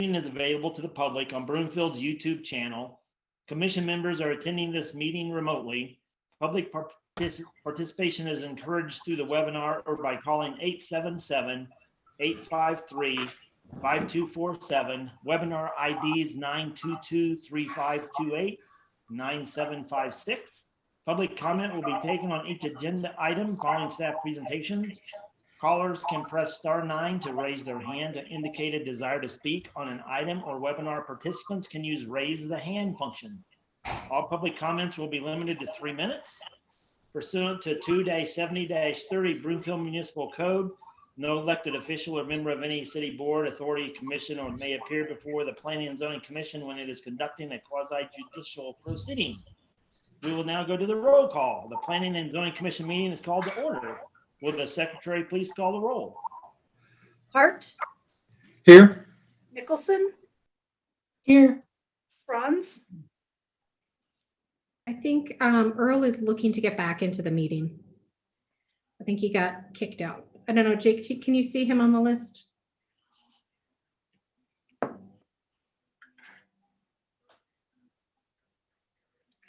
Meeting is available to the public on Broomfield's YouTube channel. Commission members are attending this meeting remotely. Public participation is encouraged through the webinar or by calling 877-853-5247. Webinar IDs 922-3528, 9756. Public comment will be taken on each agenda item following staff presentations. Callers can press *9 to raise their hand to indicate a desire to speak on an item, or webinar participants can use raise the hand function. All public comments will be limited to 3 minutes. Pursuant to 2-70-30 Broomfield Municipal Code, no elected official or member of any city board, authority, commission, or may appear before the Planning and Zoning Commission when it is conducting a quasi-judicial proceeding. We will now go to the roll call. The Planning and Zoning Commission meeting is called to order. Will the secretary please call the roll? Hart, Here. Nicholson, Here. Franz, I think Earl is looking to get back into the meeting. I think he got kicked out. I don't know, Jake, can you see him on the list? I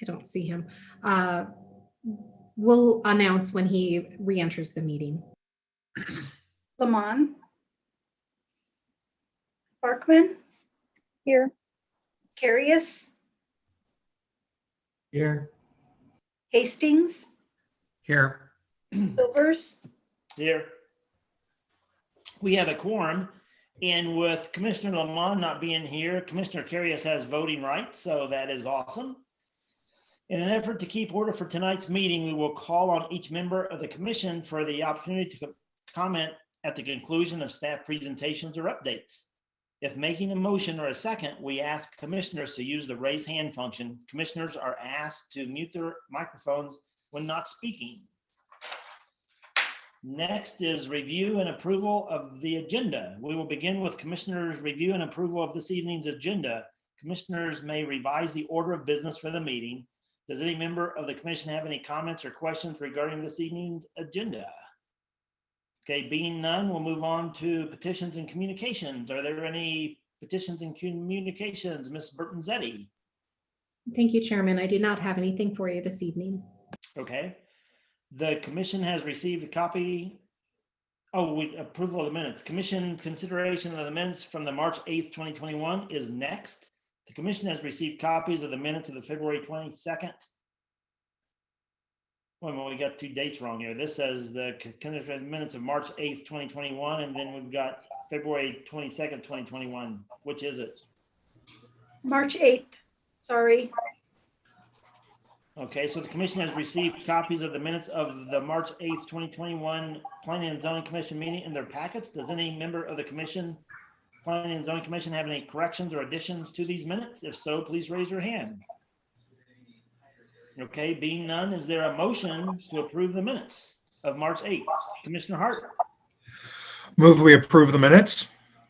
don't see him. We'll announce when he re-enters the meeting. Lamont, Barkman, Here. Carius, Here. Hastings, Here. Silvers, Here. We have a quorum, and with Commissioner Lamont not being here, Commissioner Carius has voting rights, so that is awesome. In an effort to keep order for tonight's meeting, we will call on each member of the commission for the opportunity to comment at the conclusion of staff presentations or updates. If making a motion or a second, we ask commissioners to use the raise hand function. Commissioners are asked to mute their microphones when not speaking. Next is review and approval of the agenda. We will begin with commissioners' review and approval of this evening's agenda. Commissioners may revise the order of business for the meeting. Does any member of the commission have any comments or questions regarding this evening's agenda? Okay, being none, we'll move on to petitions and communications. Are there any petitions and communications? Ms. Burton-Zetti? Thank you, Chairman. I do not have anything for you this evening. Okay. The commission has received a copy. Approval of the minutes. Commission consideration of the minutes from the March 8th, 2021 is next. The commission has received copies of the minutes of the February 22nd. Well, we got 2 dates wrong here. This says the minutes of March 8th, 2021, and then we've got February 22nd, 2021. Which is it? March 8th. Sorry. Okay, so the commission has received copies of the minutes of the March 8th, 2021 Planning and Zoning Commission meeting in their packets. Does any member of the commission, Planning and Zoning Commission, have any corrections or additions to these minutes? If so, please raise your hand. Okay, being none, is there a motion to approve the minutes of March 8th? Commissioner Hart? Move we approve the minutes.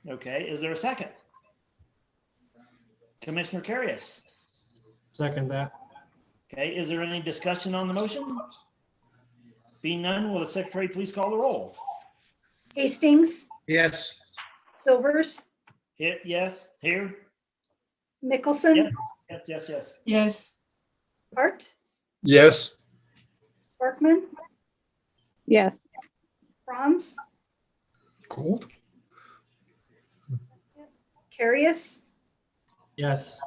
Okay, is there a second? Commissioner Carius? Second that. Okay, is there any discussion on the motion? Being none, will the secretary please call the roll? Hastings, Yes. Silvers, Here, yes, here? Nicholson, Yes. Yes, yes, yes. Yes. Hart, Yes. Barkman, Yes. Franz, Cool. Carius, Yes.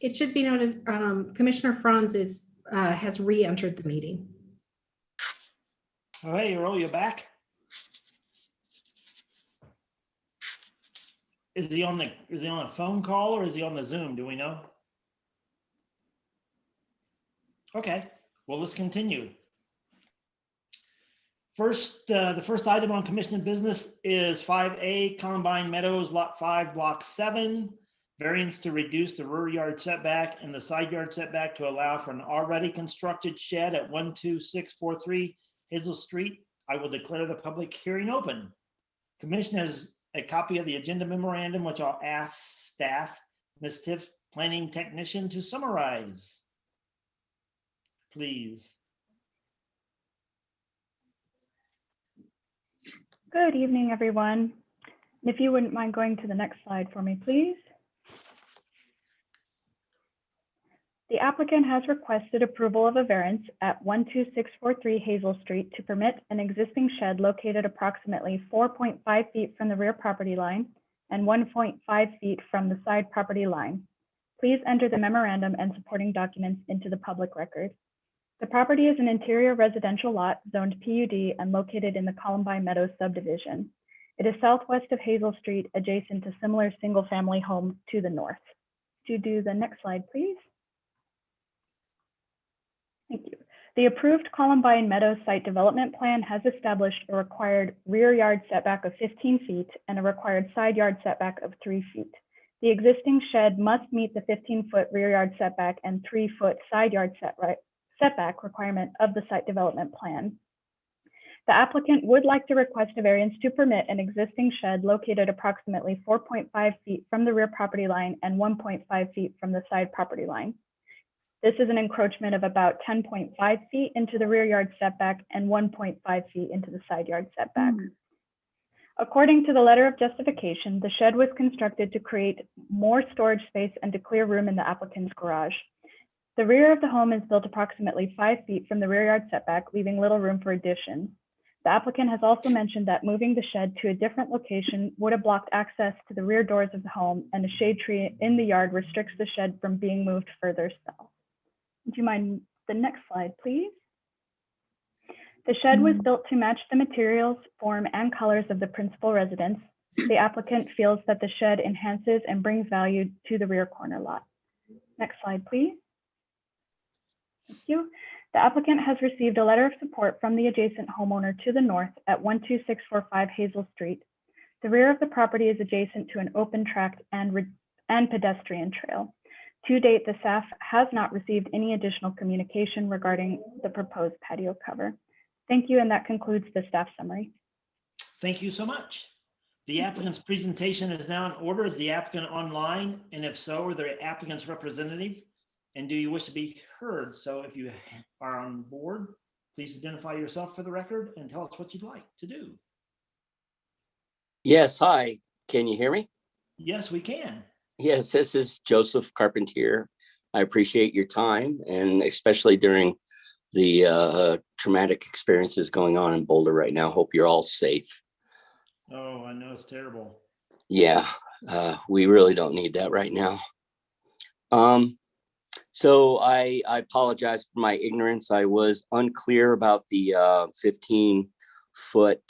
It should be noted, Commissioner Franz has re-entered the meeting. Oh, hey, Earl, you back? Is he on a phone call or is he on the Zoom? Do we know? Okay, well, let's continue. First, the first item on commission business is 5A Combine Meadows, Lot 5, Block 7. Variance to reduce the rear yard setback and the side yard setback to allow for an already constructed shed at 12643 Hazel Street. I will declare the public hearing open. Commission has a copy of the agenda memorandum, which I'll ask staff, Ms. Tiff, planning technician, to summarize. Please. Good evening, everyone. If you wouldn't mind going to the next slide for me, please. The applicant has requested approval of a variance at 12643 Hazel Street to permit an existing shed located approximately 4.5 feet from the rear property line and 1.5 feet from the side property line. Please enter the memorandum and supporting documents into the public record. The property is an interior residential lot zoned PUD and located in the Columbine Meadows subdivision. It is southwest of Hazel Street, adjacent to similar single-family homes to the north. Could you do the next slide, please? Thank you. The approved Columbine Meadows site development plan has established a required rear yard setback of 15 feet and a required side yard setback of 3 feet. The existing shed must meet the 15-foot rear yard setback and 3-foot side yard setback requirement of the site development plan. The applicant would like to request a variance to permit an existing shed located approximately 4.5 feet from the rear property line and 1.5 feet from the side property line. This is an encroachment of about 10.5 feet into the rear yard setback and 1.5 feet into the side yard setback. According to the letter of justification, the shed was constructed to create more storage space and to clear room in the applicant's garage. The rear of the home is built approximately 5 feet from the rear yard setback, leaving little room for addition. The applicant has also mentioned that moving the shed to a different location would have blocked access to the rear doors of the home, and a shade tree in the yard restricts the shed from being moved further south. Would you mind the next slide, please? The shed was built to match the materials, form, and colors of the principal residence. The applicant feels that the shed enhances and brings value to the rear corner lot. Next slide, please. Thank you. The applicant has received a letter of support from the adjacent homeowner to the north at 12645 Hazel Street. The rear of the property is adjacent to an open tract and pedestrian trail. To date, the staff has not received any additional communication regarding the proposed patio cover. Thank you, and that concludes the staff summary. Thank you so much. The applicant's presentation is now in order. Is the applicant online? And if so, are the applicant's representative? And do you wish to be heard? So if you are on board, please identify yourself for the record and tell us what you'd like to do. Yes, hi. Can you hear me? Yes, we can. Yes, this is Joseph Carpentier. I appreciate your time, and especially during the traumatic experiences going on in Boulder right now. Hope you're all safe. Oh, I know it's terrible. Yeah, we really don't need that right now. So I apologize for my ignorance. I was unclear about the 15-foot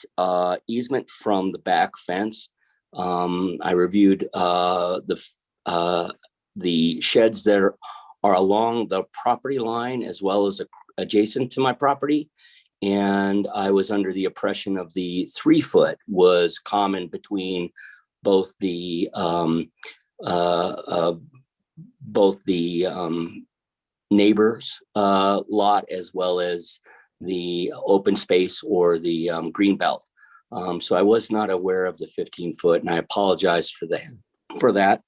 easement from the back fence. I reviewed the sheds that are along the property line as well as adjacent to my property. And I was under the impression of the 3-foot was common between both the neighbor's lot as well as the open space or the green belt. So I was not aware of the 15-foot, and I apologize for that.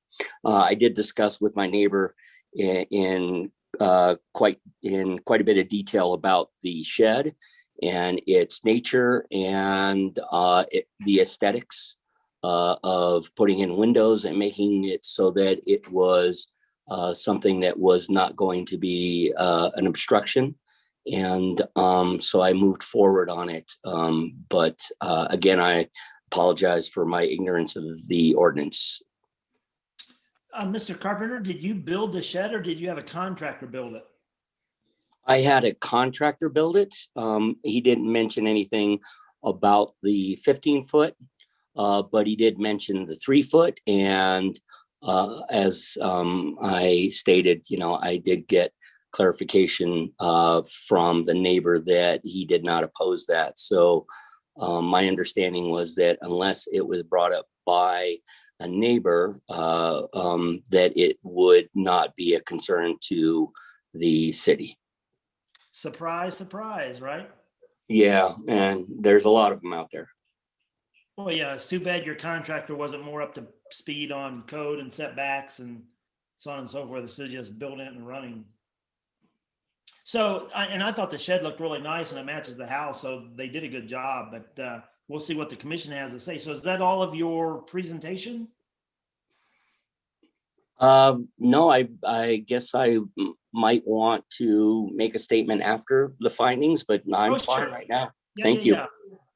I did discuss with my neighbor in quite a bit of detail about the shed and its nature and the aesthetics of putting in windows and making it so that it was something that was not going to be an obstruction. And so I moved forward on it. But again, I apologize for my ignorance of the ordinance. Mr. Carpenter, did you build the shed or did you have a contractor build it? I had a contractor build it. He didn't mention anything about the 15-foot, but he did mention the 3-foot. And as I stated, I did get clarification from the neighbor that he did not oppose that. So my understanding was that unless it was brought up by a neighbor, that it would not be a concern to the city. Surprise, surprise, right? Yeah, and there's a lot of them out there. Well, yeah, it's too bad your contractor wasn't more up to speed on code and setbacks and so on and so forth. Instead of just building it and running. So, I thought the shed looked really nice and it matches the house, so they did a good job. But we'll see what the commission has to say. So is that all of your presentation? No, I guess I might want to make a statement after the findings, but I'm Oh, fine sure. right now. Yeah, Thank yeah, you. yeah.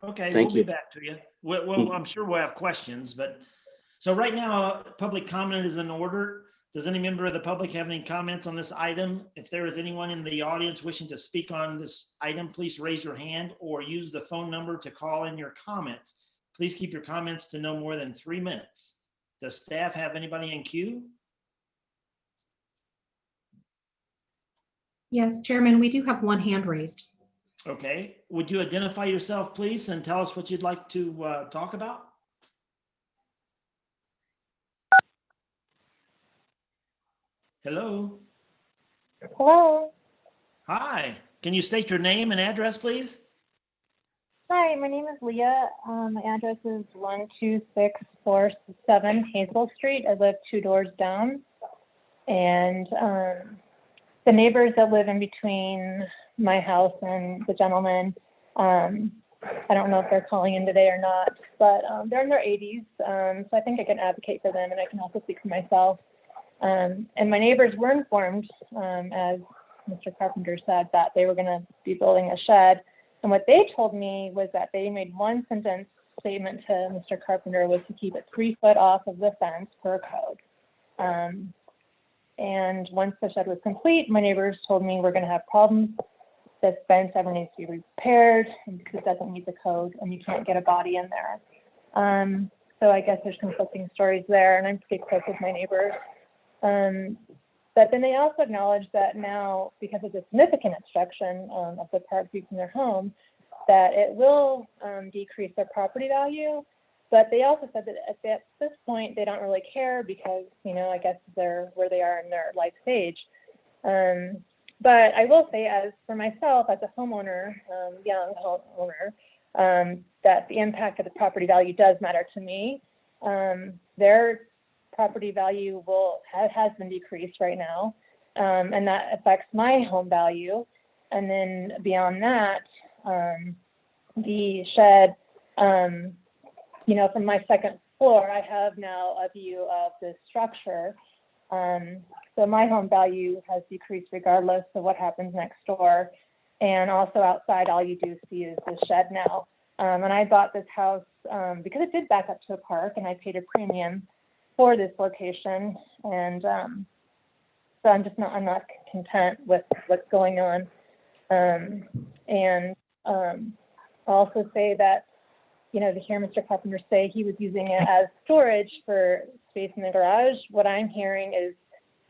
Okay, Thank we'll you. be back to you. Well, I'm sure we'll have questions, but so right now, public comment is in order. Does any member of the public have any comments on this item? If there is anyone in the audience wishing to speak on this item, please raise your hand or use the phone number to call in your comments. Please keep your comments to no more than 3 minutes. Does staff have anybody in queue? Yes, Chairman, we do have one hand raised. Okay, would you identify yourself, please, and tell us what you'd like to talk about? Hello. Hello. Hi. Can you state your name and address, please? Hi, my name is Leah. My address is 12647 Hazel Street. I live 2 doors down. And the neighbors that live in between my house and the gentleman, I don't know if they're calling in today or not, but they're in their 80s. So I think I can advocate for them, and I can also speak for myself. And my neighbors were informed, as Mr. Carpenter said, that they were going to be building a shed. And what they told me was that they made one sentence statement to Mr. Carpenter was to keep it 3 foot off of the fence per code. And once the shed was complete, my neighbors told me we're going to have problems. This fence ever needs to be repaired because it doesn't meet the code and you can't get a body in there. So I guess there's conflicting stories there, and I'm pretty close with my neighbors. But then they also acknowledged that now, because of the significant obstruction of the park view from their home, that it will decrease their property value. But they also said that at this point, they don't really care because, you know, I guess they're where they are in their life stage. But I will say, as for myself, as a homeowner, young homeowner, that the impact of the property value does matter to me. Their property value has been decreased right now, and that affects my home value. And then beyond that, the shed, you know, from my second floor, I have now a view of the structure. So my home value has decreased regardless of what happens next door. And also outside, all you do see is the shed now. And I bought this house because it did back up to a park, and I paid a premium for this location. And so I'm not content with what's going on. I'll also say that, you know, to hear Mr. Carpenter say he was using it as storage for space in the garage, what I'm hearing is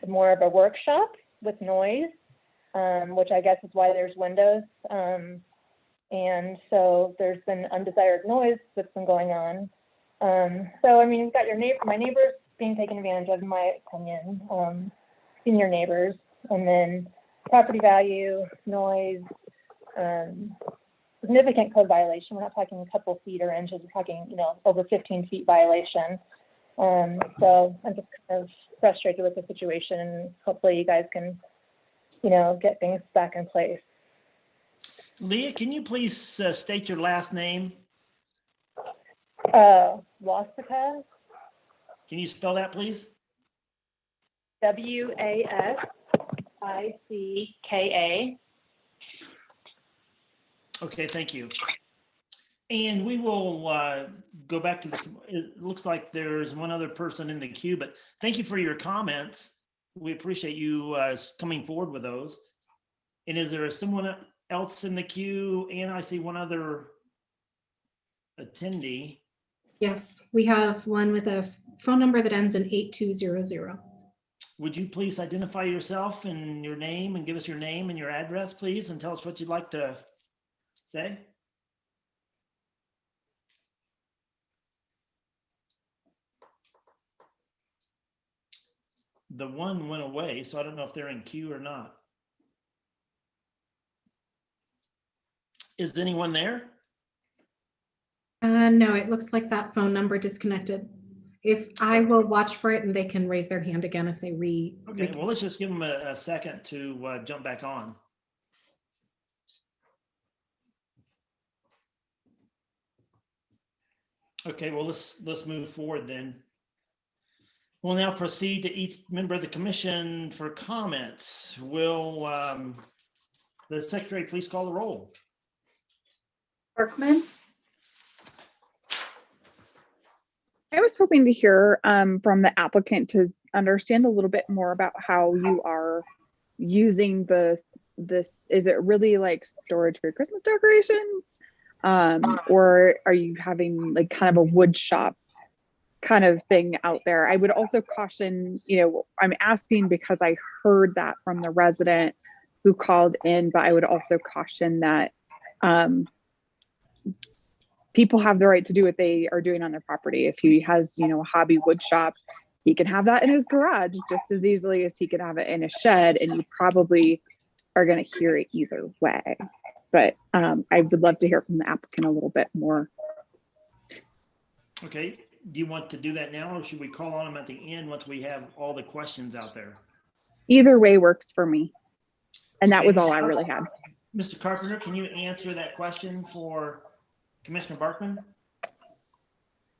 more of a workshop with noise, which I guess is why there's windows. And so there's been undesired noise that's been going on. So, I mean, you've got my neighbors being taken advantage of, in my opinion, senior neighbors, and then property value, noise, significant code violation. We're not talking a couple feet or inches, we're talking, you know, over 15 feet violation. So I'm just kind of frustrated with the situation, and hopefully you guys can, you know, get things back in place. Leah, can you please state your last name? Wasika, Can you spell that, please? Wasicka. Okay, thank you. And we will go back to it looks like there's one other person in the queue, but thank you for your comments. We appreciate you coming forward with those. And is there someone else in the queue? And I see one other attendee. Yes, we have one with a phone number that ends in 8200. Would you please identify yourself and your name and give us your name and your address, please, and tell us what you'd like to say? The one went away, so I don't know if they're in queue or not. Is anyone there? No, it looks like that phone number disconnected. If I will watch for it, and they can raise their hand again if they Okay, well, let's just give them a second to jump back on. Okay, well, let's move forward then. We'll now proceed to each member of the commission for comments. Will the secretary please call the roll? Berkman. I was hoping to hear from the applicant to understand a little bit more about how you are using this. Is it really like storage for Christmas decorations? Or are you having like kind of a wood shop kind of thing out there? I would also caution, I'm asking because I heard that from the resident who called in, but I would also caution that people have the right to do what they are doing on their property. If he has, a hobby wood shop, he can have that in his garage just as easily as he can have it in a shed, and you probably are going to hear it either way. But I would love to hear from the applicant a little bit more. Okay, do you want to do that now, or should we call on him at the end once we have all the questions out there? Either way works for me. And that Okay, was all I really had. Mr. Carpenter, can you answer that question for Commissioner Barkman?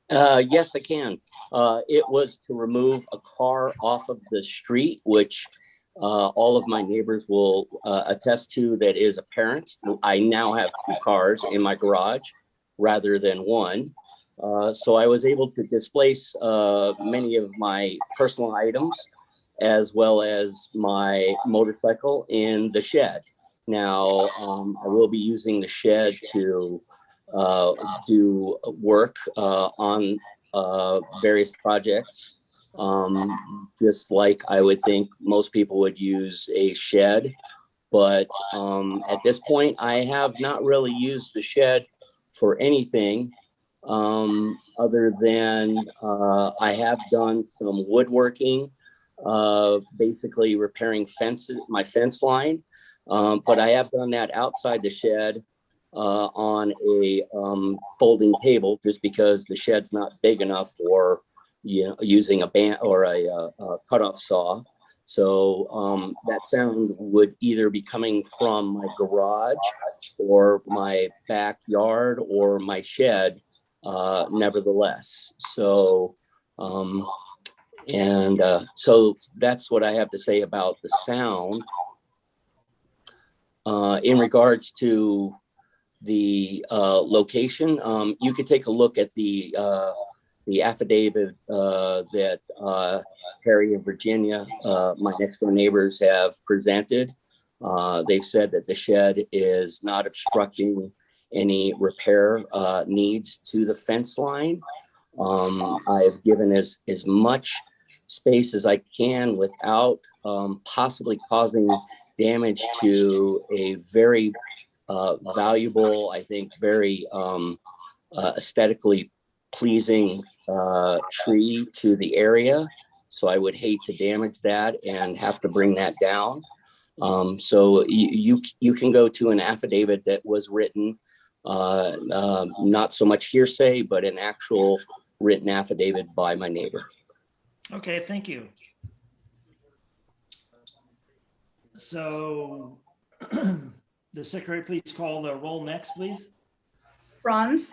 Yes, I can. It was to remove a car off of the street, which all of my neighbors will attest to that is apparent. I now have 2 cars in my garage rather than 1. So I was able to displace many of my personal items as well as my motorcycle in the shed. Now, I will be using the shed to do work on various projects, just like I would think most people would use a shed. But at this point, I have not really used the shed for anything other than I have done some woodworking, basically repairing my fence line. But I have done that outside the shed on a folding table, just because the shed's not big enough for using a band or a cutoff saw. So that sound would either be coming from my garage or my backyard or my shed, nevertheless. So so that's what I have to say about the sound. In regards to the location, you could take a look at the affidavit that Harry and Virginia, my next door neighbors, have presented. They've said that the shed is not obstructing any repair needs to the fence line. I've given as much space as I can without possibly causing damage to a very valuable, I think, very aesthetically pleasing tree to the area. So I would hate to damage that and have to bring that down. So you can go to an affidavit that was written, not so much hearsay, but an actual written affidavit by my neighbor. Okay, thank you. So the secretary, please call the roll next, please. Franz,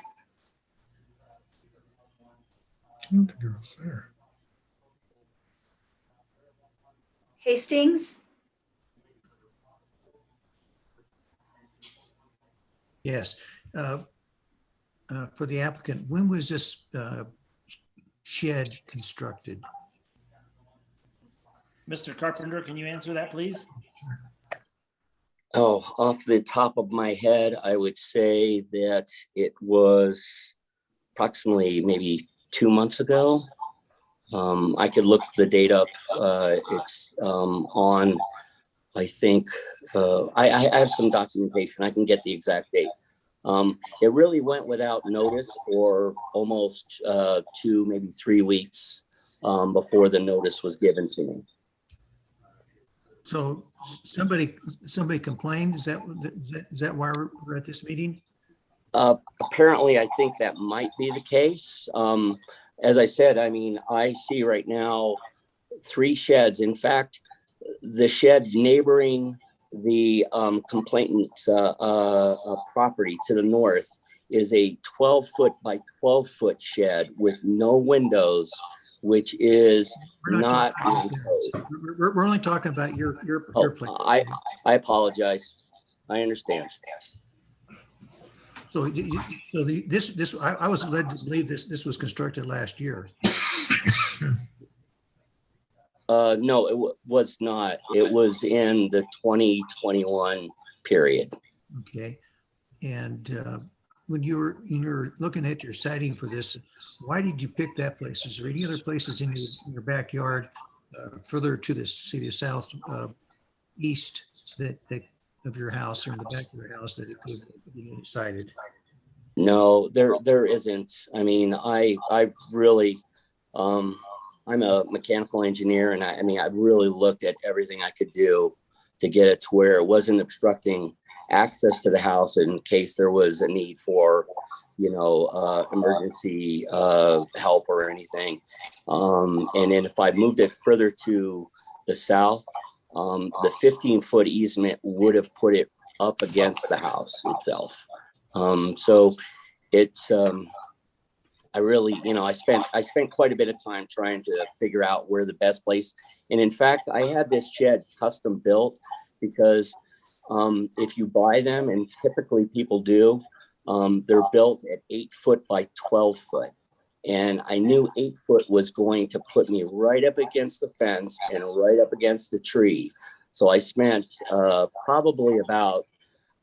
I don't think it was there. Hastings, Yes. For the applicant, when was this shed constructed? Mr. Carpenter, can you answer that, please? Oh, off the top of my head, I would say that it was approximately maybe 2 months ago. I could look the date up. It's on, I think, I have some documentation. I can get the exact date. It really went without notice for almost 2, maybe 3 weeks before the notice was given to me. So somebody complained? Is that why we're at this meeting? Apparently, I think that might be the case. As I said, I mean, I see right now 3 sheds. In fact, the shed neighboring the complainant's property to the north is a 12-foot by 12-foot shed with no windows, which is We're not talking about in that. code. We're only talking about your Oh, place. I apologize. I understand. So, I was led to believe this was constructed last year. No, it was not. It was in the 2021 period. Okay. And when you're looking at your siting for this, why did you pick that place? Is there any other places in your backyard further to the south east that of your house or in the back of your house that it could be sited? No, there isn't. I mean, I really, I'm a mechanical engineer, and I mean, I really looked at everything I could do to get it to where it wasn't obstructing access to the house in case there was a need for, emergency help or anything. And then if I moved it further to the south, the 15-foot easement would have put it up against the house itself. So it's, I really, I spent quite a bit of time trying to figure out where the best place. And in fact, I had this shed custom built because if you buy them, and typically people do, they're built at 8 foot by 12 foot. And I knew 8 foot was going to put me right up against the fence and right up against the tree. So I spent probably about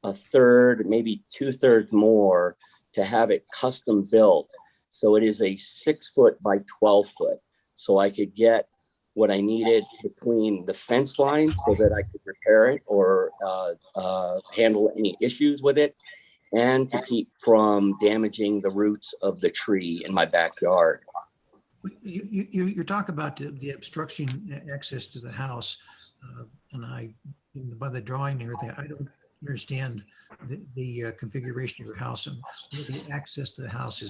a third, maybe 2/3 more to have it custom built. So it is a 6 foot by 12 foot. So I could get what I needed between the fence line so that I could repair it or handle any issues with it, and to keep from damaging the roots of the tree in my backyard. You talk about the obstruction access to the house, and by the drawing and everything, I don't understand the configuration of your house and where the access to the house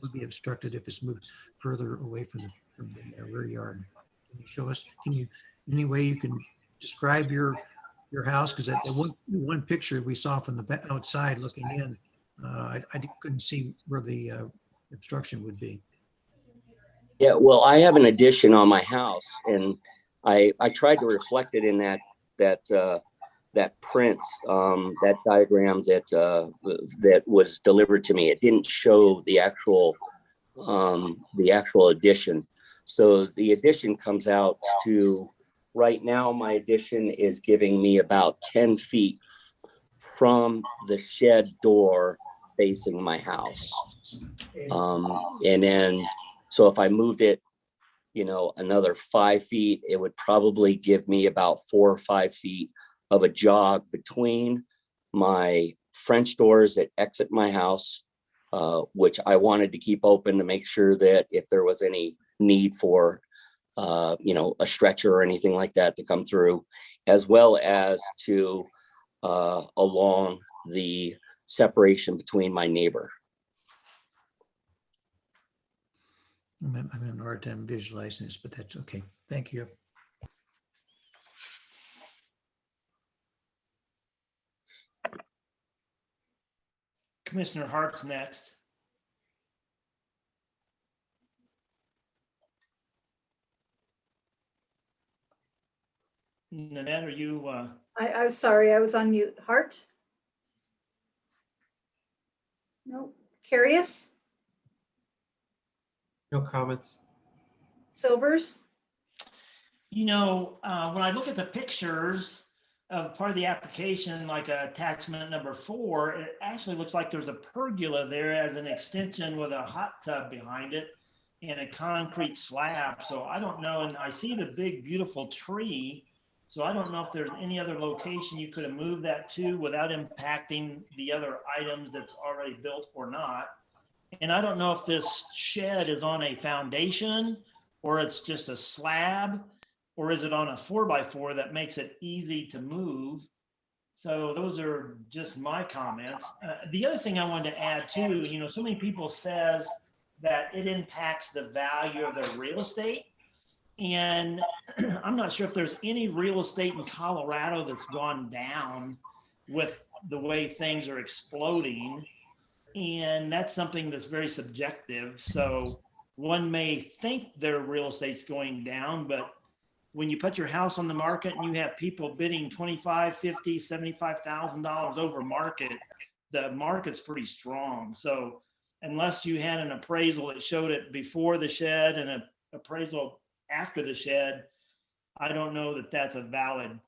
would be obstructed if it's moved further away from the rear yard. Can you show us? Any way you can describe your house? Because that one picture we saw from the outside looking in, I couldn't see where the obstruction would be. Yeah, well, I have an addition on my house, and I tried to reflect it in that print, that diagram that was delivered to me. It didn't show the actual addition. So the addition comes out to, right now, my addition is giving me about 10 feet from the shed door facing my house. And then, so if I moved it, another 5 feet, it would probably give me about 4 or 5 feet of a jog between my French doors that exit my house, which I wanted to keep open to make sure that if there was any need for, a stretcher or anything like that to come through, as well as to along the separation between my neighbor. I'm having a hard time visualizing this, but that's okay. Thank you. Commissioner Hart's next. Nanette, are you? I'm sorry, I was on mute. Hart? No. Carius? No comments. Silvers? When I look at the pictures of part of the application, like attachment number 4, it actually looks like there's a pergola there as an extension with a hot tub behind it and a concrete slab. So I don't know, and I see the big, beautiful tree. So I don't know if there's any other location you could have moved that to without impacting the other items that's already built or not. And I don't know if this shed is on a foundation or it's just a slab, or is it on a 4x4 that makes it easy to move? So those are just my comments. The other thing I wanted to add too, so many people says that it impacts the value of their real estate. And I'm not sure if there's any real estate in Colorado that's gone down with the way things are exploding. And that's something that's very subjective. So one may think their real estate's going down, but when you put your house on the market and you have people bidding $25, $50, $75,000 over market, the market's pretty strong. So unless you had an appraisal that showed it before the shed and an appraisal after the shed, I don't know that that's a valid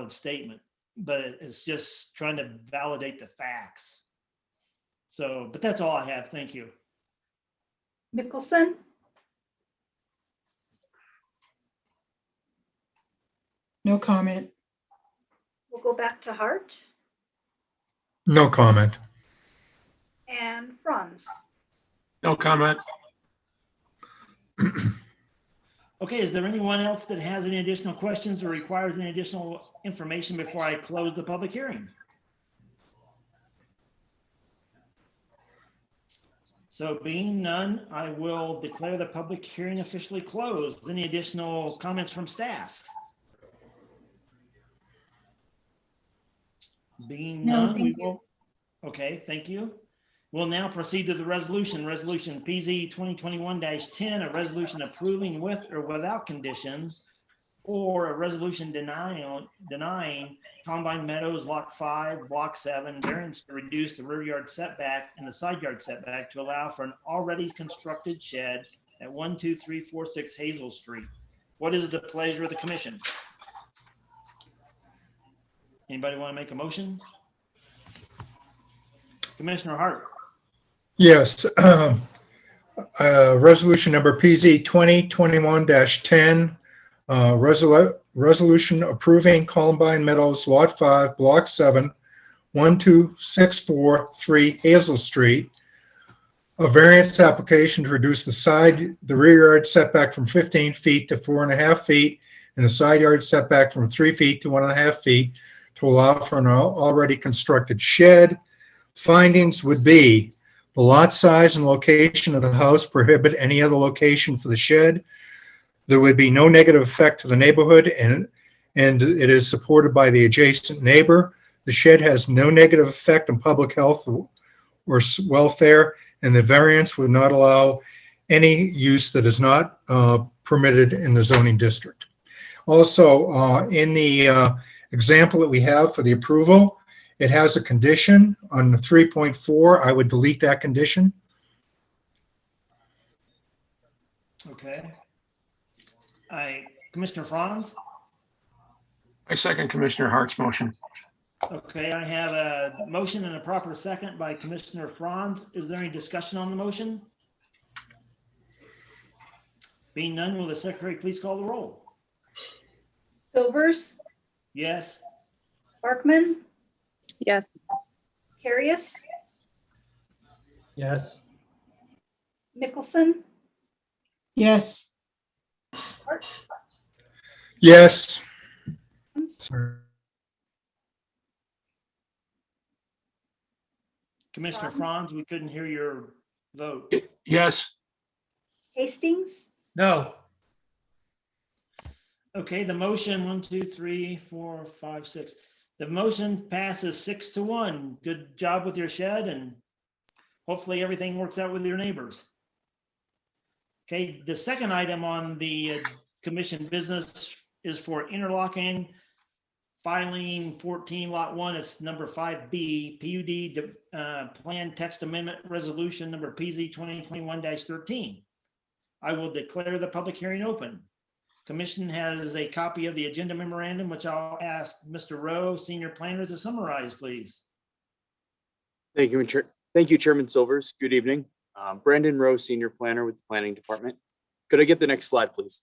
statement, but it's just trying to validate the facts. So, but that's all I have. Thank you. Mickelson, No comment. we'll go back to Hart No comment. and Franz. No comment. Okay, is there anyone else that has any additional questions or requires any additional information before I close the public hearing? So being none, I will declare the public hearing officially closed. Any additional comments from staff? Being No, none, we thank you. will. Okay, thank you. We'll now proceed to the resolution. Resolution PZ 2021-10, a resolution approving with or without conditions, or a resolution denying Combine Meadows Lot 5, Block 7 variance to reduce the rear yard setback and the side yard setback to allow for an already constructed shed at 12346 Hazel Street. What is the pleasure of the commission? Anybody want to make a motion? Commissioner Hart. Yes. Resolution number PZ 2021-10. Resolution approving Columbine Meadows Lot 5, Block 7, 12643 Hazel Street. A variance application to reduce the rear yard setback from 15 feet to 4.5 feet and the side yard setback from 3 feet to 1.5 feet to allow for an already constructed shed. Findings would be the lot size and location of the house prohibit any other location for the shed. There would be no negative effect to the neighborhood, and it is supported by the adjacent neighbor. The shed has no negative effect on public health or welfare, and the variance would not allow any use that is not permitted in the zoning district. Also, in the example that we have for the approval, it has a condition on 3.4. I would delete that condition. Okay. Commissioner Franz? I second Commissioner Hart's motion. Okay, I have a motion and a proper second by Commissioner Franz. Is there any discussion on the motion? Being none, will the secretary please call the roll? Silvers, Yes. Barkman, Yes. Carius, Yes. Mickelson, Yes. Hart, Yes. Franz, Sorry. Commissioner Franz, we couldn't hear your vote. Yes. Hastings, No. Okay, the motion, 1, 2, 3, 4, 5, 6. The motion passes 6-1. Good job with your shed, and hopefully everything works out with your neighbors. Okay, the second item on the commission business is for interlocking filing 14 lot 1. It's number 5B PUD plan text amendment resolution number PZ 2021-13. I will declare the public hearing open. Commission has a copy of the agenda memorandum, which I'll ask Mr. Rowe, senior planner, to summarize, please. Thank you, Chairman Silvers. Good evening. Brandon Rowe, Senior Planner with the Planning Department. Could I get the next slide, please?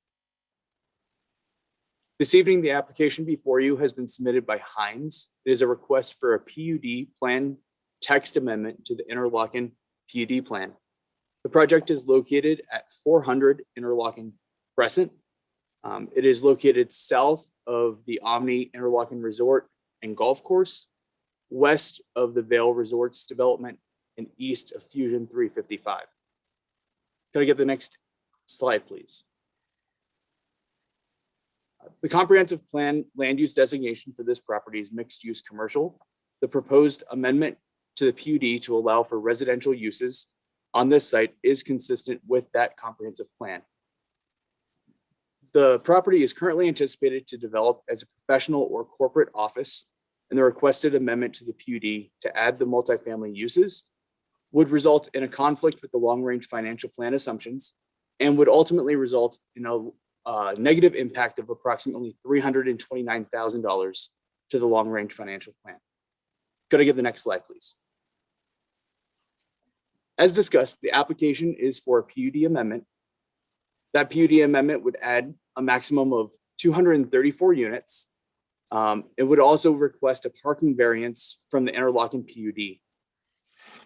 This evening, the application before you has been submitted by Hines. It is a request for a PUD plan text amendment to the interlocking PUD plan. The project is located at 400 Interlocking Crescent. It is located south of the Omni Interlocking Resort and Golf Course, west of the Vail Resorts development, and east of Fusion 355. Can I get the next slide, please? The comprehensive plan land use designation for this property is mixed use commercial. The proposed amendment to the PUD to allow for residential uses on this site is consistent with that comprehensive plan. The property is currently anticipated to develop as a professional or corporate office, and the requested amendment to the PUD to add the multifamily uses would result in a conflict with the long-range financial plan assumptions and would ultimately result in a negative impact of approximately $329,000 to the long-range financial plan. Could I get the next slide, please? As discussed, the application is for a PUD amendment. That PUD amendment would add a maximum of 234 units. It would also request a parking variance from the interlocking PUD.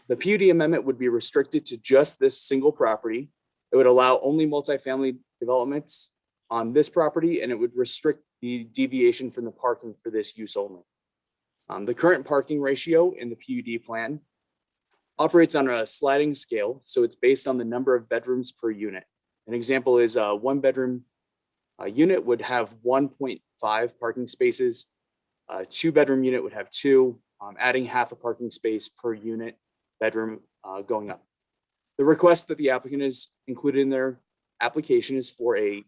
The PUD amendment would be restricted to just this single property. It would allow only multifamily developments on this property, and it would restrict the deviation from the parking for this use only. The current parking ratio in the PUD plan operates on a sliding scale, so it's based on the number of bedrooms per unit. An example is a one-bedroom unit would have 1.5 parking spaces. A two-bedroom unit would have 2, adding half a parking space per unit bedroom going up. The request that the applicant is included in their application is for a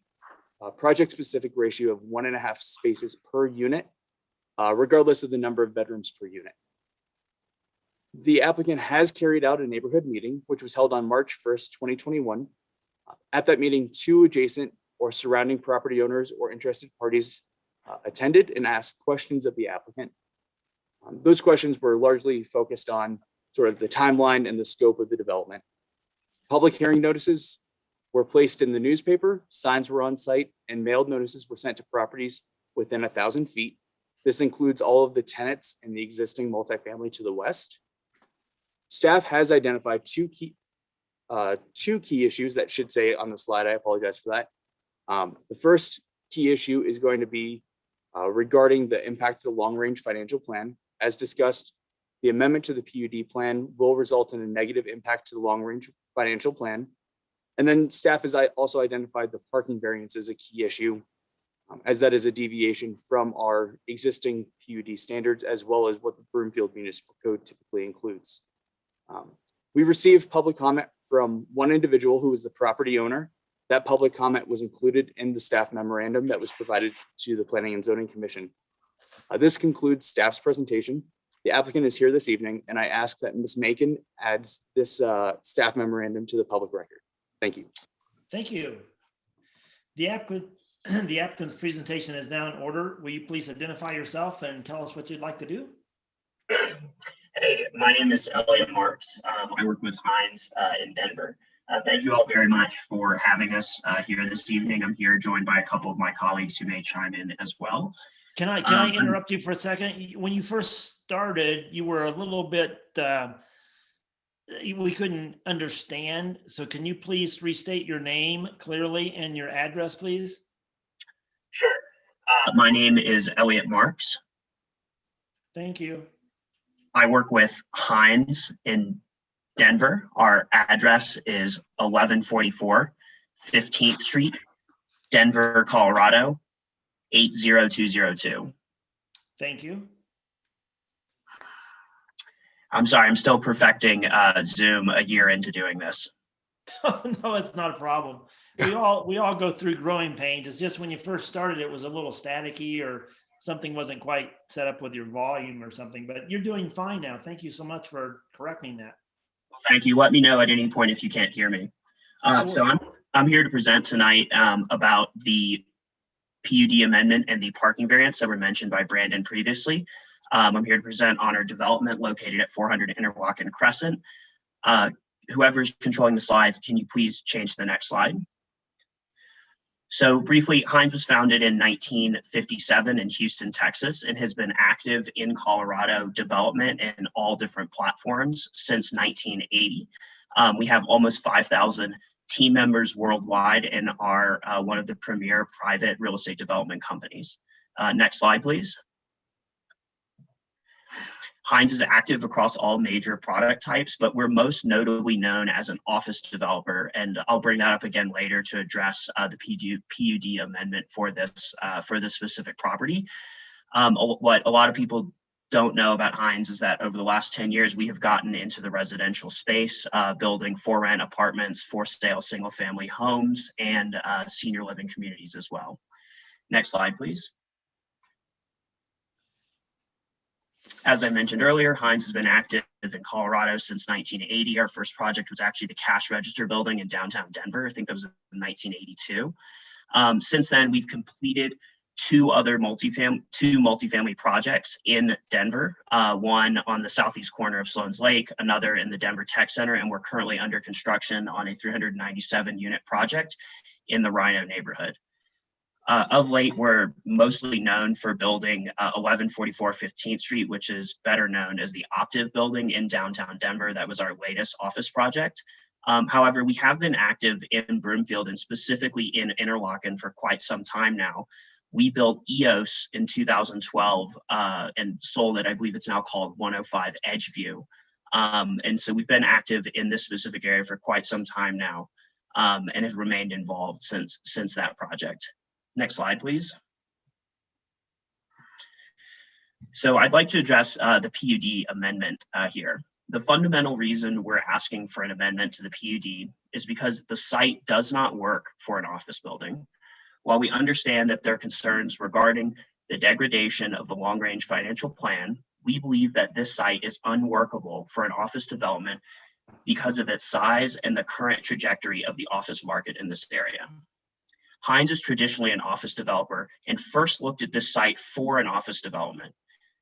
project-specific ratio of 1.5 spaces per unit, regardless of the number of bedrooms per unit. The applicant has carried out a neighborhood meeting, which was held on March 1st, 2021. At that meeting, 2 adjacent or surrounding property owners or interested parties attended and asked questions of the applicant. Those questions were largely focused on sort of the timeline and the scope of the development. Public hearing notices were placed in the newspaper, signs were on site, and mailed notices were sent to properties within 1,000 feet. This includes all of the tenants in the existing multifamily to the west. Staff has identified two key issues that should say on the slide. I apologize for that. The first key issue is going to be regarding the impact of the long-range financial plan. As discussed, the amendment to the PUD plan will result in a negative impact to the long-range financial plan. And then staff has also identified the parking variance as a key issue, as that is a deviation from our existing PUD standards, as well as what the Broomfield Municipal Code typically includes. We received public comment from one individual who was the property owner. That public comment was included in the staff memorandum that was provided to the Planning and Zoning Commission. This concludes staff's presentation. The applicant is here this evening, and I ask that Ms. Macon adds this staff memorandum to the public record. Thank you. Thank you. The applicant's presentation is now in order. Will you please identify yourself and tell us what you'd like to do? Hey, my name is Elliot Marks. I work with Hines in Denver. Thank you all very much for having us here this evening. I'm here joined by a couple of my colleagues who may chime in as well. Can I interrupt you for a second? When you first started, you were a little bit, we couldn't understand. So can you please restate your name clearly and your address, please? Sure. My name is Elliot Marks. Thank you. I work with Hines in Denver. Our address is 1144 15th Street, Denver, Colorado, 80202. Thank you. I'm sorry, I'm still perfecting Zoom a year into doing this. No, it's not a problem. We all go through growing pains. It's just when you first started, it was a little staticky or something wasn't quite set up with your volume or something, but you're doing fine now. Thank you so much for correcting that. Thank you. Let me know at any point if you can't hear me. So I'm here to present tonight about the PUD amendment and the parking variance that were mentioned by Brandon previously. I'm here to present on our development located at 400 Interlochen Crescent. Whoever's controlling the slides, can you please change to the next slide? So briefly, Hines was founded in 1957 in Houston, Texas, and has been active in Colorado development in all different platforms since 1980. We have almost 5,000 team members worldwide and are one of the premier private real estate development companies. Next slide, please. Hines is active across all major product types, but we're most notably known as an office developer, and I'll bring that up again later to address the PUD amendment for this specific property. What a lot of people don't know about Hines is that over the last 10 years, we have gotten into the residential space, building for rent apartments, for sale, single family homes, and senior living communities as well. Next slide, please. As I mentioned earlier, Hines has been active in Colorado since 1980. Our first project was actually the cash register building in downtown Denver. I think that was in 1982. Since then, we've completed two multifamily projects in Denver, one on the southeast corner of Sloan's Lake, another in the Denver Tech Center, and we're currently under construction on a 397 unit project in the Rhino neighborhood. Of late, we're mostly known for building 1144 15th Street, which is better known as the Optiv building in downtown Denver. That was our latest office project. However, we have been active in Broomfield and specifically in Interlochen for quite some time now. We built EOS in 2012 and sold it. I believe it's now called 105 Edgeview. And so we've been active in this specific area for quite some time now and have remained involved since that project. Next slide, please. So I'd like to address the PUD amendment here. The fundamental reason we're asking for an amendment to the PUD is because the site does not work for an office building. While we understand that there are concerns regarding the degradation of the long-range financial plan, we believe that this site is unworkable for an office development because of its size and the current trajectory of the office market in this area. Hines is traditionally an office developer and first looked at this site for an office development.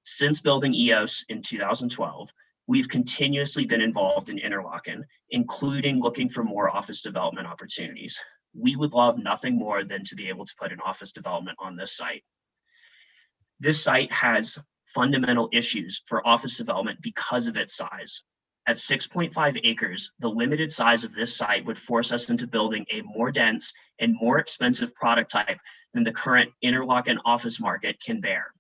Since building EOS in 2012, we've continuously been involved in Interlochen, including looking for more office development opportunities. We would love nothing more than to be able to put an office development on this site. This site has fundamental issues for office development because of its size. At 6.5 acres, the limited size of this site would force us into building a more dense and more expensive product type than the current Interlochen office market can bear.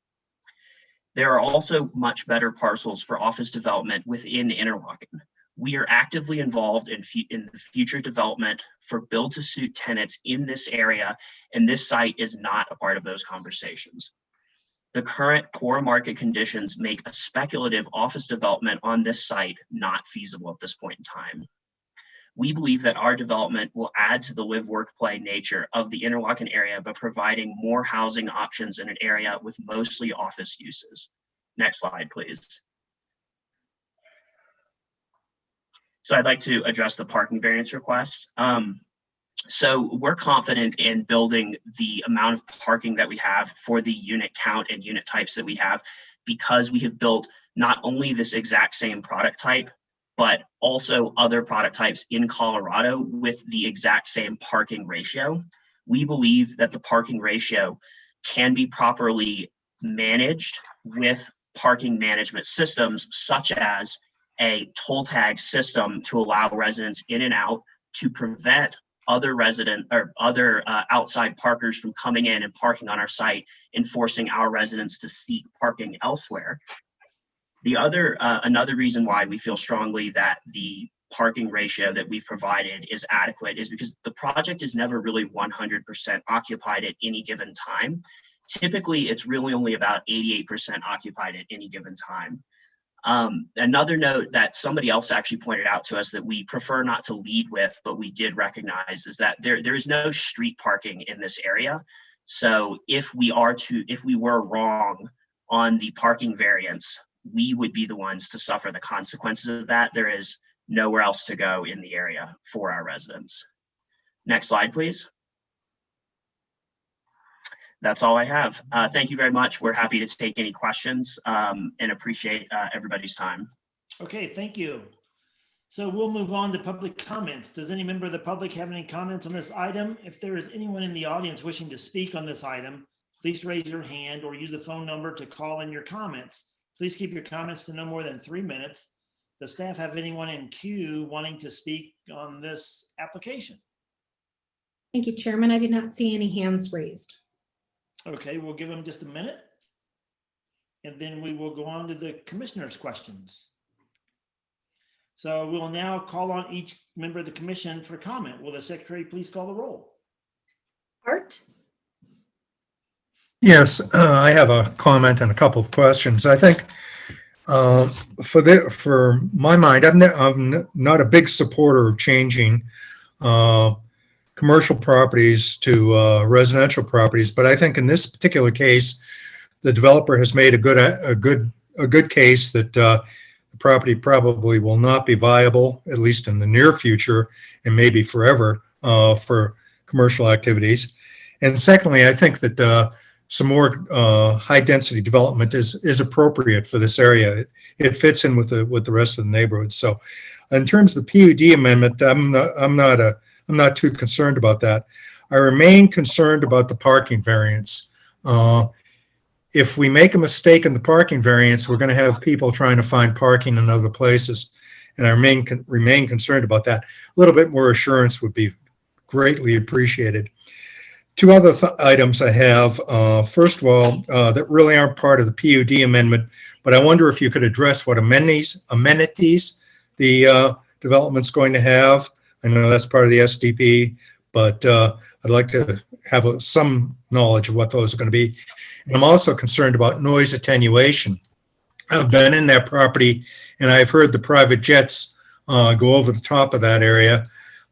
There are also much better parcels for office development within Interlochen. We are actively involved in the future development for build-to-suit tenants in this area, and this site is not a part of those conversations. The current poor market conditions make a speculative office development on this site not feasible at this point in time. We believe that our development will add to the live, work, play nature of the Interlochen area by providing more housing options in an area with mostly office uses. Next slide, please. So I'd like to address the parking variance request. So we're confident in building the amount of parking that we have for the unit count and unit types that we have, because we have built not only this exact same product type, but also other product types in Colorado with the exact same parking ratio. We believe that the parking ratio can be properly managed with parking management systems, such as a toll tag system to allow residents in and out, to prevent other outside parkers from coming in and parking on our site and forcing our residents to seek parking elsewhere. The other, another reason why we feel strongly that the parking ratio that we've provided is adequate is because the project is never really 100% occupied at any given time. Typically, it's really only about 88% occupied at any given time. Another note that somebody else actually pointed out to us that we prefer not to lead with, but we did recognize, is that there is no street parking in this area. So if we were wrong on the parking variance, we would be the ones to suffer the consequences of that. There is nowhere else to go in the area for our residents. Next slide, please. That's all I have. Thank you very much. We're happy to take any questions and appreciate everybody's time. Okay, thank you. So we'll move on to public comments. Does any member of the public have any comments on this item? If there is anyone in the audience wishing to speak on this item, please raise your hand or use the phone number to call in your comments. Please keep your comments to no more than 3 minutes. Does staff have anyone in queue wanting to speak on this application? Thank you, Chairman. I did not see any hands raised. Okay, we'll give them just a minute, and then we will go on to the commissioner's questions. So we'll now call on each member of the commission for comment. Will the secretary please call the roll? Hart, Yes, I have a comment and a couple of questions. I think For my mind, I'm not a big supporter of changing commercial properties to residential properties, but I think in this particular case, the developer has made a good case that the property probably will not be viable, at least in the near future, and maybe forever, for commercial activities. And secondly, I think that some more high-density development is appropriate for this area. It fits in with the rest of the neighborhood. So, in terms of the PUD amendment, I'm not too concerned about that. I remain concerned about the parking variance. If we make a mistake in the parking variance, we're going to have people trying to find parking in other places, and I remain concerned about that. A little bit more assurance would be greatly appreciated. Two other items I have. First of all, that really aren't part of the PUD amendment, but I wonder if you could address what amenities the development's going to have. I know that's part of the SDP, but I'd like to have some knowledge of what those are going to be. And I'm also concerned about noise attenuation. I've been in that property, and I've heard the private jets go over the top of that area,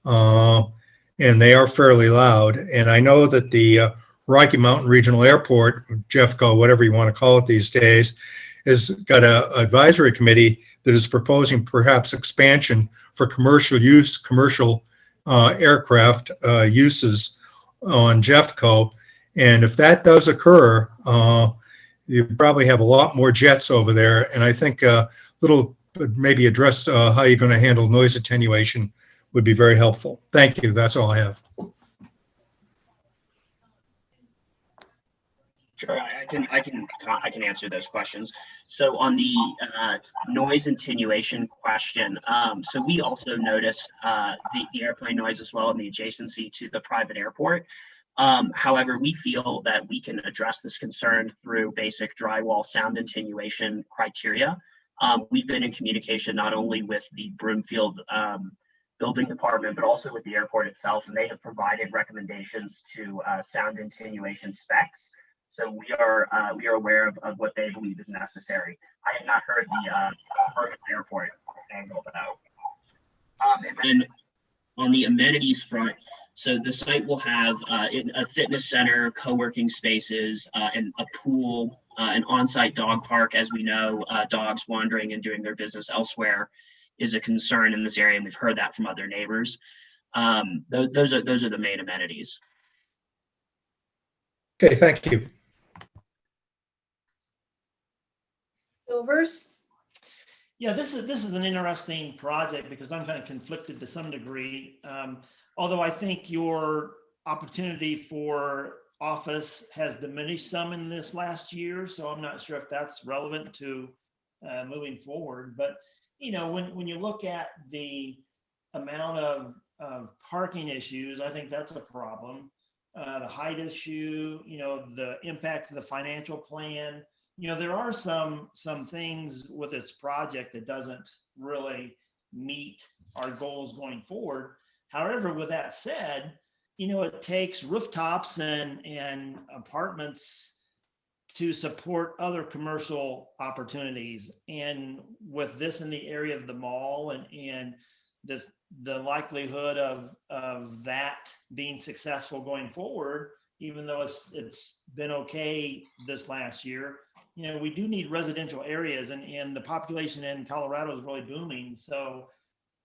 and they are fairly loud. And I know that the Rocky Mountain Regional Airport, JEFCO, whatever you want to call it these days, has got an advisory committee that is proposing perhaps expansion for commercial aircraft uses on JEFCO. And if that does occur, you probably have a lot more jets over there. And I think maybe address how you're going to handle noise attenuation would be very helpful. Thank you. That's all I have. Sure, I can answer those questions. So on the noise attenuation question, so we also notice the airplane noise as well in the adjacency to the private airport. However, we feel that we can address this concern through basic drywall sound attenuation criteria. We've been in communication not only with the Broomfield building department, but also with the airport itself, and they have provided recommendations to sound attenuation specs. So we are aware of what they believe is necessary. I have not heard the commercial airport angle though. And then on the amenities front, so the site will have a fitness center, co-working spaces, and a pool, an on-site dog park. As we know, dogs wandering and doing their business elsewhere is a concern in this area, and we've heard that from other neighbors. Those are the main amenities. Okay, thank you. Silvers? Yeah, this is an interesting project because I'm kind of conflicted to some degree. Although I think your opportunity for office has diminished some in this last year, so I'm not sure if that's relevant to moving forward. But you know, when you look at the amount of parking issues, I think that's a problem. The height issue, you know, the impact of the financial plan. You know, there are some things with this project that doesn't really meet our goals going forward. However, with that said, you know, it takes rooftops and apartments to support other commercial opportunities. And with this in the area of the mall and the likelihood of that being successful going forward, even though it's been okay this last year, you know, we do need residential areas, and the population in Colorado is really booming. So,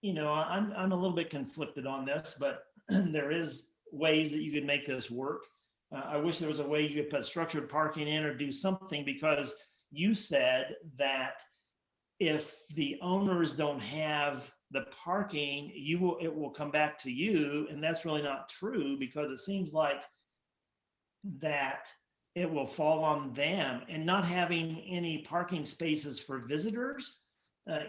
you know, I'm a little bit conflicted on this, but there is ways that you could make this work. I wish there was a way you could put structured parking in or do something, because you said that if the owners don't have the parking, it will come back to you, and that's really not true, because it seems like that it will fall on them. And not having any parking spaces for visitors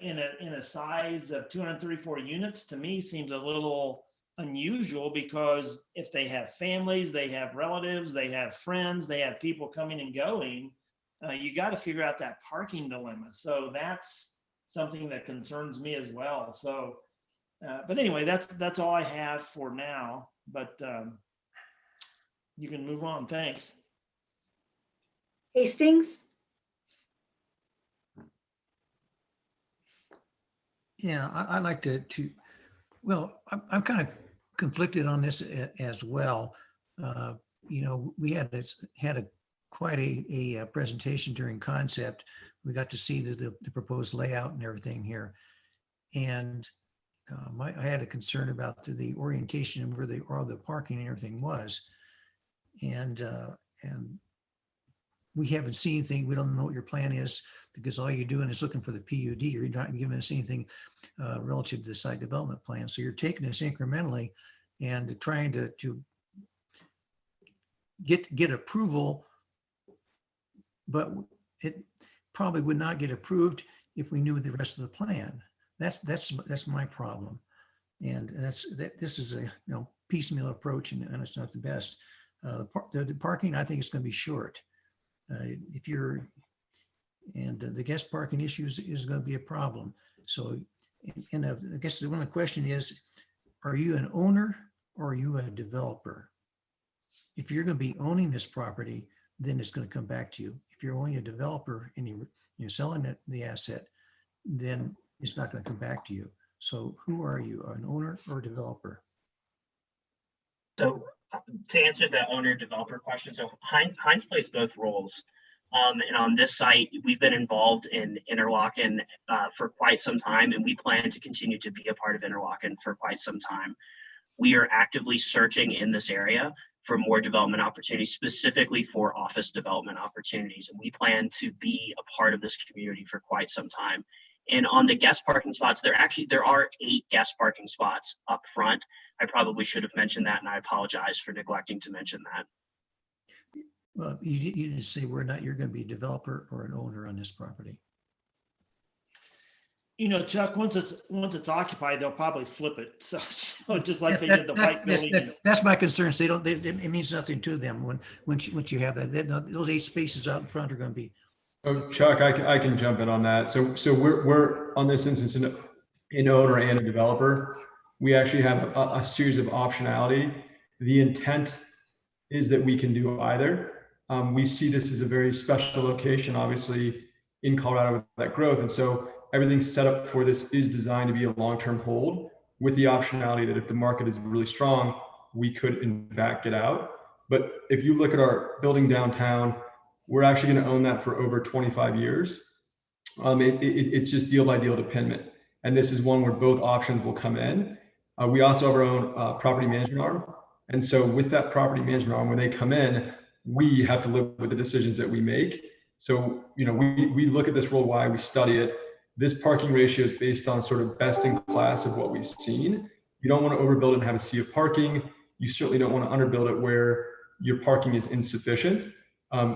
in a size of 234 units to me seems a little unusual, because if they have families, they have relatives, they have friends, they have people coming and going, you got to figure out that parking dilemma. So that's something that concerns me as well. So but anyway, that's all I have for now, but you can move on. Thanks. Hastings? Yeah, I like well, I'm kind of conflicted on this as well. We had quite a presentation during concept. We got to see the proposed layout and everything here. And I had a concern about the orientation and where all the parking and everything was. And we haven't seen anything. We don't know what your plan is, because all you're doing is looking for the PUD. You're not giving us anything relative to the site development plan. So you're taking this incrementally and trying to get approval, but it probably would not get approved if we knew the rest of the plan. That's my problem. And this is a piecemeal approach, and it's not the best. The parking, I think, is going to be short. The guest parking issues is going to be a problem. So, and I guess the one question is, are you an owner or are you a developer? If you're going to be owning this property, then it's going to come back to you. If you're only a developer and you're selling the asset, then it's not going to come back to you. So who are you, an owner or a developer? So to answer the owner developer question, so Hines plays both roles. And on this site, we've been involved in Interlochen for quite some time, and we plan to continue to be a part of Interlochen for quite some time. We are actively searching in this area for more development opportunities, specifically for office development opportunities. And we plan to be a part of this community for quite some time. And on the guest parking spots, there are 8 guest parking spots up front. I probably should have mentioned that, and I apologize for neglecting to mention that. Well, you didn't say whether or not you're going to be a developer or an owner on this property. Chuck, once it's occupied, they'll probably flip it. So just like they did the white building. That's my concern. So it means nothing to them once you have that. Those 8 spaces out in front are going to be. Oh, Chuck, I can jump in on that. So we're on this instance an owner and a developer. We actually have a series of optionality. The intent is that we can do either. We see this as a very special location, obviously, in Colorado with that growth. And so everything set up for this is designed to be a long-term hold, with the optionality that if the market is really strong, we could in fact get out. But if you look at our building downtown, we're actually going to own that for over 25 years. It's just deal by deal dependent. And this is one where both options will come in. We also have our own property management arm. And so with that property management arm, when they come in, we have to live with the decisions that we make. So, we look at this worldwide, we study it. This parking ratio is based on sort of best in class of what we've seen. You don't want to overbuild it and have a sea of parking. You certainly don't want to underbuild it where your parking is insufficient.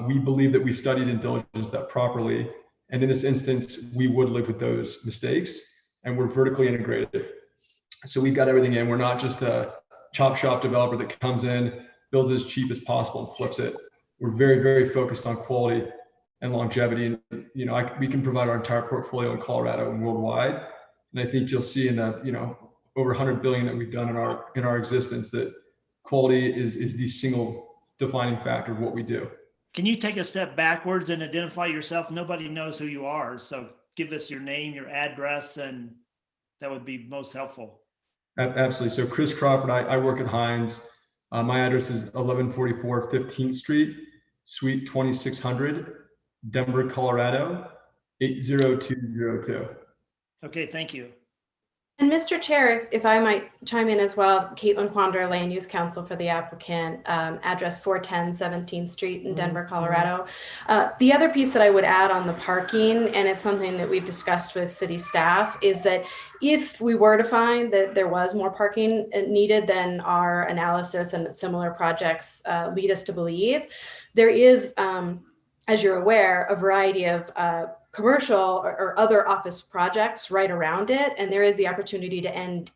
We believe that we've studied and diligenced that properly. And in this instance, we would live with those mistakes, and we're vertically integrated. So we've got everything in. We're not just a chop shop developer that comes in, builds it as cheap as possible and flips it. We're very, very focused on quality and longevity. And, we can provide our entire portfolio in Colorado and worldwide. And I think you'll see in the, over 100 billion that we've done in our existence, that quality is the single defining factor of what we do. Can you take a step backwards and identify yourself? Nobody knows who you are. So give us your name, your address, and that would be most helpful. Absolutely. So Chris Crawford, I work at Hines. My address is 1144 15th Street, Suite 2600, Denver, Colorado, 80202. Okay, thank you. And Mr. Chair, if I might chime in as well, Caitlin Quandra, Land Use Counsel for the applicant, address 410 17th Street in Denver, Colorado. The other piece that I would add on the parking, and it's something that we've discussed with city staff, is that if we were to find that there was more parking needed than our analysis and similar projects lead us to believe, there is, as you're aware, a variety of commercial or other office projects right around it. And there is the opportunity to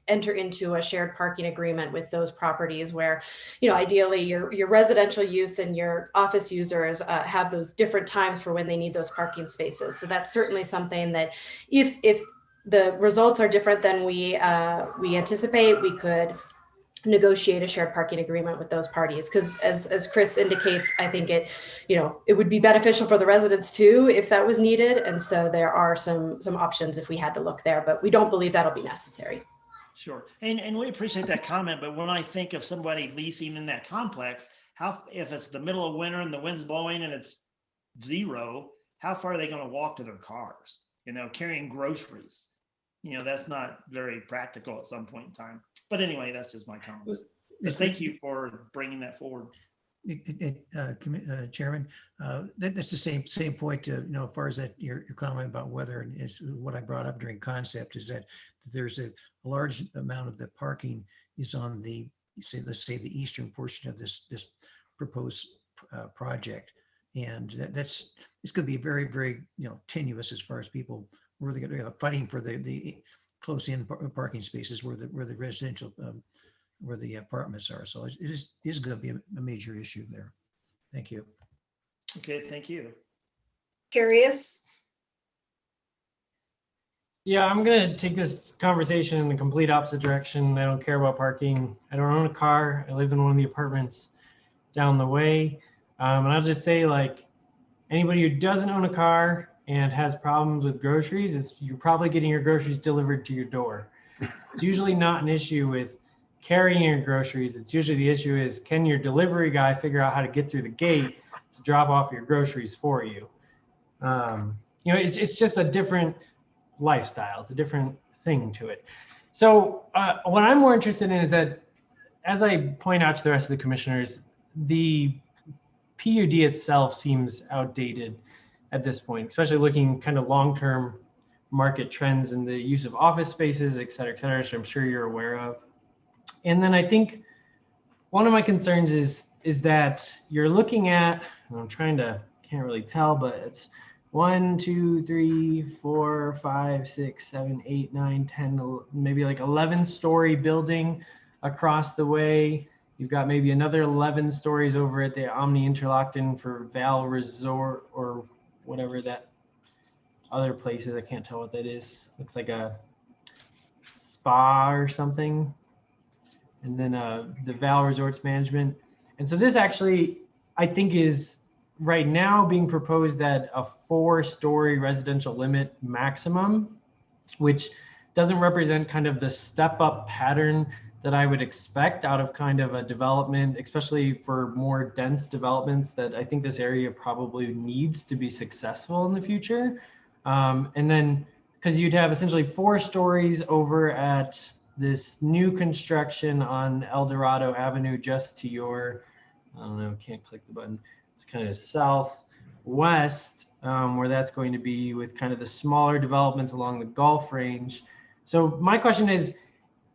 enter into a shared parking agreement with those properties where, ideally your residential use and your office users have those different times for when they need those parking spaces. So that's certainly something that if the results are different than we anticipate, we could negotiate a shared parking agreement with those parties. Because as Chris indicates, I think it would be beneficial for the residents too if that was needed. And so there are some options if we had to look there, but we don't believe that'll be necessary. Sure. And we appreciate that comment, but when I think of somebody leasing in that complex, if it's the middle of winter and the wind's blowing and it's 0, how far are they going to walk to their cars? Carrying groceries. That's not very practical at some point in time. But anyway, that's just my comments. But thank you for bringing that forward. Chairman, that's the same point, as far as that your comment about weather, and is what I brought up during concept, is that there's a large amount of the parking is on the, let's say the eastern portion of this proposed project. And it's going to be very, very, tenuous as far as people really fighting for the close in parking spaces where the residential, where the apartments are. So it is going to be a major issue there. Thank you. Okay, thank you. Curious? Yeah, I'm going to take this conversation in the complete opposite direction. I don't care about parking. I don't own a car. I live in one of the apartments down the way. And I'll just say, like, anybody who doesn't own a car and has problems with groceries, you're probably getting your groceries delivered to your door. It's usually not an issue with carrying your groceries. It's usually the issue is, can your delivery guy figure out how to get through the gate to drop off your groceries for you? It's just a different lifestyle. It's a different thing to it. So what I'm more interested in is that, as I point out to the rest of the commissioners, the PUD itself seems outdated at this point, especially looking kind of long-term market trends in the use of office spaces, et cetera, which I'm sure you're aware of. And then I think one of my concerns is that you're looking at, and can't really tell, but it's 1, 2, 3, 4, 5, 6, 7, 8, 9, 10, maybe like 11-story building across the way. You've got maybe another 11 stories over at the Omni Interlochen for Val Resort or whatever that other place is. I can't tell what that is. Looks like a spa or something. And then the Val Resorts Management. And so this actually, I think, is right now being proposed at a 4-story residential limit maximum, which doesn't represent kind of the step-up pattern that I would expect out of kind of a development, especially for more dense developments that I think this area probably needs to be successful in the future. And then, because you'd have essentially 4 stories over at this new construction on El Dorado Avenue, just to your, I don't know, can't click the button. It's kind of southwest, where that's going to be, with kind of the smaller developments along the Gulf Range. So my question is,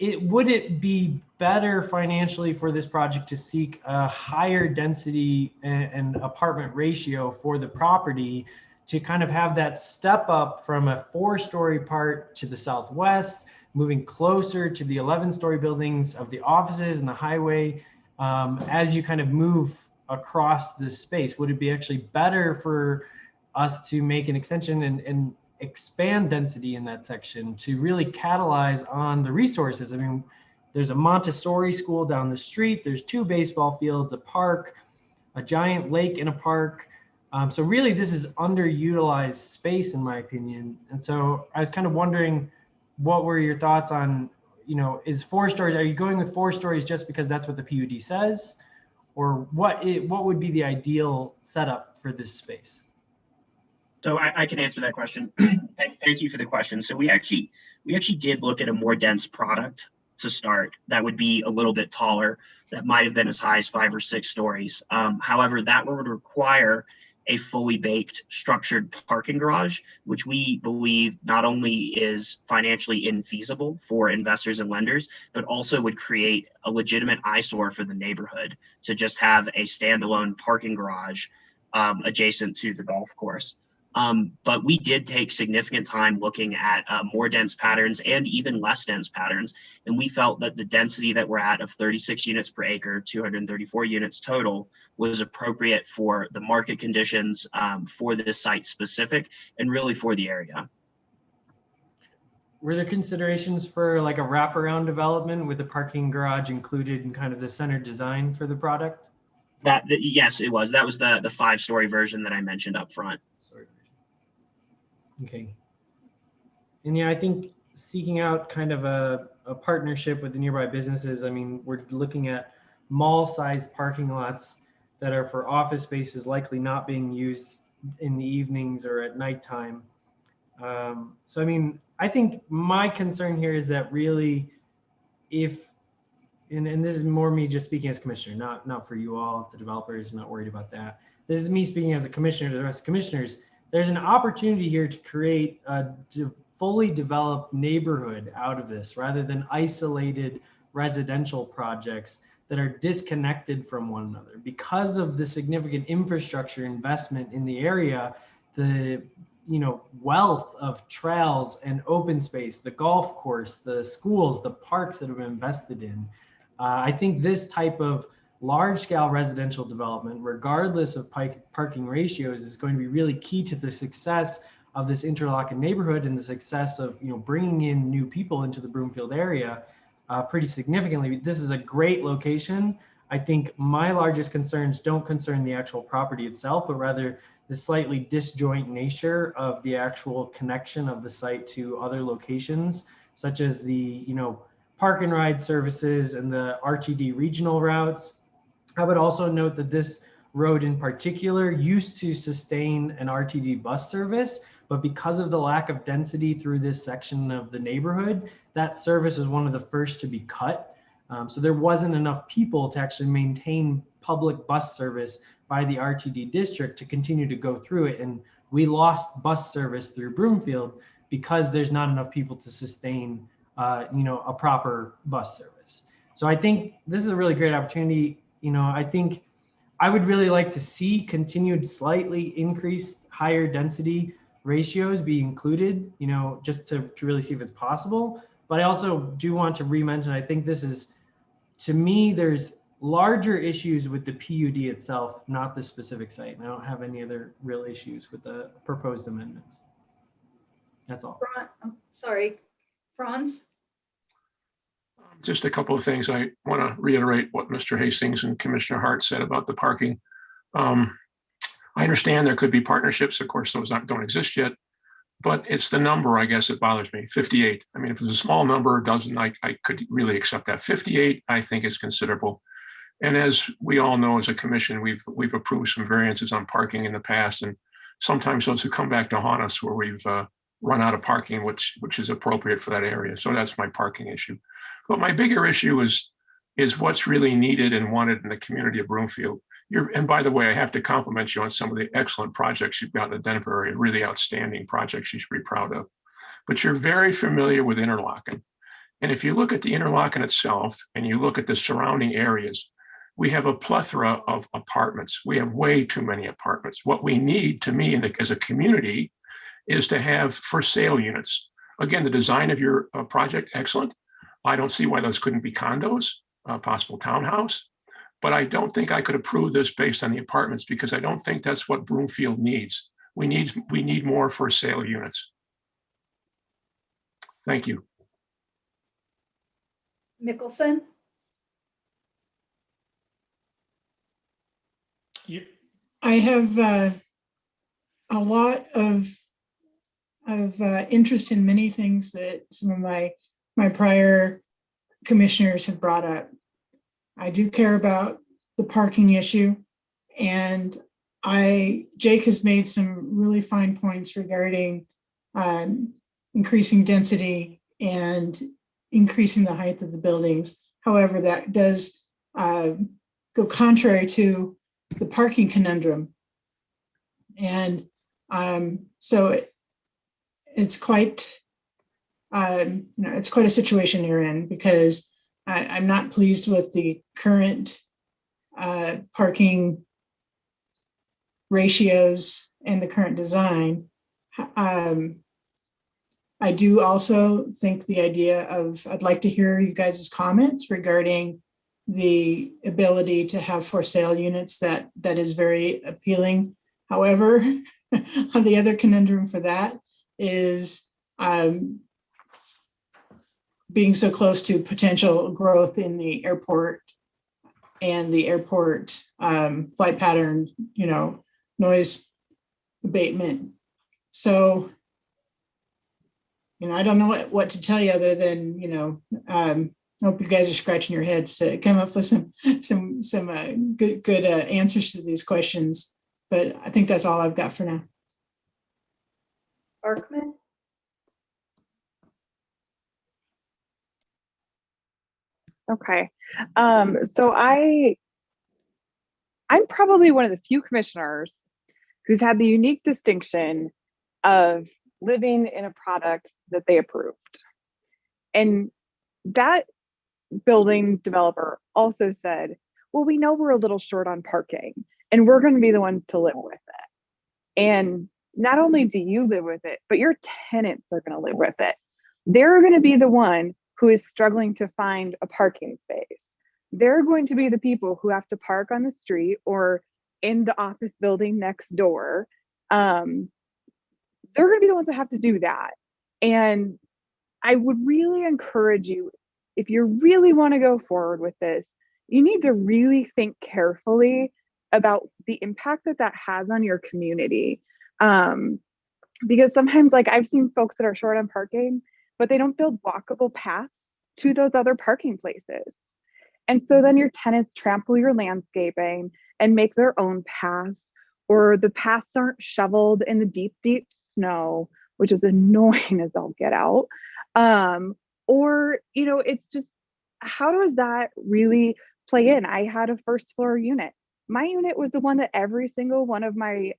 would it be better financially for this project to seek a higher density and apartment ratio for the property to kind of have that step up from a 4-story part to the southwest, moving closer to the 11-story buildings of the offices and the highway as you kind of move across this space? Would it be actually better for us to make an extension and expand density in that section to really catalyze on the resources? I mean, there's a Montessori school down the street, there's 2 baseball fields, a park, a giant lake in a park. So really this is underutilized space, in my opinion. And so I was kind of wondering, what were your thoughts on, is 4 stories, are you going with 4 stories just because that's what the PUD says? Or what would be the ideal setup for this space? So I can answer that question. Thank you for the question. So we actually did look at a more dense product to start that would be a little bit taller, that might have been as high as 5 or 6 stories. However, that would require a fully baked structured parking garage, which we believe not only is financially infeasible for investors and lenders, but also would create a legitimate eyesore for the neighborhood to just have a standalone parking garage adjacent to the golf course. But we did take significant time looking at more dense patterns and even less dense patterns. And we felt that the density that we're at of 36 units per acre, 234 units total, was appropriate for the market conditions for this site specific and really for the area. were there considerations for like a wraparound development with the parking garage included in kind of the center design for the product? Yes, it was. That was the 5-story version that I mentioned up front. Okay. And yeah, I think seeking out kind of a partnership with the nearby businesses, I mean, we're looking at mall-sized parking lots that are for office spaces likely not being used in the evenings or at nighttime. So, I mean, I think my concern here is that really if, and this is more me just speaking as commissioner, not for you all, the developers, not worried about that. This is me speaking as a commissioner to the rest of commissioners. There's an opportunity here to create a fully developed neighborhood out of this rather than isolated residential projects that are disconnected from one another. Because of the significant infrastructure investment in the area, the wealth of trails and open space, the golf course, the schools, the parks that have been invested in, I think this type of large-scale residential development, regardless of parking ratios, is going to be really key to the success of this Interlochen neighborhood and the success of bringing in new people into the Broomfield area pretty significantly. This is a great location. I think my largest concerns don't concern the actual property itself, but rather the slightly disjoint nature of the actual connection of the site to other locations, such as the park and ride services and the RTD regional routes. I would also note that this road in particular used to sustain an RTD bus service, but because of the lack of density through this section of the neighborhood, that service was one of the first to be cut. So there wasn't enough people to actually maintain public bus service by the RTD district to continue to go through it. And we lost bus service through Broomfield because there's not enough people to sustain a proper bus service. So I think this is a really great opportunity. I think I would really like to see continued slightly increased higher density ratios be included, just to really see if it's possible. But I also do want to re-mention, I think this is, to me, there's larger issues with the PUD itself, not the specific site. And I don't have any other real issues with the proposed amendments. That's all. Sorry, Franz? Just a couple of things. I want to reiterate what Mr. Hastings and Commissioner Hart said about the parking. I understand there could be partnerships. Of course, those don't exist yet, but it's the number, I guess, that bothers me. 58. I mean, if it's a small number, I could really accept that. 58, I think, is considerable. And as we all know, as a commission, we've approved some variances on parking in the past, and sometimes those have come back to haunt us where we've run out of parking, which is appropriate for that area. So that's my parking issue. But my bigger issue is what's really needed and wanted in the community of Broomfield. And by the way, I have to compliment you on some of the excellent projects you've got in the Denver area, really outstanding projects you should be proud of. But you're very familiar with Interlochen. And if you look at the Interlochen itself and you look at the surrounding areas, we have a plethora of apartments. We have way too many apartments. What we need, to me, as a community, is to have for sale units. Again, the design of your project, excellent. I don't see why those couldn't be condos, possible townhouse. But I don't think I could approve this based on the apartments because I don't think that's what Broomfield needs. We need more for sale units. Thank you. Mickelson? I have a lot of interest in many things that some of my prior commissioners have brought up. I do care about the parking issue, and Jake has made some really fine points regarding increasing density and increasing the height of the buildings. However, that does go contrary to the parking conundrum. And so it's quite, it's quite a situation you're in, because I'm not pleased with the current parking ratios and the current design. I do also think the idea of, I'd like to hear you guys' comments regarding the ability to have for sale units. That is very appealing. However, the other conundrum for that is being so close to potential growth in the airport and the airport flight pattern, noise abatement. So, I don't know what to tell you other than, I hope you guys are scratching your heads to come up with some good answers to these questions. But I think that's all I've got for now. Barkman? Okay. So I'm probably one of the few commissioners who's had the unique distinction of living in a product that they approved. And that building developer also said, well, we know we're a little short on parking and we're going to be the ones to live with it. And not only do you live with it, but your tenants are going to live with it. They're going to be the one who is struggling to find a parking space. They're going to be the people who have to park on the street or in the office building next door. They're going to be the ones that have to do that. And I would really encourage you, if you really want to go forward with this, you need to really think carefully about the impact that has on your community. Because sometimes, like, I've seen folks that are short on parking, but they don't build walkable paths to those other parking places. And so then your tenants trample your landscaping and make their own paths, or the paths aren't shoveled in the deep, deep snow, which is annoying as all get out. Or, it's just, how does that really play in? I had a first floor unit. My unit was the one that every single one of my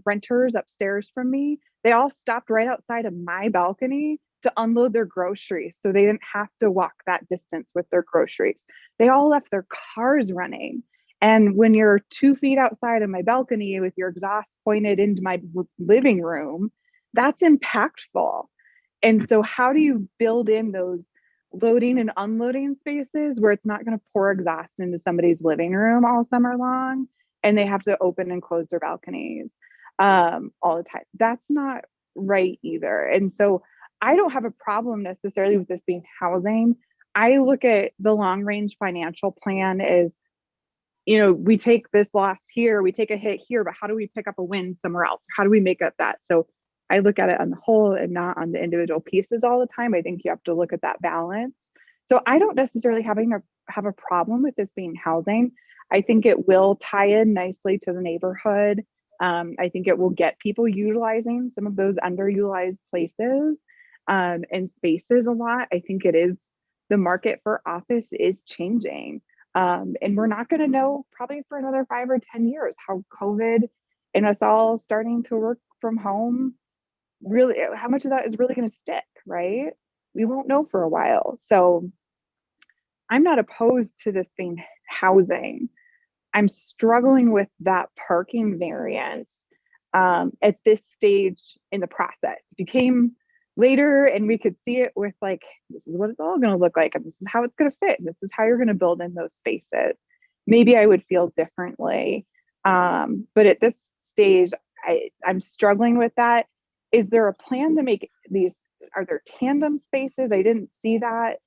renters upstairs from me, they all stopped right outside of my balcony to unload their groceries so they didn't have to walk that distance with their groceries. They all left their cars running. And when you're 2 feet outside of my balcony with your exhaust pointed into my living room, that's impactful. And so how do you build in those loading and unloading spaces where it's not going to pour exhaust into somebody's living room all summer long and they have to open and close their balconies all the time? That's not right either. And so I don't have a problem necessarily with this being housing. I look at the long range financial plan as, we take this loss here, we take a hit here, but how do we pick up a win somewhere else? How do we make up that? So I look at it on the whole and not on the individual pieces all the time. I think you have to look at that balance. So I don't necessarily have a problem with this being housing. I think it will tie in nicely to the neighborhood. I think it will get people utilizing some of those underutilized places and spaces a lot. I think the market for office is changing. And we're not going to know probably for another 5 or 10 years how COVID and us all starting to work from home, really, how much of that is really going to stick, right? We won't know for a while. So I'm not opposed to this being housing. I'm struggling with that parking variance at this stage in the process. If you came later and we could see it with like, this is what it's all going to look like, and this is how it's going to fit, and this is how you're going to build in those spaces, maybe I would feel differently. But at this stage, I'm struggling with that. Is there a plan to make these, are there tandem spaces? I didn't see that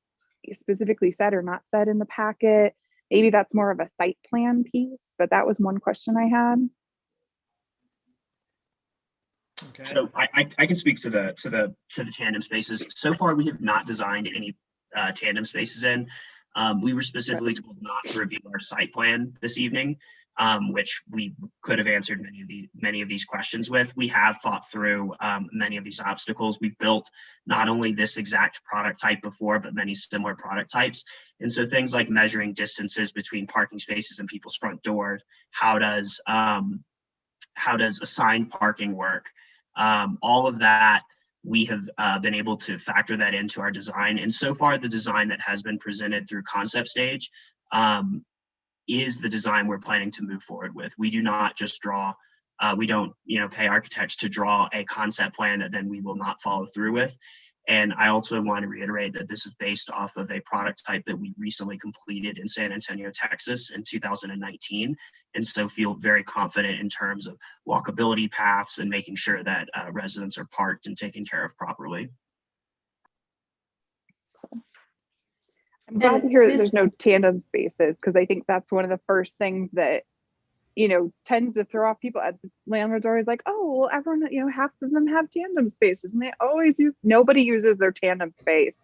specifically said or not said in the packet. Maybe that's more of a site plan piece, but that was one question I had. Okay. So I can speak to the tandem spaces. So far, we have not designed any tandem spaces in. We were specifically told not to review our site plan this evening, which we could have answered many of these questions with. We have fought through many of these obstacles. We've built not only this exact product type before, but many similar product types. And so things like measuring distances between parking spaces and people's front doors, how does assigned parking work? All of that, we have been able to factor that into our design. And so far, the design that has been presented through concept stage is the design we're planning to move forward with. We do not just draw, we don't pay architects to draw a concept plan that then we will not follow through with. And I also want to reiterate that this is based off of a product type that we recently completed in San Antonio, Texas in 2019. And so feel very confident in terms of walkability paths and making sure that residents are parked and taken care of properly. I'm glad And to hear that Ms. there's no tandem spaces, because I think that's one of the first things that, tends to throw off people. At the landlords are always like, oh, well, everyone, half of them have tandem spaces, and nobody uses their tandem space.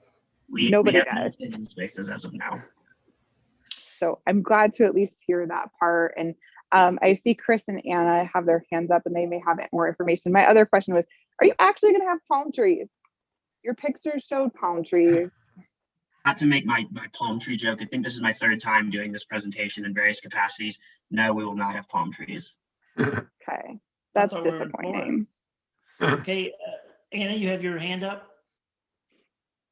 We Nobody have does. no spaces as of now. So I'm glad to at least hear that part. And I see Chris and Anna have their hands up and they may have more information. My other question was, are you actually going to have palm trees? Your pictures showed palm trees. Not to make my palm tree joke, I think this is my third time doing this presentation in various capacities. No, we will not have palm trees. Okay, that's disappointing. Okay, Anna, you have your hand up.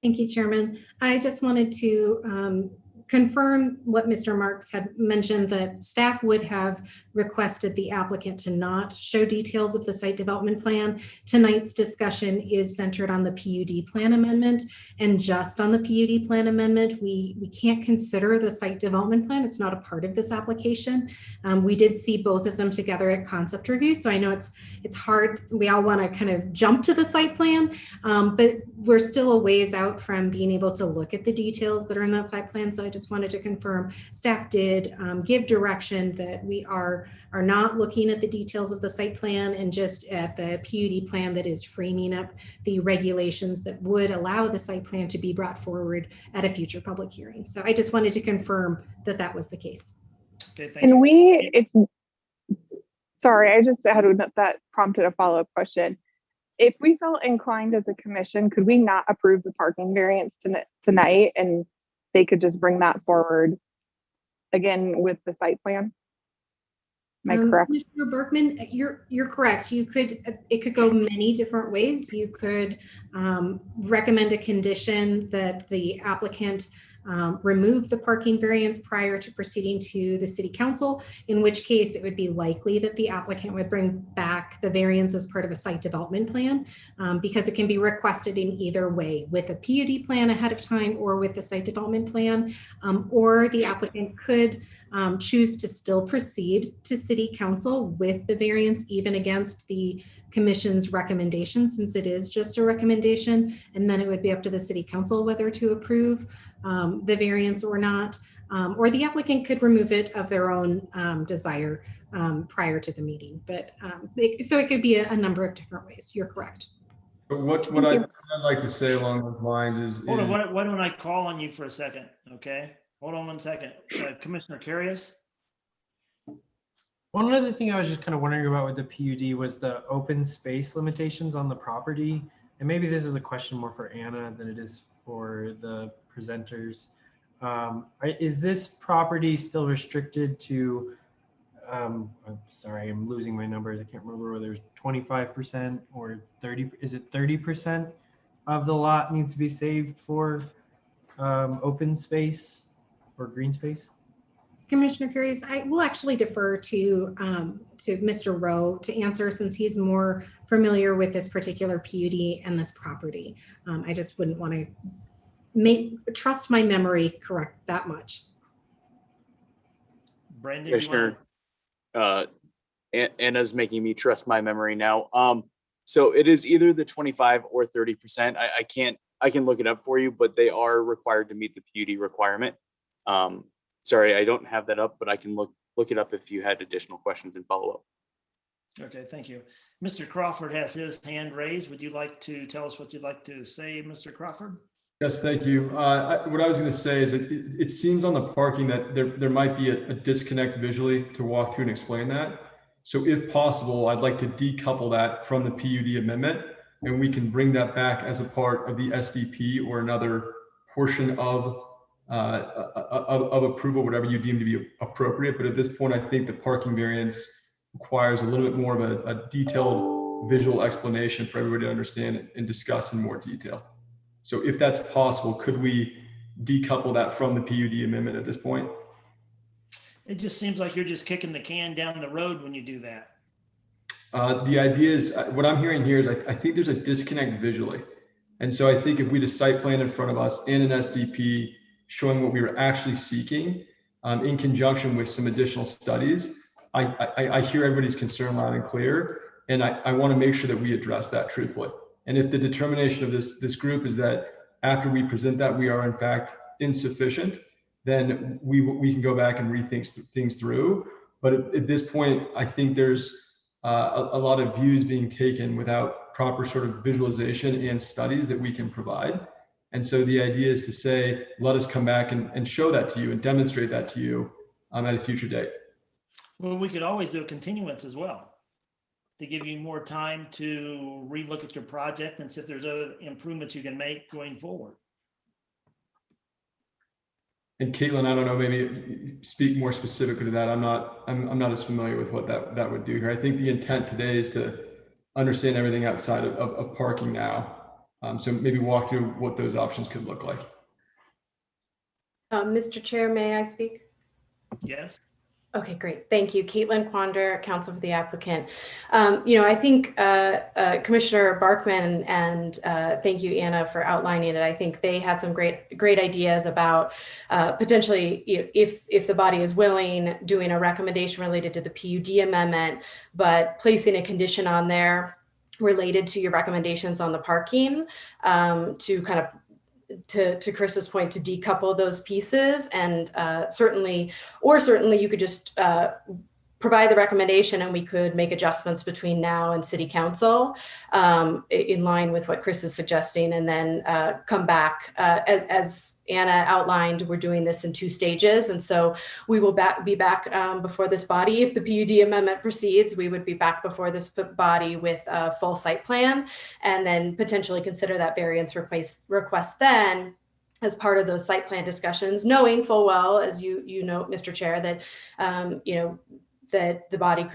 Thank you, Chairman. I just wanted to confirm what Mr. Marks had mentioned, that staff would have requested the applicant to not show details of the site development plan. Tonight's discussion is centered on the PUD plan amendment, and just on the PUD plan amendment. We can't consider the site development plan. It's not a part of this application. We did see both of them together at concept review, so I know it's hard. We all want to kind of jump to the site plan, but we're still a ways out from being able to look at the details that are in that site plan. So I just wanted to confirm staff did give direction that we are not looking at the details of the site plan and just at the PUD plan that is framing up the regulations that would allow the site plan to be brought forward at a future public hearing. So I just wanted to confirm that that was the case. Okay, thank And you. Sorry, I just had that prompted a follow-up question. If we felt inclined as a commission, could we not approve the parking variance tonight and they could just bring that forward again with the site plan? Am I correct? Commissioner Berkman, you're correct. It could go many different ways. You could recommend a condition that the applicant remove the parking variance prior to proceeding to the city council, in which case it would be likely that the applicant would bring back the variance as part of a site development plan, because it can be requested in either way, with a PUD plan ahead of time or with the site development plan, or the applicant could choose to still proceed to city council with the variance, even against the commission's recommendation, since it is just a recommendation, and then it would be up to the city council whether to approve the variance or not, or the applicant could remove it of their own desire prior to the meeting. But so it could be a number of different ways. You're correct. But what I'd like to say along those lines is, Hold on, why don't I call on you for a second? Okay, hold on one second. Commissioner Carius. One other thing I was just kind of wondering about with the PUD was the open space limitations on the property. And maybe this is a question more for Anna than it is for the presenters. Is this property still restricted to, I'm sorry, I'm losing my numbers. I can't remember whether it's 25% or 30, is it 30% of the lot needs to be saved for open space or green space? Commissioner Curious, I will actually defer to Mr. Rowe to answer, since he's more familiar with this particular PUD and this property. I just wouldn't want to trust my memory correct that much. Brandon, Commissioner, Anna's making me trust my memory now. So it is either the 25 or 30%. I can look it up for you, but they are required to meet the PUD requirement. Sorry, I don't have that up, but I can look it up if you had additional questions and follow up. Okay, thank you. Mr. Crawford has his hand raised. Would you like to tell us what you'd like to say, Mr. Crawford? Yes, thank you. What I was going to say is that it seems on the parking that there might be a disconnect visually to walk through and explain that. So if possible, I'd like to decouple that from the PUD amendment, and we can bring that back as a part of the SDP or another portion of approval, whatever you deem to be appropriate. But at this point, I think the parking variance requires a little bit more of a detailed visual explanation for everybody to understand and discuss in more detail. So if that's possible, could we decouple that from the PUD amendment at this point? It just seems like you're just kicking the can down the road when you do that. The idea is, what I'm hearing here is I think there's a disconnect visually. And so I think if we had a site plan in front of us and an SDP showing what we were actually seeking in conjunction with some additional studies, I hear everybody's concern loud and clear. And I want to make sure that we address that truthfully. And if the determination of this group is that after we present that, we are in fact insufficient, then we can go back and rethink things through. But at this point, I think there's a lot of views being taken without proper sort of visualization and studies that we can provide. And so the idea is to say, let us come back and show that to you and demonstrate that to you at a future date. Well, we could always do a continuance as well to give you more time to relook at your project and see if there's other improvements you can make going forward. And Caitlin, I don't know, maybe speak more specifically to that. I'm not as familiar with what that would do here. I think the intent today is to understand everything outside of parking now. So maybe walk through what those options could look like. Mr. Chair, may I speak? Yes. Okay, great. Thank you. Caitlin Quander, counsel for the applicant. I think Commissioner Barkman and thank you, Anna, for outlining it. I think they had some great ideas about potentially, if the body is willing, doing a recommendation related to the PUD amendment, but placing a condition on there related to your recommendations on the parking to kind of to Chris's point, to decouple those pieces, and certainly you could just provide the recommendation and we could make adjustments between now and city council in line with what Chris is suggesting, and then come back as Anna outlined. We're doing this in 2 stages, and so we will be back before this body. If the PUD amendment proceeds, we would be back before this body with a full site plan, and then potentially consider that variance request then as part of those site plan discussions, knowing full well, as you know, Mr. Chair, that that the body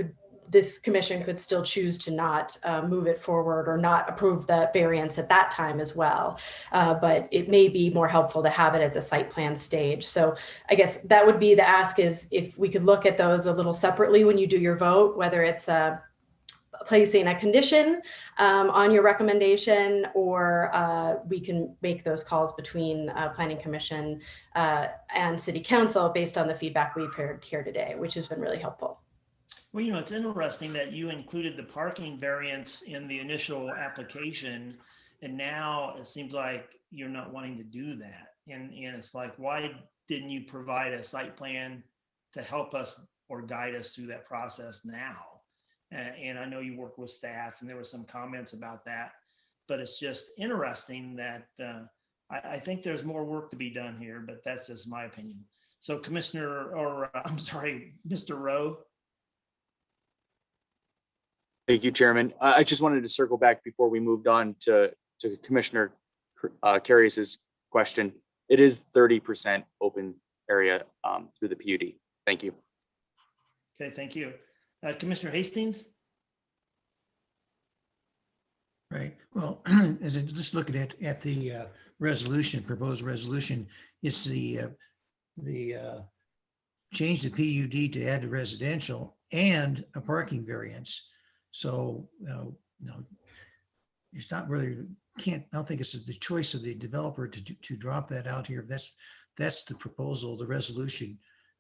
this commission could still choose to not move it forward or not approve the variance at that time as well. But it may be more helpful to have it at the site plan stage. So I guess that would be the ask, is if we could look at those a little separately when you do your vote, whether it's placing a condition on your recommendation, or we can make those calls between Planning Commission and City Council based on the feedback we've heard here today, which has been really helpful. Well, it's interesting that you included the parking variance in the initial application, and now it seems like you're not wanting to do that. And it's like, why didn't you provide a site plan to help us or guide us through that process now? And I know you work with staff, and there were some comments about that, but it's just interesting that I think there's more work to be done here, but that's just my opinion. So Mr. Rowe. Thank you, Chairman. I just wanted to circle back before we moved on to Commissioner Carius's question. It is 30% open area through the PUD. Thank you. Okay, thank you. Commissioner Hastings? Right. Well, as I just looking at the resolution, proposed resolution, it's the change the PUD to add to residential and a parking variance. So, it's not really, I don't think it's the choice of the developer to drop that out here. That's the proposal, the resolution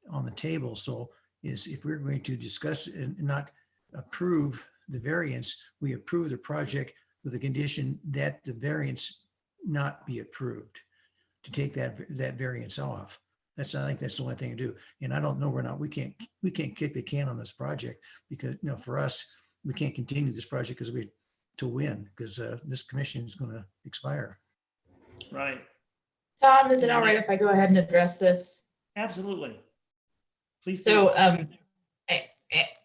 on the table. So if we're going to discuss and not approve the variance, we approve the project with a condition that the variance not be approved, to take that variance off. I think that's the only thing to do. And I don't know, we can't kick the can on this project, because for us, we can't continue this project because this commission is going to expire. Right. Tom, is it all right if I go ahead and address this? Absolutely. Please. So, and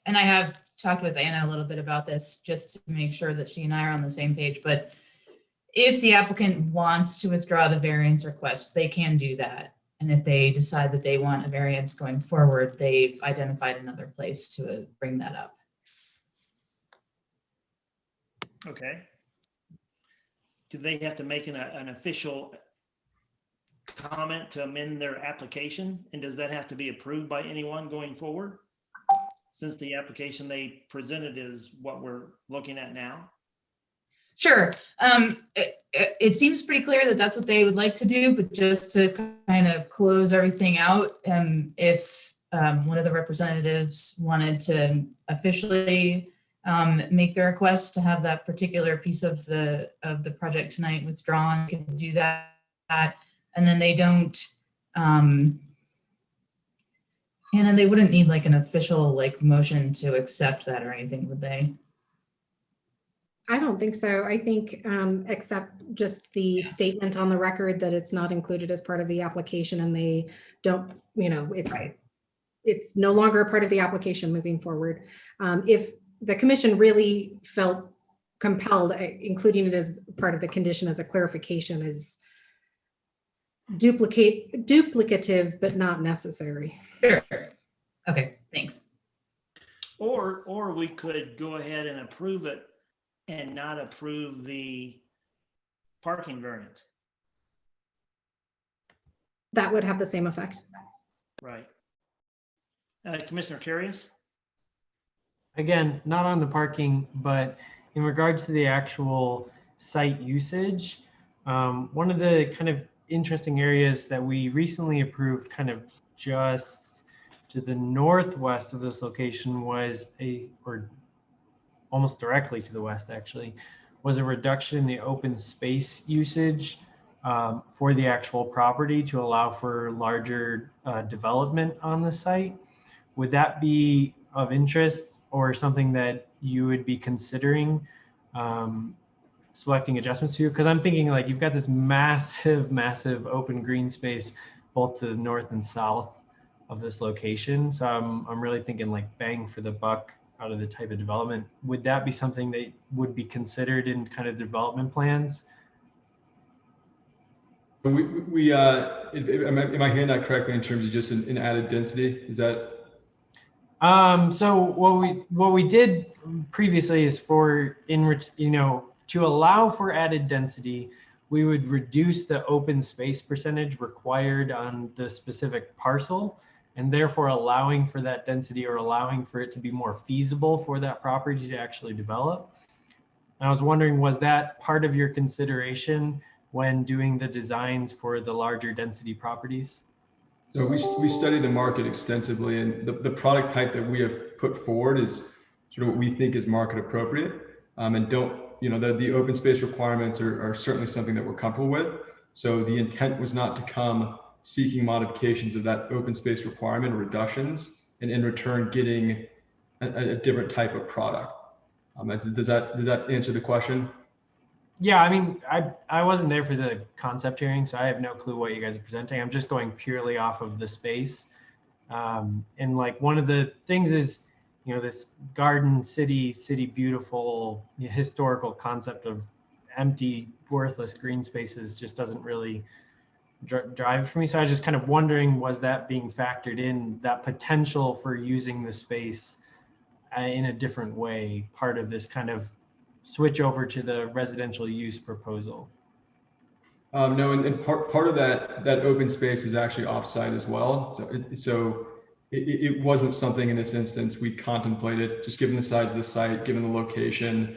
I have talked with Anna a little bit about this just to make sure that she and I are on the same page. But if the applicant wants to withdraw the variance request, they can do that. And if they decide that they want a variance going forward, they've identified another place to bring that up. Okay. Do they have to make an official comment to amend their application? And does that have to be approved by anyone going forward, since the application they presented is what we're looking at now? Sure. It seems pretty clear that that's what they would like to do, but just to kind of close everything out, if one of the representatives wanted to officially make the request to have that particular piece of the project tonight withdrawn, can do that, and then they don't And then they wouldn't need like an official like motion to accept that or anything, would they? I don't think so. I think except just the statement on the record that it's not included as part of the application, and they don't, it's no longer a part of the application moving forward. If the commission really felt compelled, including it as part of the condition as a clarification is duplicative, but not necessary. Sure. Okay, thanks. Or we could go ahead and approve it and not approve the parking variance. That would have the same effect. Right. Commissioner Carius? Again, not on the parking, but in regards to the actual site usage, one of the kind of interesting areas that we recently approved kind of just to the northwest of this location was or almost directly to the west actually, was a reduction in the open space usage for the actual property to allow for larger development on the site. Would that be of interest or something that you would be considering selecting adjustments to? Because I'm thinking like you've got this massive open green space both to the north and south of this location. So I'm really thinking like bang for the buck out of the type of development. Would that be something that would be considered in kind of development plans? We am I hearing that correctly in terms of just an added density? Is that? So what we did previously is to allow for added density, we would reduce the open space percentage required on the specific parcel, and therefore allowing for that density or allowing for it to be more feasible for that property to actually develop. And I was wondering, was that part of your consideration when doing the designs for the larger density properties? So we studied the market extensively, and the product type that we have put forward is sort of what we think is market appropriate, and the open space requirements are certainly something that we're comfortable with. So the intent was not to come seeking modifications of that open space requirement or reductions, and in return getting a different type of product. Does that answer the question? Yeah, I mean, I wasn't there for the concept hearing, so I have no clue what you guys are presenting. I'm just going purely off of the space. And like one of the things is, this garden city beautiful historical concept of empty, worthless green spaces just doesn't really drive for me. So I was just kind of wondering, was that being factored in, that potential for using the space in a different way, part of this kind of switch over to the residential use proposal? No, and part of that open space is actually offsite as well. So it wasn't something in this instance we contemplated, just given the size of the site, given the location.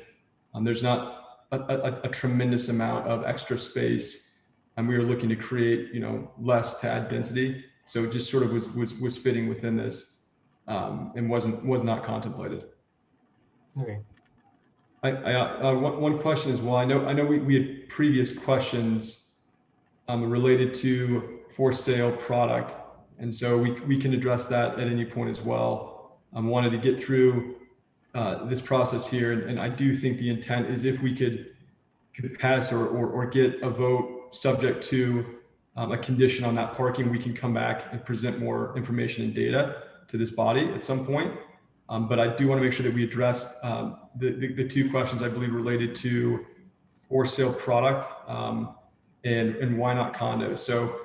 There's not a tremendous amount of extra space, and we were looking to create, less to add density. So it just sort of was fitting within this, and was not contemplated. Okay. One question as well. I know we had previous questions related to for sale product, and so we can address that at any point as well. I wanted to get through this process here, and I do think the intent is if we could pass or get a vote subject to a condition on that parking, we can come back and present more information and data to this body at some point. But I do want to make sure that we addressed the two questions I believe related to for sale product and why not condos. So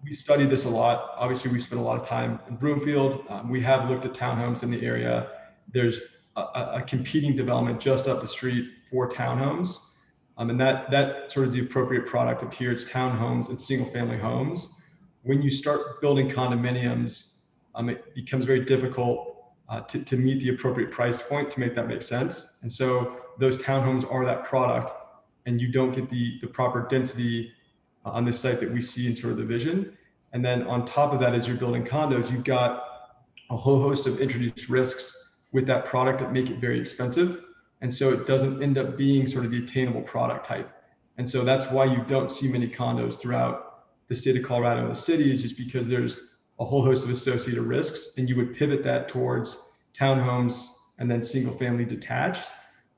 we studied this a lot. Obviously, we spent a lot of time in Broomfield. We have looked at townhomes in the area. There's a competing development just up the street for townhomes. And that sort of the appropriate product up here. It's townhomes and single family homes. When you start building condominiums, it becomes very difficult to meet the appropriate price point to make that make sense. And so those townhomes are that product, and you don't get the proper density on this site that we see in sort of the vision. And then on top of that, as you're building condos, you've got a whole host of introduced risks with that product that make it very expensive. And so it doesn't end up being sort of the attainable product type. And so that's why you don't see many condos throughout the state of Colorado and the city is just because there's a whole host of associated risks, and you would pivot that towards townhomes and then single family detached.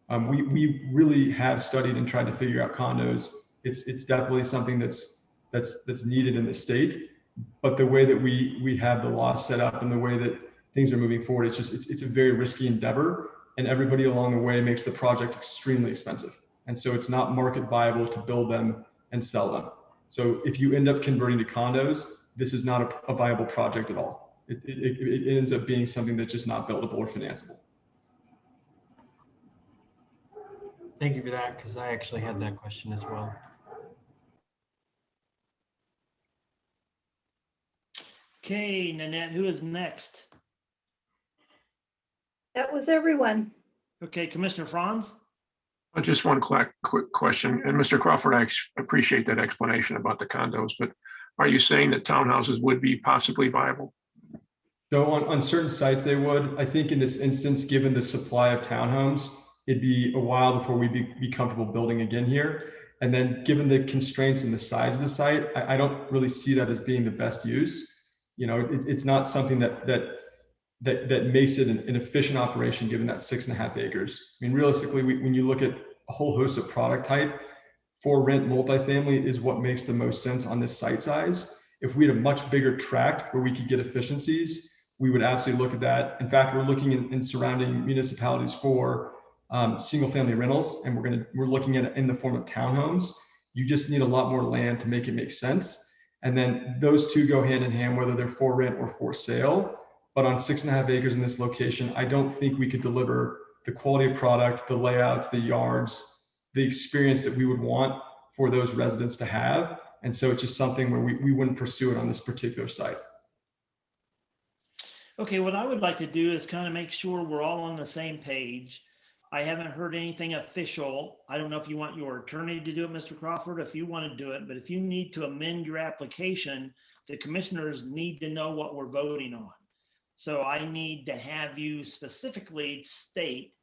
We really have studied and tried to figure out condos. It's definitely something that's needed in the state, but the way that we have the law set up and the way that things are moving forward, it's a very risky endeavor, and everybody along the way makes the project extremely expensive. And so it's not market viable to build them and sell them. So if you end up converting to condos, this is not a viable project at all. It ends up being something that's just not buildable or financeable. Thank you for that, because I actually had that question as well. Okay, Nanette, who is next? That was everyone. Okay, Commissioner Franz? Just one quick question. And Mr. Crawford, I appreciate that explanation about the condos, but are you saying that townhouses would be possibly viable? So on certain sites they would. I think in this instance, given the supply of townhomes, it'd be a while before we'd be comfortable building again here. And then given the constraints and the size of the site, I don't really see that as being the best use. You know, it's not something that makes it an efficient operation given that 6.5 acres. I mean, realistically, when you look at a whole host of product type, for rent multifamily is what makes the most sense on this site size. If we had a much bigger tract where we could get efficiencies, we would absolutely look at that. In fact, we're looking in surrounding municipalities for single family rentals, and we're looking at it in the form of townhomes. You just need a lot more land to make it make sense. And then those two go hand in hand, whether they're for rent or for sale. But on 6.5 acres in this location, I don't think we could deliver the quality of product, the layouts, the yards, the experience that we would want for those residents to have. And so it's just something where we wouldn't pursue it on this particular site. Okay, what I would like to do is kind of make sure we're all on the same page. I haven't heard anything official. I don't know if you want your attorney to do it, Mr. Crawford, if you want to do it, but if you need to amend your application, the commissioners need to know what we're voting on. So I need to have you specifically state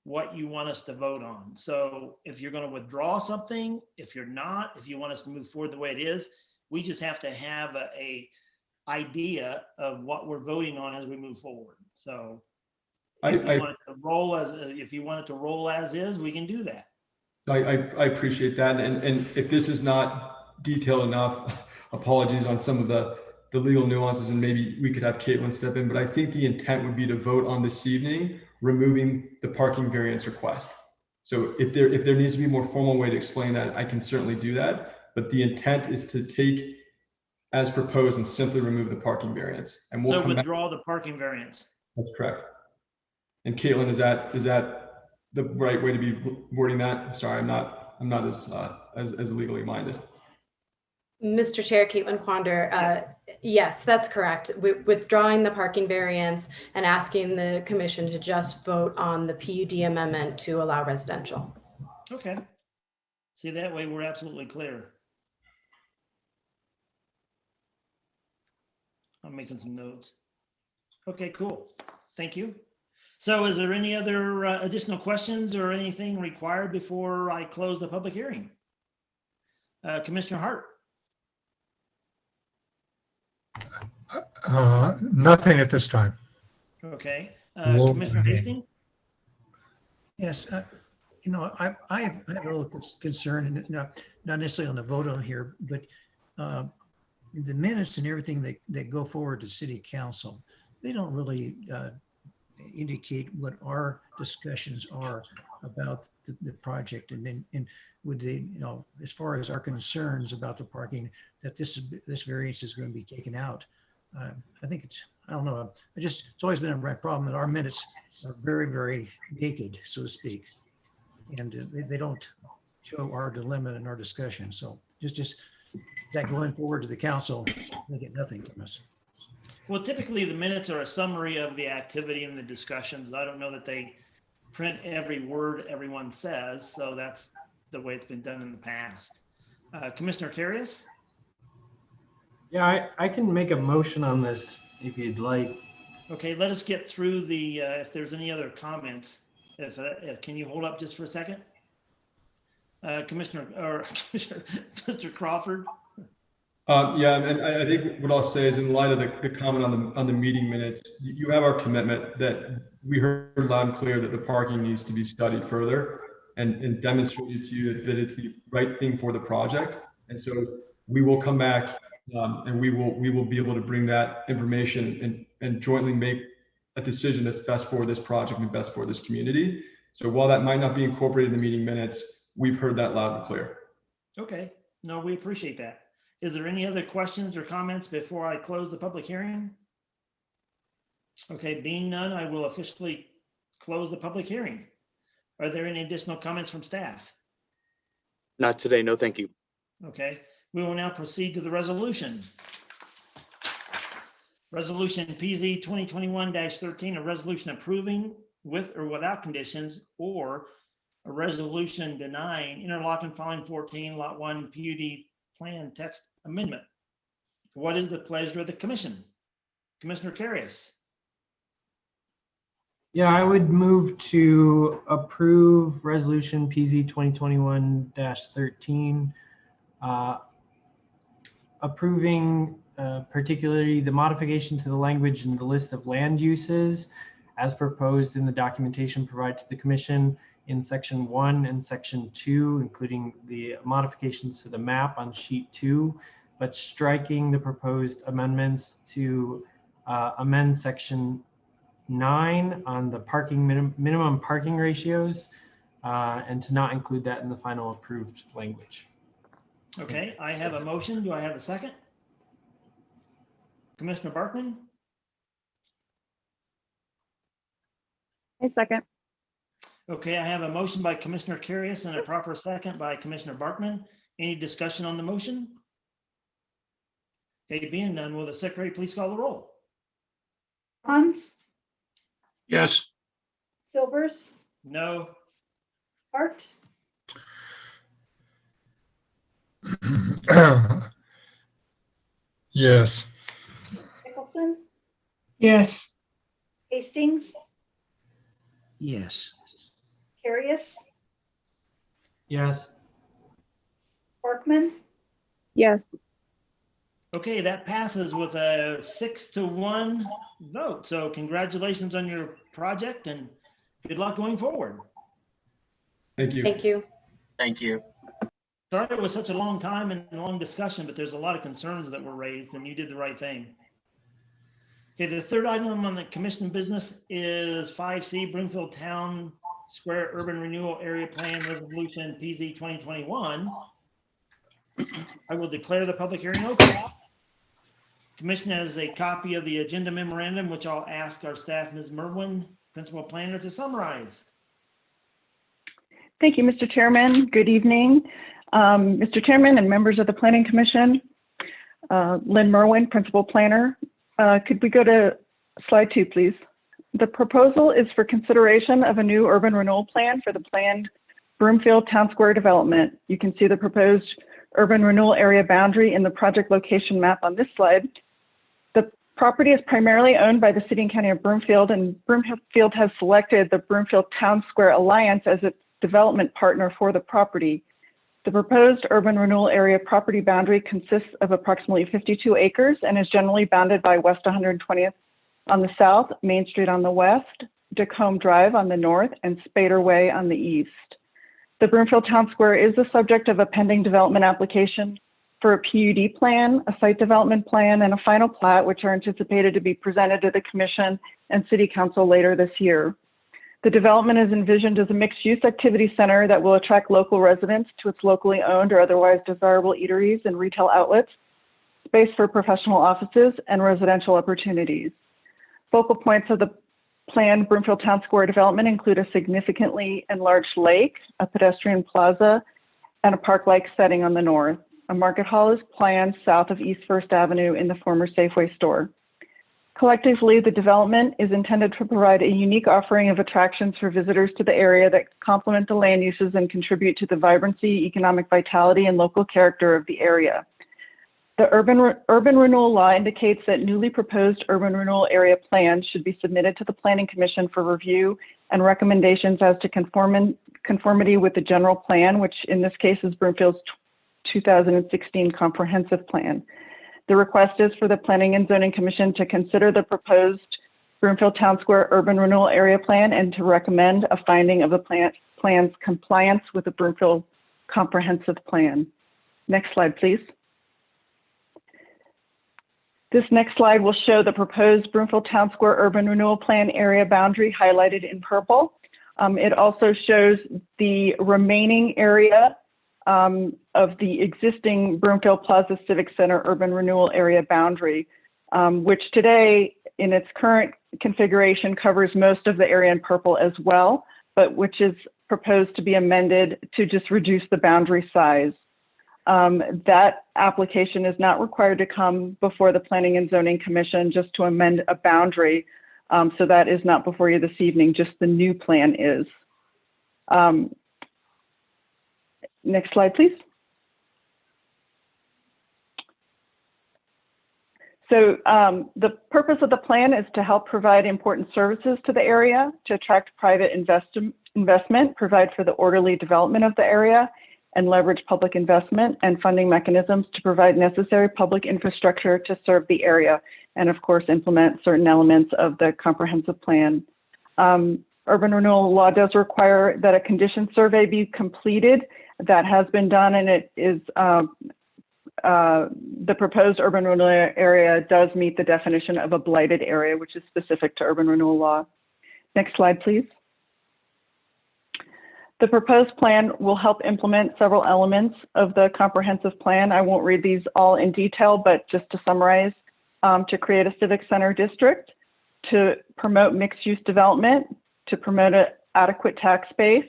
what you want us to vote on. So if you're going to withdraw something, if you're not, if you want us to move forward the way it is, we just have to have a idea of what we're voting on as we move forward. So if you want it to roll as is, we can do that. I appreciate that. And if this is not detailed enough, apologies on some of the legal nuances, and maybe we could have Caitlin step in, but I think the intent would be to vote on this evening, removing the parking variance request. So if there needs to be a more formal way to explain that, I can certainly do that. But the intent is to take as proposed and simply remove the parking variance. And we'll withdraw the parking variance. That's correct. And Caitlin, is that the right way to be wording that? I'm sorry, I'm not as legally minded. Mr. Chair, Caitlin Quander, yes, that's correct. Withdrawing the parking variance and asking the commission to just vote on the PUD amendment to allow residential. Okay. See, that way we're absolutely clear. I'm making some notes. Okay, cool. Thank you. So is there any other additional questions or anything required before I close the public hearing? Commissioner Hart. Nothing at this time. Okay. Commissioner Hastings? Yes, you know, I have a little concern, and not necessarily on the vote on here, but the minutes and everything that go forward to city council, they don't really indicate what our discussions are about the project. And would they, you know, as far as our concerns about the parking, that this variance is going to be taken out. I think I don't know. It's always been a problem that our minutes are very, very naked, so to speak. And they don't show our dilemma in our discussion. So just that going forward to the council, they get nothing from us. Well, typically the minutes are a summary of the activity and the discussions. I don't know that they print every word everyone says, so that's the way it's been done in the past. Commissioner Carius? Yeah, I can make a motion on this if you'd like. Okay, let us get through the, if there's any other comments, can you hold up just for a second? Commissioner Mr. Crawford? Yeah, and I think what I'll say is, in light of the comment on the meeting minutes, you have our commitment that we heard loud and clear that the parking needs to be studied further and demonstrated to you that it's the right thing for the project. And so we will come back and we will be able to bring that information and jointly make a decision that's best for this project and best for this community. So while that might not be incorporated in the meeting minutes, we've heard that loud and clear. Okay, no, we appreciate that. Is there any other questions or comments before I close the public hearing? Okay, being none, I will officially close the public hearing. Are there any additional comments from staff? Not today, no thank you. Okay, we will now proceed to the resolution. Resolution PZ 2021-13, a resolution approving with or without conditions, or a resolution denying interlocking filing 14 lot 1 PUD plan text amendment. What is the pleasure of the commission? Commissioner Carius. Yeah, I would move to approve resolution PZ 2021-13, approving particularly the modification to the language in the list of land uses as proposed in the documentation provided to the commission in section 1 and section 2, including the modifications to the map on sheet 2, but striking the proposed amendments to amend section 9 on the parking minimum parking ratios and to not include that in the final approved language. Okay, I have a motion. Do I have a second? Commissioner Barkman? A second. Okay, I have a motion by Commissioner Carius and a proper second by Commissioner Barkman. Any discussion on the motion? Okay, being none, will the secretary please call the roll? Hines, Yes. Silvers, No. Hart, Yes. Nicholson, Yes. Hastings, Yes. Carius, Yes. Barkman, Yes. Okay, that passes with a 6-1 vote. So congratulations on your project and good luck going forward. Thank you. Thank you. Thank you. Sorry it was such a long time and long discussion, but there's a lot of concerns that were raised and you did the right thing. Okay, the third item on the commission business is 5C Broomfield Town Square Urban Renewal Area Plan Resolution PZ 2021. I will declare the public hearing open. Commission has a copy of the agenda memorandum, which I'll ask our staff, Ms. Merwin, Principal Planner, to summarize. Thank you, Mr. Chairman. Good evening, Mr. Chairman and members of the Planning Commission. Lynn Merwin, Principal Planner. Could we go to slide 2, please? The proposal is for consideration of a new urban renewal plan for the planned Broomfield Town Square development. You can see the proposed urban renewal area boundary in the project location map on this slide. The property is primarily owned by the City and County of Broomfield, and Broomfield has selected the Broomfield Town Square Alliance as its development partner for the property. The proposed urban renewal area property boundary consists of approximately 52 acres and is generally bounded by West 120th on the south, Main Street on the west, Dacombe Drive on the north, and Spader Way on the east. The Broomfield Town Square is the subject of a pending development application for a PUD plan, a site development plan, and a final plat, which are anticipated to be presented to the Commission and City Council later this year. The development is envisioned as a mixed-use activity center that will attract local residents to its locally owned or otherwise desirable eateries and retail outlets, space for professional offices, and residential opportunities. Focal points of the planned Broomfield Town Square development include a significantly enlarged lake, a pedestrian plaza, and a park-like setting on the north. A market hall is planned south of East First Avenue in the former Safeway store. Collectively, the development is intended to provide a unique offering of attractions for visitors to the area that complement the land uses and contribute to the vibrancy, economic vitality, and local character of the area. The urban renewal law indicates that newly proposed urban renewal area plans should be submitted to the Planning Commission for review and recommendations as to conformity with the general plan, which in this case is Broomfield's 2016 comprehensive plan. The request is for the Planning and Zoning Commission to consider the proposed Broomfield Town Square Urban Renewal Area Plan and to recommend a finding of the plan's compliance with the Broomfield Comprehensive Plan. Next slide, please. This next slide will show the proposed Broomfield Town Square Urban Renewal Plan area boundary highlighted in purple. It also shows the remaining area of the existing Broomfield Plaza Civic Center Urban Renewal Area boundary, which today in its current configuration covers most of the area in purple as well, but which is proposed to be amended to just reduce the boundary size. That application is not required to come before the Planning and Zoning Commission just to amend a boundary. So that is not before you this evening, just the new plan is. Next slide, please. So the purpose of the plan is to help provide important services to the area, to attract private investment, provide for the orderly development of the area, and leverage public investment and funding mechanisms to provide necessary public infrastructure to serve the area, and of course, implement certain elements of the comprehensive plan. Urban renewal law does require that a condition survey be completed. That has been done, and it is the proposed urban renewal area does meet the definition of a blighted area, which is specific to urban renewal law. Next slide, please. The proposed plan will help implement several elements of the comprehensive plan. I won't read these all in detail, but just to summarize, to create a civic center district, to promote mixed-use development, to promote an adequate tax base,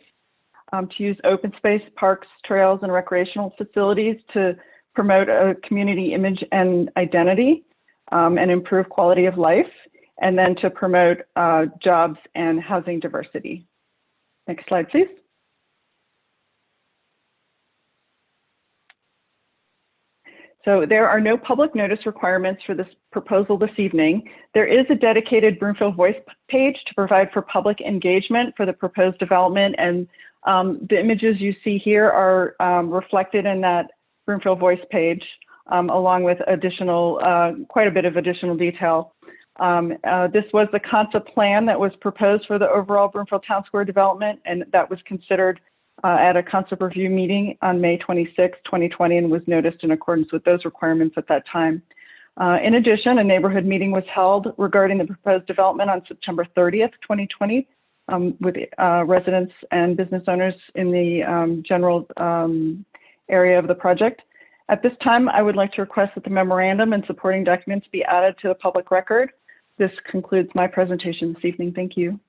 to use open space, parks, trails, and recreational facilities to promote a community image and identity, and improve quality of life, and then to promote jobs and housing diversity. Next slide, please. So there are no public notice requirements for this proposal this evening. There is a dedicated Broomfield Voice page to provide for public engagement for the proposed development, and the images you see here are reflected in that Broomfield Voice page, along with additional, quite a bit of additional detail. This was the concept plan that was proposed for the overall Broomfield Town Square development, and that was considered at a concept review meeting on May 26, 2020, and was noticed in accordance with those requirements at that time. In addition, a neighborhood meeting was held regarding the proposed development on September 30th, 2020, with residents and business owners in the general area of the project. At this time, I would like to request that the memorandum and supporting documents be added to the public record. This concludes my presentation this evening. Thank you.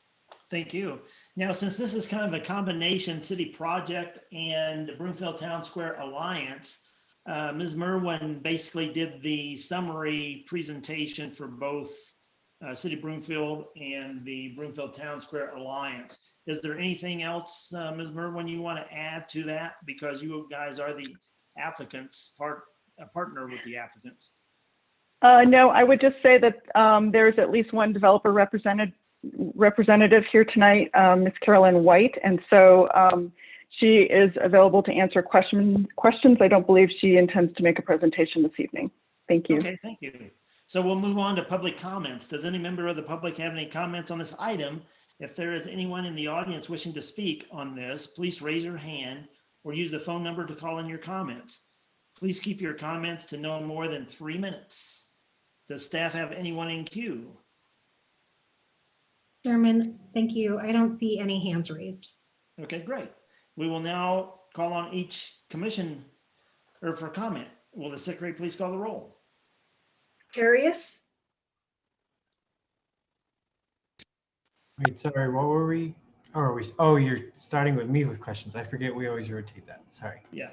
Thank you. Now, since this is kind of a combination city project and the Broomfield Town Square Alliance, Ms. Merwin basically did the summary presentation for both City Broomfield and the Broomfield Town Square Alliance. Is there anything else, Ms. Merwin, you want to add to that? Because you guys are the applicants, a partner with the applicants. No, I would just say that there's at least one developer representative here tonight, Ms. Carolyn White, and so she is available to answer questions. I don't believe she intends to make a presentation this evening. Thank you. Okay, thank you. So we'll move on to public comments. Does any member of the public have any comments on this item? If there is anyone in the audience wishing to speak on this, please raise your hand or use the phone number to call in your comments. Please keep your comments to no more than 3 minutes. Does staff have anyone in queue? Chairman, thank you. I don't see any hands raised. Okay, great. We will now call on each commission or for comment. Will the secretary please call the roll? Carius, Wait, sorry, what were we? Oh, are we? Oh, you're starting with me with questions. I forget we always rotate that. Sorry. Yeah.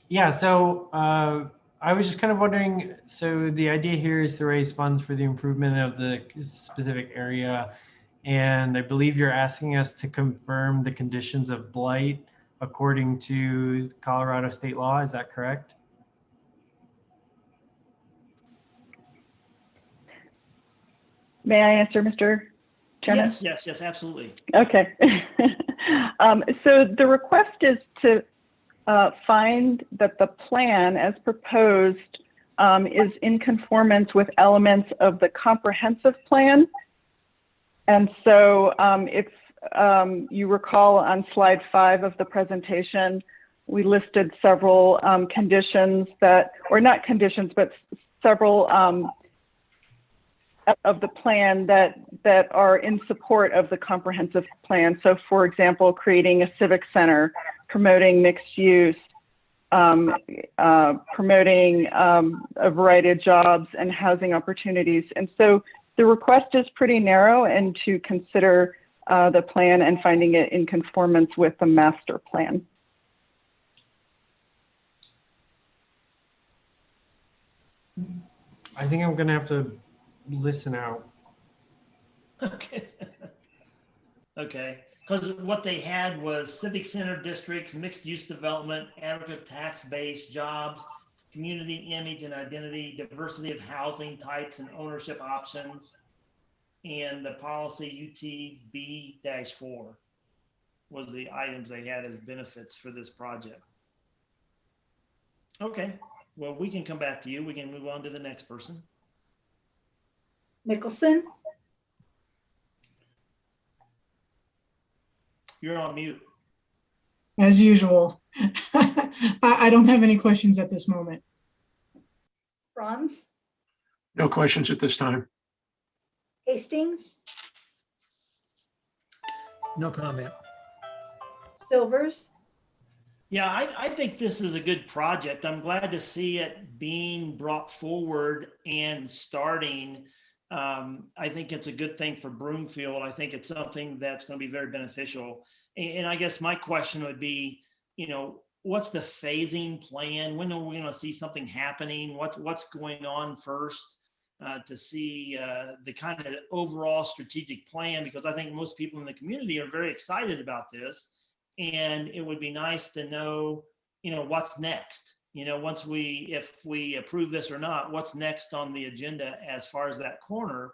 Yeah, so I was just kind of wondering, so the idea here is to raise funds for the improvement of the specific area. And I believe you're asking us to confirm the conditions of blight according to Colorado state law. Is that correct? May I answer, Mr. Chairman? Yes, absolutely. Okay. So the request is to find that the plan as proposed is in conformance with elements of the comprehensive plan. And so if you recall on slide 5 of the presentation, we listed several conditions that, or not conditions, but several of the plan that are in support of the comprehensive plan. So for example, creating a civic center, promoting mixed use, promoting a variety of jobs and housing opportunities. And so the request is pretty narrow, and to consider the plan and finding it in conformance with the master plan. I think I'm gonna have to listen out. Okay. Okay, because what they had was civic center districts, mixed use development, adequate tax base, jobs, community image and identity, diversity of housing types and ownership options, and the policy UTB-4 was the items they had as benefits for this project. Okay, well, we can come back to you. We can move on to the next person. Nicholson? You're on mute. As usual. I don't have any questions at this moment. Franz? No questions at this time. Hastings? No comment. Silvers? Yeah, I think this is a good project. I'm glad to see it being brought forward and starting. I think it's a good thing for Broomfield. I think it's something that's going to be very beneficial. And I guess my question would be, you know, what's the phasing plan? When are we going to see something happening? What's going on first to see the kind of overall strategic plan? Because I think most people in the community are very excited about this. And it would be nice to know, you know, what's next. You know, if we approve this or not, what's next on the agenda as far as that corner?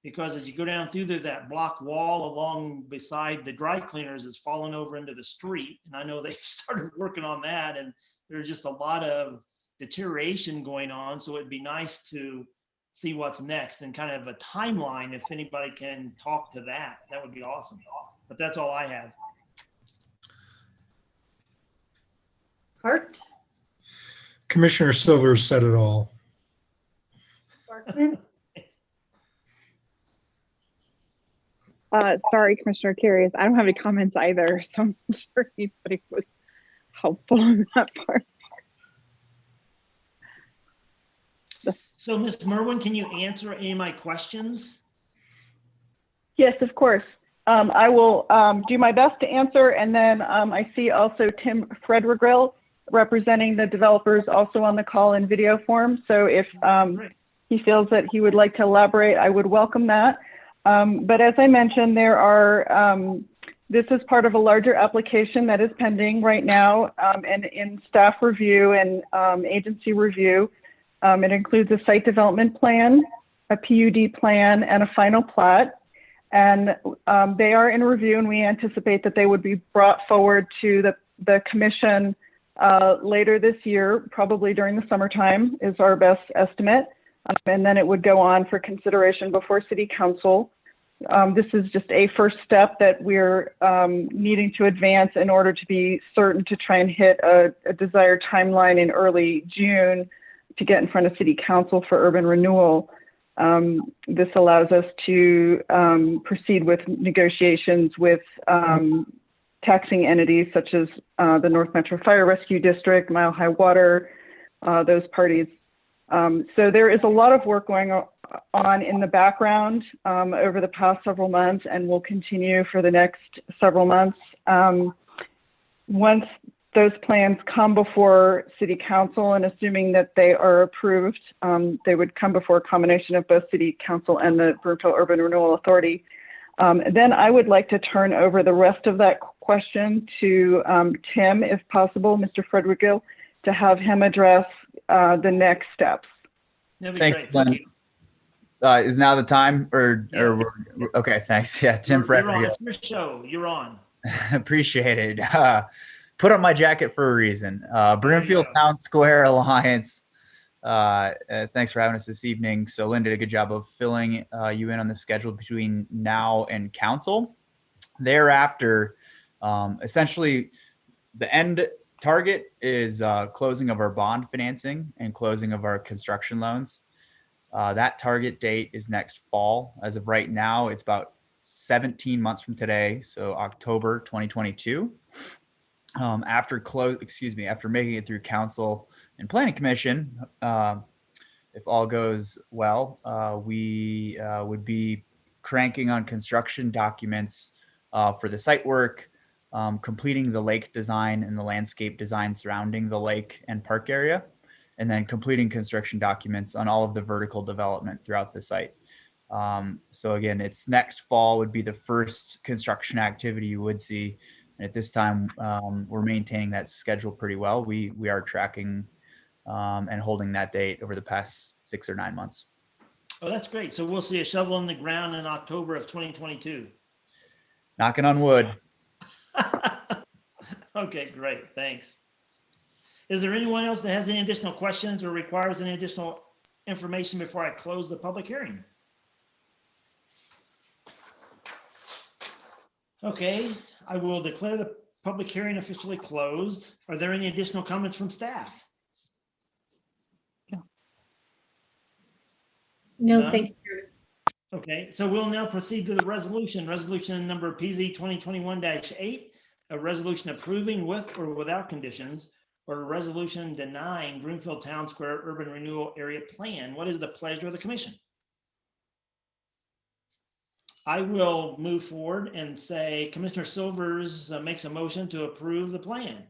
Because as you go down through there, that block wall along beside the dry cleaners is falling over into the street. And I know they've started working on that, and there's just a lot of deterioration going on. So it'd be nice to see what's next and kind of a timeline. If anybody can talk to that, that would be awesome. But that's all I have. Hart? Commissioner Silvers said it all. Barkman? Sorry, Commissioner Curious. I don't have any comments either, so I'm not sure anybody was helpful in that part. So Ms. Merwin, can you answer any of my questions? Yes, of course. I will do my best to answer, and then I see also Tim Frederick representing the developers also on the call in video form. So if he feels that he would like to elaborate, I would welcome that. But as I mentioned, there are, this is part of a larger application that is pending right now and in staff review and agency review. It includes a site development plan, a PUD plan, and a final plat. And they are in review, and we anticipate that they would be brought forward to the commission later this year, probably during the summertime is our best estimate. And then it would go on for consideration before City Council. This is just a first step that we're needing to advance in order to be certain to try and hit a desired timeline in early June to get in front of City Council for urban renewal. This allows us to proceed with negotiations with taxing entities such as the North Metro Fire Rescue District, Mile High Water, those parties. So there is a lot of work going on in the background over the past several months, and will continue for the next several months. Once those plans come before City Council, and assuming that they are approved, they would come before a combination of both City Council and the Broomfield Urban Renewal Authority. Then I would like to turn over the rest of that question to Tim, if possible, Mr. Frederick, to have him address the next steps. Thanks, Glenn. Is now the time, or okay? Thanks. Yeah, Tim Frederick. You're on. It's your show. You're on. Appreciate it. put on my jacket for a reason. Broomfield Town Square Alliance. Thanks for having us this evening. So Lynn did a good job of filling you in on the schedule between now and council. Thereafter, essentially the end target is closing of our bond financing and closing of our construction loans. That target date is next fall. As of right now, it's about 17 months from today, so October 2022. After making it through council and planning commission, if all goes well, we would be cranking on construction documents for the site work, completing the lake design and the landscape design surrounding the lake and park area, and then completing construction documents on all of the vertical development throughout the site. So again, it's next fall would be the first construction activity you would see. And at this time, we're maintaining that schedule pretty well. We are tracking and holding that date over the past 6 or 9 months. Oh, that's great. So we'll see a shovel in the ground in October of 2022. Knocking on wood. Okay, great. Thanks. Is there anyone else that has any additional questions or requires any additional information before I close the public hearing? Okay, I will declare the public hearing officially closed. Are there any additional comments from staff? No, None? thank you. Okay, so we'll now proceed to the resolution number PZ 2021-8, a resolution approving with or without conditions, or a resolution denying Broomfield Town Square Urban Renewal Area Plan. What is the pleasure of the commission? I will move forward and say Commissioner Silvers makes a motion to approve the plan.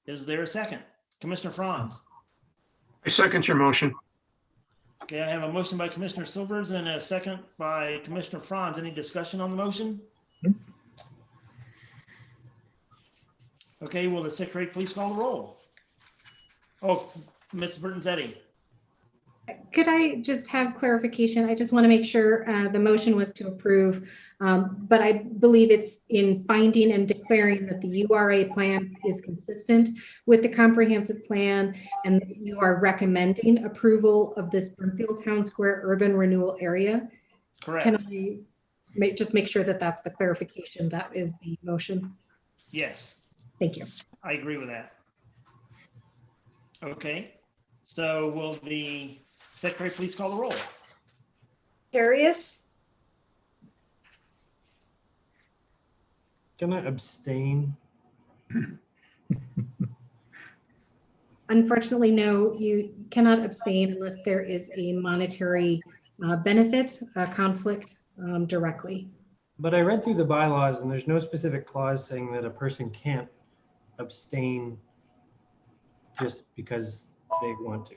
Is there a second? Commissioner Franz? I second your motion. Okay, I have a motion by Commissioner Silvers and a second by Commissioner Franz. Any discussion on the motion? Okay, will the secretary please call the roll? Oh, Ms. Bertanzetti. Could I just have clarification? I just want to make sure the motion was to approve, but I believe it's in finding and declaring that the URA plan is consistent with the comprehensive plan and that you are recommending approval of this Broomfield Town Square Urban Renewal Area. Correct. Can I just make sure that that's the clarification? That is the motion. Yes. Thank you. I agree with that. Okay, so will the secretary please call the roll? Carius, Can I abstain? Unfortunately, no, you cannot abstain unless there is a monetary benefit, conflict directly. But I read through the bylaws and there's no specific clause saying that a person can't abstain just because they want to.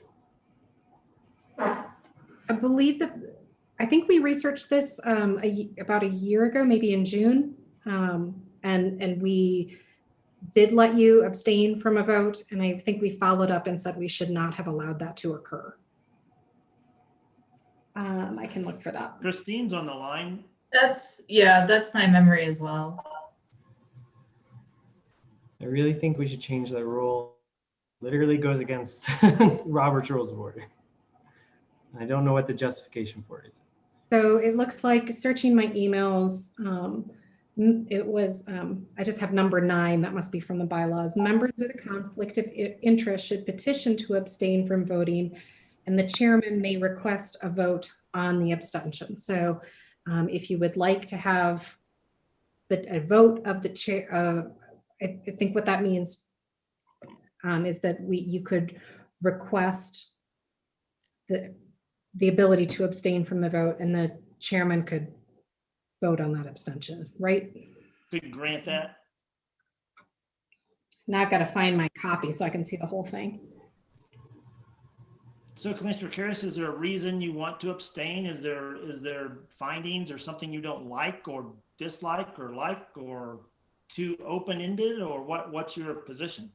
I believe that, I think we researched this about a year ago, maybe in June. And we did let you abstain from a vote. And I think we followed up and said we should not have allowed that to occur. I can look for that. Christine's on the line. That's my memory as well. I really think we should change that rule. Literally goes against Robert's Rules of Order. I don't know what the justification for it is. So it looks like searching my emails, it was, I just have number 9, that must be from the bylaws. Members with a conflict of interest should petition to abstain from voting, and the chairman may request a vote on the abstention. So if you would like to have a vote of the chair, I think what that means is that you could request the ability to abstain from the vote, and the chairman could vote on that abstention, right? Could grant that. Now I've got to find my copy so I can see the whole thing. So Commissioner Karras, is there a reason you want to abstain? Is there findings or something you don't like or dislike or too open-ended, or what's your position?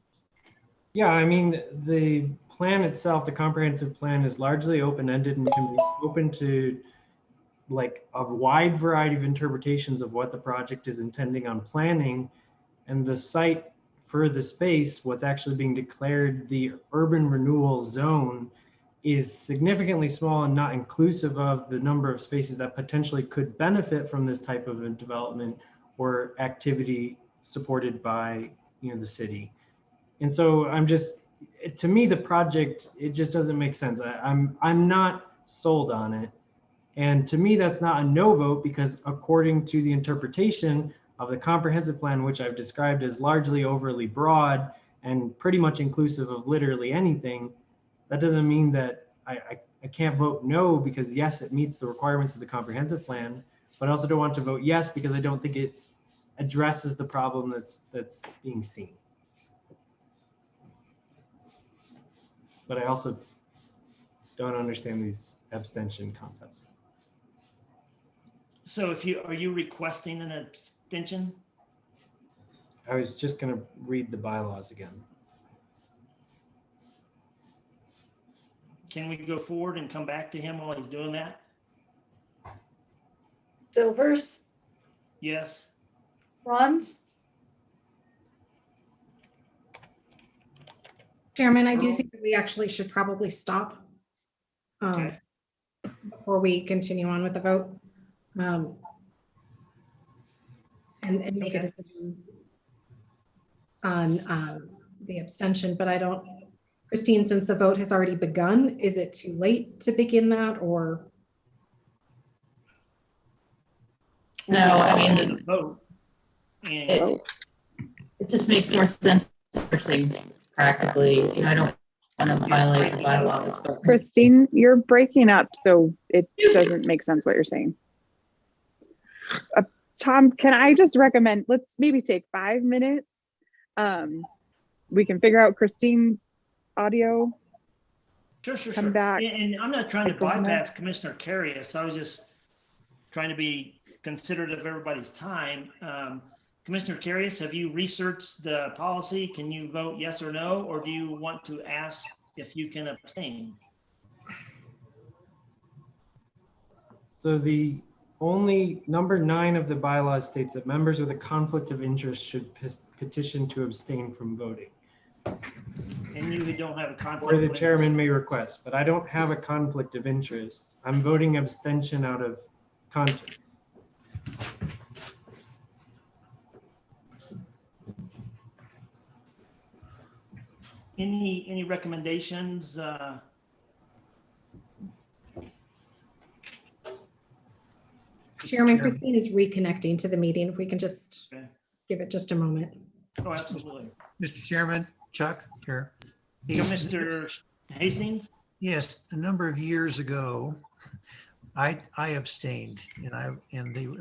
Yeah, I mean, the plan itself, the comprehensive plan, is largely open-ended and can be open to like a wide variety of interpretations of what the project is intending on planning. And the site for the space, what's actually being declared the urban renewal zone, is significantly small and not inclusive of the number of spaces that potentially could benefit from this type of a development or activity supported by, the city. And so to me, the project, it just doesn't make sense. I'm not sold on it. And to me, that's not a no vote, because according to the interpretation of the comprehensive plan, which I've described as largely overly broad and pretty much inclusive of literally anything, that doesn't mean that I can't vote no, because yes, it meets the requirements of the comprehensive plan, but I also don't want to vote yes because I don't think it addresses the problem that's being seen. But I also don't understand these abstention concepts. So are you requesting an abstention? I was just going to read the bylaws again. Can we go forward and come back to him while he's doing that? Silvers, Yes. Franz, Chairman, I do think that we actually should probably stop Okay. before we continue on with the vote. And make a decision on the abstention, but I don't, Christine, since the vote has already begun, is it too late to begin that, or? No, I mean, vote. it just makes more sense for things practically. I don't want to violate the bylaws, but Christine, you're breaking up, so it doesn't make sense what you're saying. Tom, can I just recommend, let's maybe take 5 minutes. We can figure out Christine's audio. Sure. Come back. And I'm not trying to Take a minute. bypass Commissioner Carius. I was just trying to be considerate of everybody's time. Commissioner Carius, have you researched the policy? Can you vote yes or no, or do you want to ask if you can abstain? So the only number 9 of the bylaws states that members with a conflict of interest should petition to abstain from voting. And you don't have a conflict. Or the chairman may request, but I don't have a conflict of interest. I'm voting abstention out of conscience. Any recommendations? Chairman, Christine is reconnecting to the meeting. If we can just give it just a moment. Oh, absolutely. Mr. Chairman, Chuck, here. Mr. Hastings? Yes, a number of years ago, I abstained, and I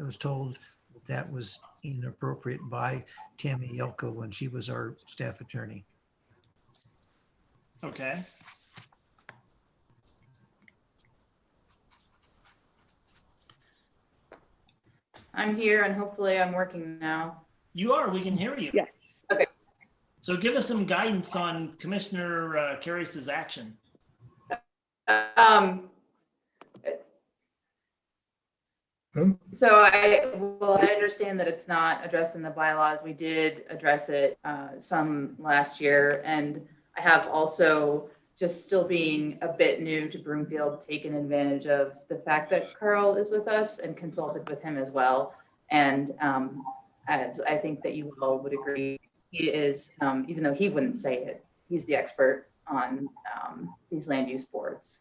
was told that was inappropriate by Tammy Yelko when she was our staff attorney. Okay. I'm here and hopefully I'm working now. You are, we can hear you. Yes. Okay. So give us some guidance on Commissioner Carius's action. So I understand that it's not addressed in the bylaws. We did address it some last year, and I have also, just still being a bit new to Broomfield, taken advantage of the fact that Carl is with us and consulted with him as well. And as I think that you all would agree, he is, even though he wouldn't say it, he's the expert on these land use boards.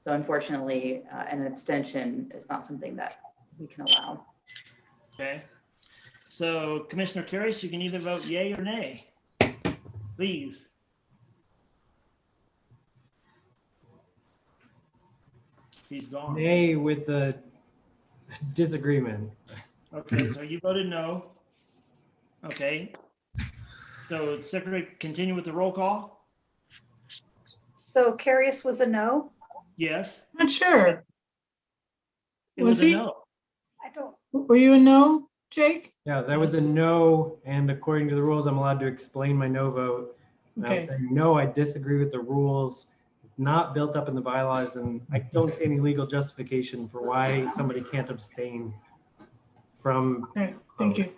So unfortunately, an abstention is not something that we can allow. Okay. So Commissioner Carius, you can either vote yay or nay. Please. He's gone. Nay with the disagreement. Okay, so you voted no. Okay. So Secretary, continue with the roll call? So Carius was a no? Yes. Not sure. It was a no. I don't. Were you a no, Jake? Yeah, that was a no, and according to the rules, I'm allowed to explain my no vote. And I was Okay. saying, no, I disagree with the rules. It's not built up in the bylaws, and I don't see any legal justification for why somebody can't abstain from. Okay, thank you.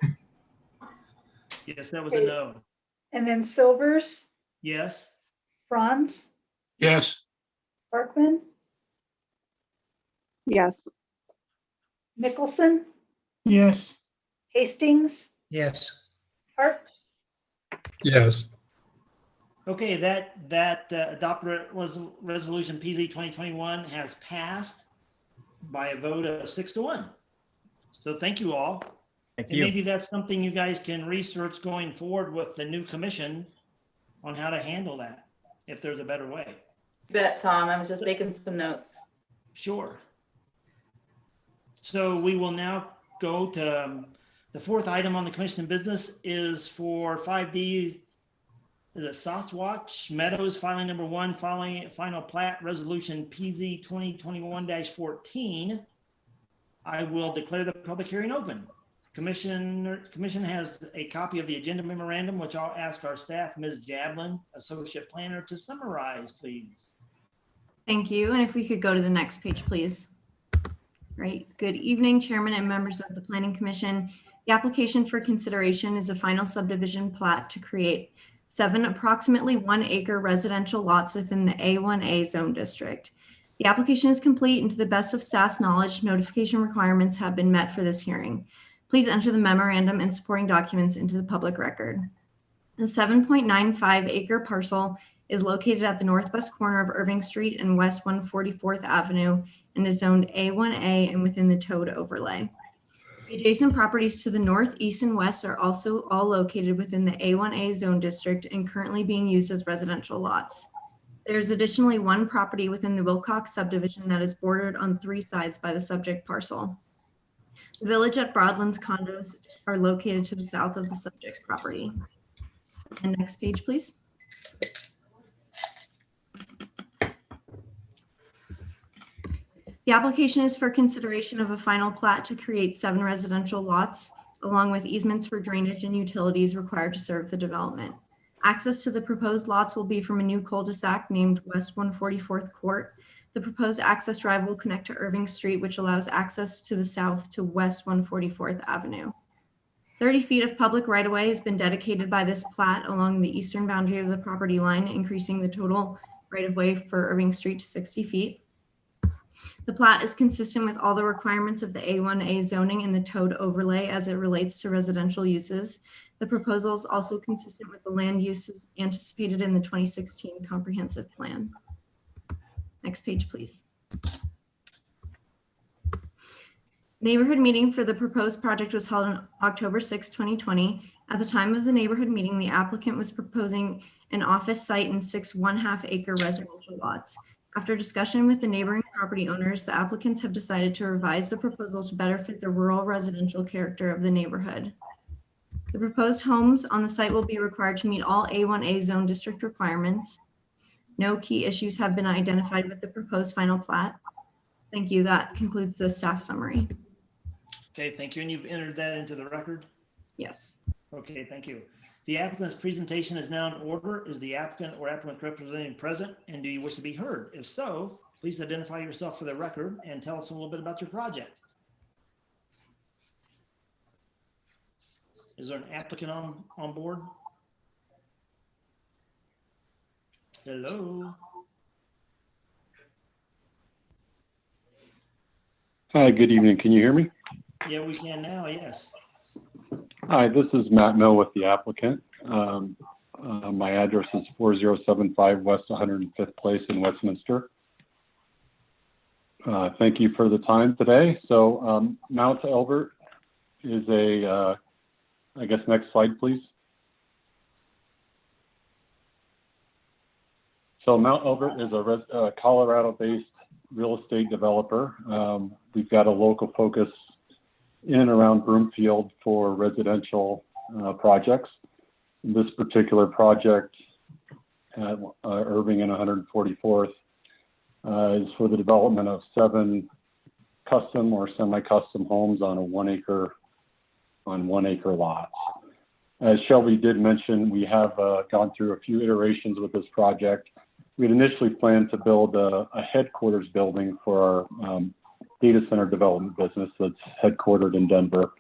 Yes, that was a Okay. no. And then Silvers, Yes. Franz, Yes. Parkman, Yes. Mickelson, Yes. Hastings, Yes. Hart, Yes. Okay, that resolution PZ 2021 has passed by a vote of 6-1. So thank you all. Thank And you. maybe that's something you guys can research going forward with the new commission on how to handle that, if there's a better way. You bet, Tom. I was just making some notes. Sure. So we will now go to the fourth item on the commission business is for 5D, the Southwatch Meadows filing number 1, following final plat resolution PZ 2021-14. I will declare the public hearing open. Commission has a copy of the agenda memorandum, which I'll ask our staff, Ms. Jablin, Associate Planner, to summarize, please. Thank you. And if we could go to the next page, please. Right. Good evening, Chairman and members of the Planning Commission. The application for consideration is a final subdivision plat to create 7 approximately 1 acre residential lots within the A1A zone district. The application is complete and to the best of staff's knowledge, notification requirements have been met for this hearing. Please enter the memorandum and supporting documents into the public record. The 7.95 acre parcel is located at the northwest corner of Irving Street and West 144th Avenue and is zoned A1A and within the Toad overlay. The adjacent properties to the north, east, and west are also all located within the A1A zone district and currently being used as residential lots. There's additionally 1 property within the Wilcox subdivision that is bordered on 3 sides by the subject parcel. The Village at Broadlands condos are located to the south of the subject property. And next page, please. The application is for consideration of a final plat to create 7 residential lots, along with easements for drainage and utilities required to serve the development. Access to the proposed lots will be from a new cul-de-sac named West 144th Court. The proposed access drive will connect to Irving Street, which allows access to the south to West 144th Avenue. 30 feet of public right-of-way has been dedicated by this plat along the eastern boundary of the property line, increasing the total right-of-way for Irving Street to 60 feet. The plat is consistent with all the requirements of the A1A zoning and the Toad overlay as it relates to residential uses. The proposal is also consistent with the land uses anticipated in the 2016 comprehensive plan. Next page, please. Neighborhood meeting for the proposed project was held on October 6, 2020. At the time of the neighborhood meeting, the applicant was proposing an office site and 6 1/2 acre residential lots. After discussion with the neighboring property owners, the applicants have decided to revise the proposal to better fit the rural residential character of the neighborhood. The proposed homes on the site will be required to meet all A1A zone district requirements. No key issues have been identified with the proposed final plat. Thank you. That concludes the staff summary. Okay, thank you. And you've entered that into the record? Yes. Okay, thank you. The applicant's presentation is now in order. Is the applicant or applicant representative present? And do you wish to be heard? If so, please identify yourself for the record and tell us a little bit about your project. Is there an applicant on board? Hello? Hi, good evening. Can you hear me? Yeah, we can now, yes. Hi, this is Matt Mill with the applicant. My address is 4075 West 105th Place in Westminster. Thank you for the time today. So Mount Elbert is a, I guess next slide, please. So Mount Elbert is a Colorado-based real estate developer. We've got a local focus in and around Broomfield for residential projects. This particular project at Irving and 144th is for the development of 7 custom or semi-custom homes on 1 acre lots. As Shelby did mention, we have gone through a few iterations with this project. We had initially planned to build a headquarters building for our data center development business that's headquartered in Denver.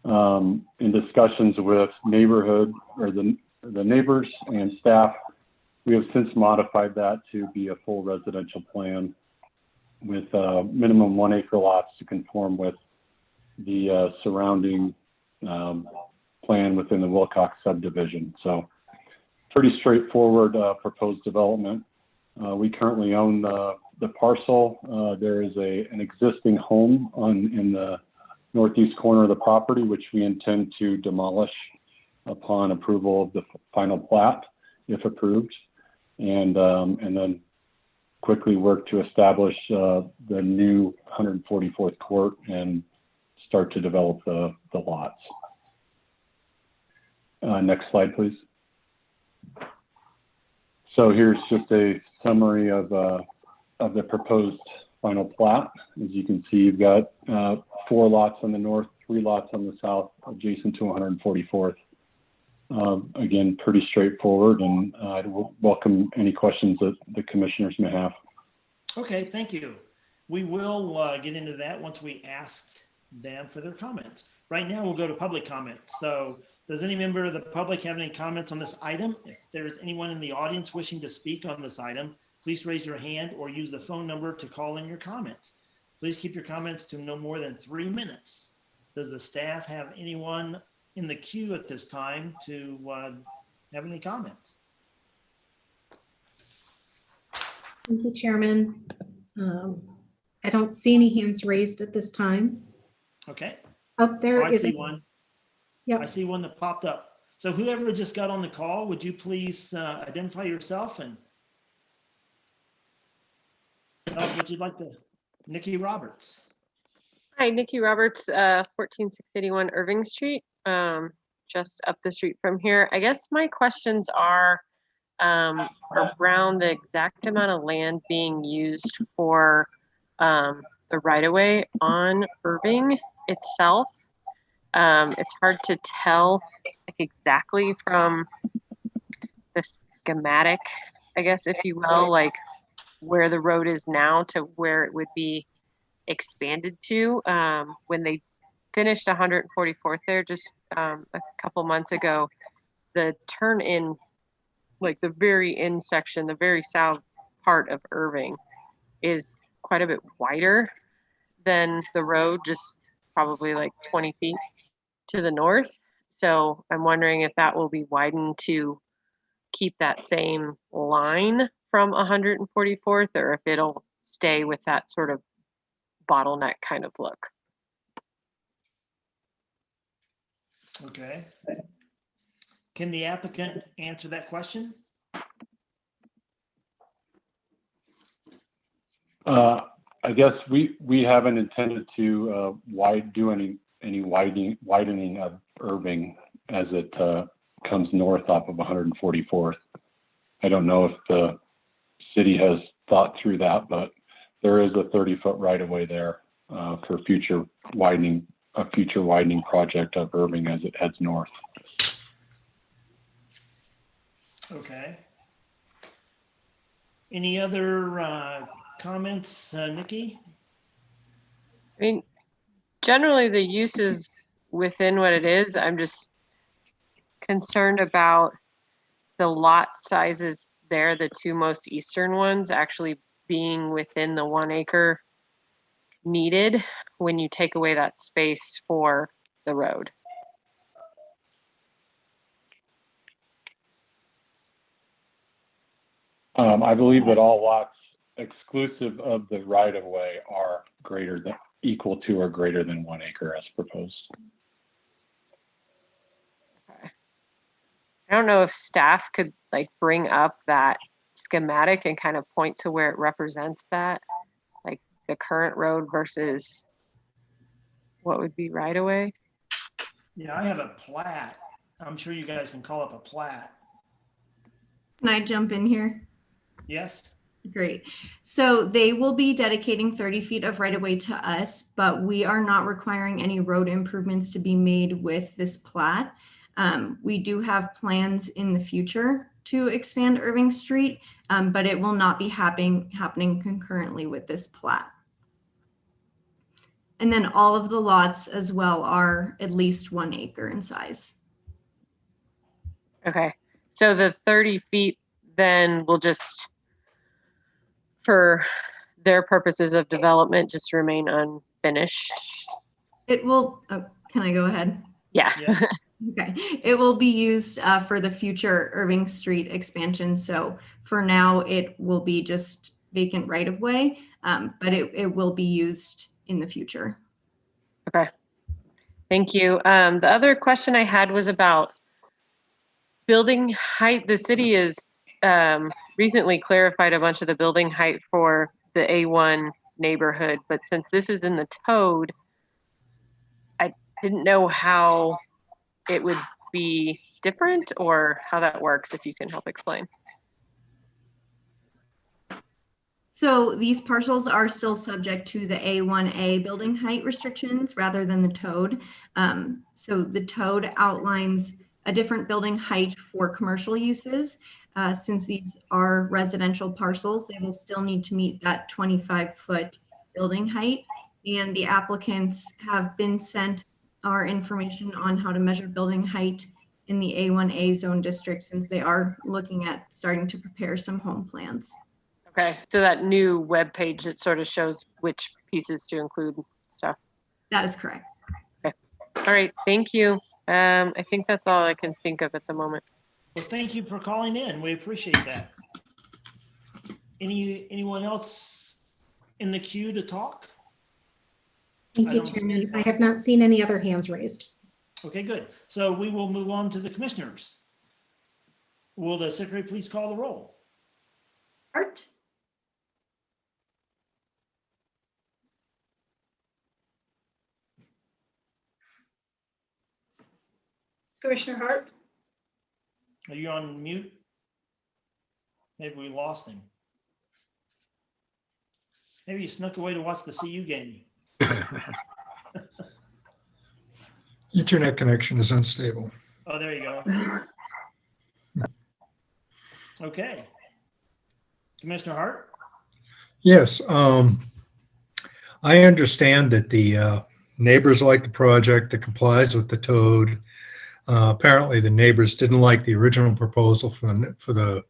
In discussions with neighborhood or the neighbors and staff, we have since modified that to be a full residential plan with minimum 1 acre lots to conform with the surrounding plan within the Wilcox subdivision. So pretty straightforward proposed development. We currently own the parcel. There is an existing home in the northeast corner of the property, which we intend to demolish upon approval of the final plat, if approved, and then quickly work to establish the new 144th court and start to develop the lots. Next slide, please. So here's just a summary of the proposed final plat. As you can see, you've got 4 lots on the north, 3 lots on the south, adjacent to 144th. Again, pretty straightforward, and I welcome any questions that the commissioners may have. Okay, thank you. We will get into that once we asked them for their comments. Right now, we'll go to public comment. So does any member of the public have any comments on this item? If there is anyone in the audience wishing to speak on this item, please raise your hand or use the phone number to call in your comments. Please keep your comments to no more than 3 minutes. Does the staff have anyone in the queue at this time to have any comments? Thank you, Chairman. I don't see any hands raised at this time. Okay. Up there I is see one. Yep. I see one that popped up. So whoever just got on the call, would you please identify yourself and tell us what you'd like to? Nikki Roberts. Hi, Nikki Roberts, 14681 Irving Street, just up the street from here. I guess my questions are around the exact amount of land being used for the right-of-way on Irving itself. It's hard to tell like exactly from the schematic, I guess, if you will, like where the road is now to where it would be expanded to. When they finished 144th there just a couple months ago, the turn in, like the very end section, the very south part of Irving is quite a bit wider than the road, just probably like 20 feet to the north. So I'm wondering if that will be widened to keep that same line from 144th, or if it'll stay with that sort of bottleneck kind of look. Okay. Can the applicant answer that question? I guess we haven't intended to do any widening of Irving as it comes north off of 144th. I don't know if the city has thought through that, but there is a 30-foot right-of-way there for a future widening project of Irving as it heads north. Okay. Any other comments, Nikki? I mean, generally the use is within what it is. I'm just concerned about the lot sizes there, the 2 most eastern ones actually being within the 1 acre needed when you take away that space for the road. I believe that all lots exclusive of the right-of-way are equal to or greater than 1 acre as proposed. Okay. I don't know if staff could like bring up that schematic and kind of point to where it represents that, like the current road versus what would be right away. Yeah, I have a plat. I'm sure you guys can call up a plat. Can I jump in here? Yes. Great. So they will be dedicating 30 feet of right of way to us, but we are not requiring any road improvements to be made with this plat. We do have plans in the future to expand Irving Street, but it will not be happening concurrently with this plat. And then all of the lots as well are at least 1 acre in size. Okay, so the 30 feet then will just, for their purposes of development, just remain unfinished? It will, oh, can I go ahead? Yeah. Okay, it will be used for the future Irving Street expansion. So for now, it will be just vacant right of way, but it will be used in the future. Okay, thank you. The other question I had was about building height. The city has recently clarified a bunch of the building height for the A1 neighborhood, but since this is in the code, I didn't know how it would be different or how that works, if you can help explain. So these parcels are still subject to the A1A building height restrictions rather than the TOD. So the TOD outlines a different building height for commercial uses. Since these are residential parcels, they will still need to meet that 25-foot building height. And the applicants have been sent our information on how to measure building height in the A1A zone district, since they are looking at starting to prepare some home plans. Okay, so that new web page that sort of shows which pieces to include and stuff. That is correct. Okay. All right, thank you. I think that's all I can think of at the moment. Well, thank you for calling in. We appreciate that. Anyone else in the queue to talk? Thank you, Chairman. I have not seen any other hands raised. Okay, good. So we will move on to the commissioners. Will the secretary please call the roll? Hart, Commissioner Hart, Are you on mute? Maybe we lost him. Maybe he snuck away to watch the CU game. Internet connection is unstable. Oh, there you go. Okay. Commissioner Hart? Yes, I understand that the neighbors like the project. It complies with the TOD. Apparently, the neighbors didn't like the original proposal for the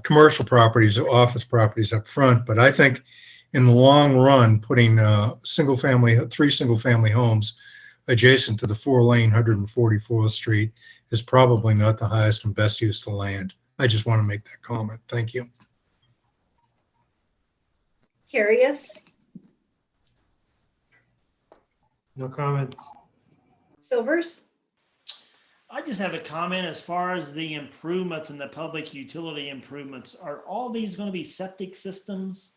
commercial properties or office properties up front. But I think in the long run, putting three single-family homes adjacent to the 4-lane 144th Street is probably not the highest and best use of the land. I just want to make that comment. Thank you. Carius, No comments. Silvers, I just have a comment as far as the improvements and the public utility improvements. Are all these going to be septic systems?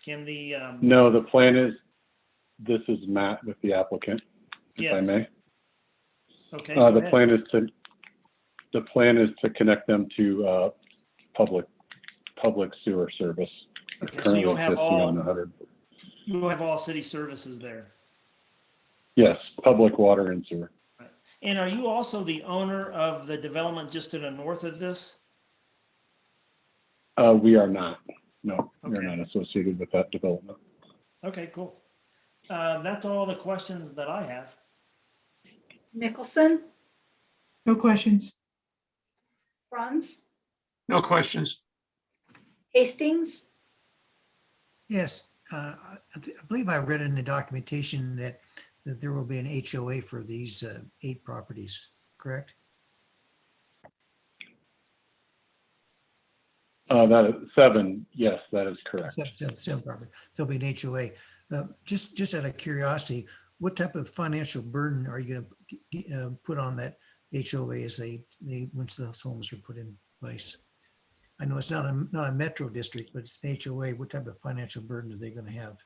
Can the No, the plan is, this is Matt with the applicant, if I Yes. may. Okay. The go ahead. plan is to connect them to public sewer service. It's Okay, so currently you'll have existing all- on the 100. You will have all city services there. Yes, public water and sewer. And are you also the owner of the development just to the north of this? We are not. No, we're Okay. not associated with that development. Okay, cool. That's all the questions that I have. Nicholson, No questions. Franz, No questions. Hastings, Yes, I believe I read in the documentation that there will be an HOA for these 8 properties, correct? That is 7. Yes, that is correct. Seven properties. There'll be an HOA. Just out of curiosity, what type of financial burden are you going to put on that HOA as once those homes are put in place? I know it's not a metro district, but it's an HOA. What type of financial burden are they going to have?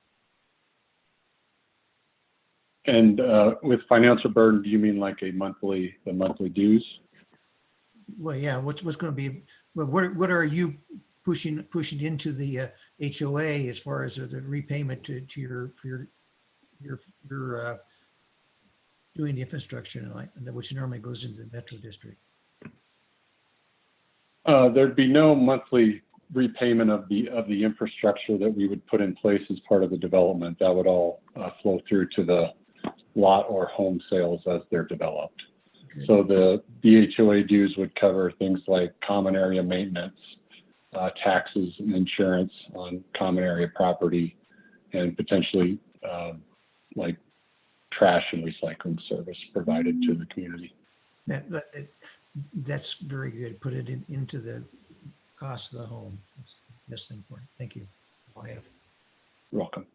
And with financial burden, do you mean like the monthly dues? Well, yeah. What's going to be? Well, what are you pushing into the HOA as far as the repayment to your doing the infrastructure and like which normally goes into the metro district? There'd be no monthly repayment of the infrastructure that we would put in place as part of the development. That would all flow through to the lot or home sales as they're developed. So the HOA dues would cover things like common area maintenance, taxes and insurance on common area property, and potentially like trash and recycling service provided to the community. That's very good. Put it into the cost of the home. That's the best thing for it. Thank you. I have. You're welcome.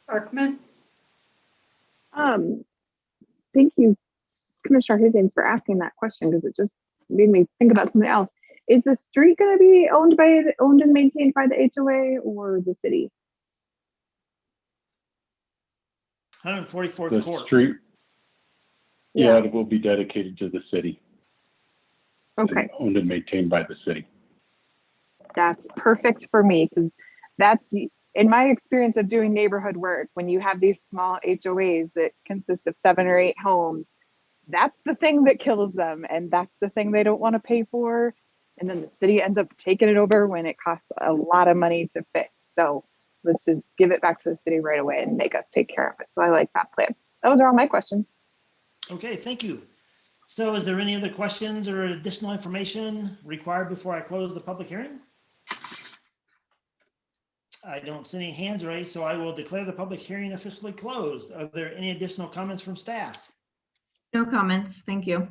Arkman? Thank you, Commissioner Hussein, for asking that question, because it just made me think about something else. Is the street going to be owned and maintained by the HOA or the city? 144th The Court. street, yeah, it will be dedicated to the city. Okay. Owned and maintained by the city. That's perfect for me, because that's, in my experience of doing neighborhood work, when you have these small HOAs that consist of 7 or 8 homes, that's the thing that kills them, and that's the thing they don't want to pay for. And then the city ends up taking it over when it costs a lot of money to fix. So let's just give it back to the city right away and make us take care of it. So I like that plan. Those are all my questions. Okay, thank you. So is there any other questions or additional information required before I close the public hearing? I don't see any hands raised, so I will declare the public hearing officially closed. Are there any additional comments from staff? No comments. Thank you.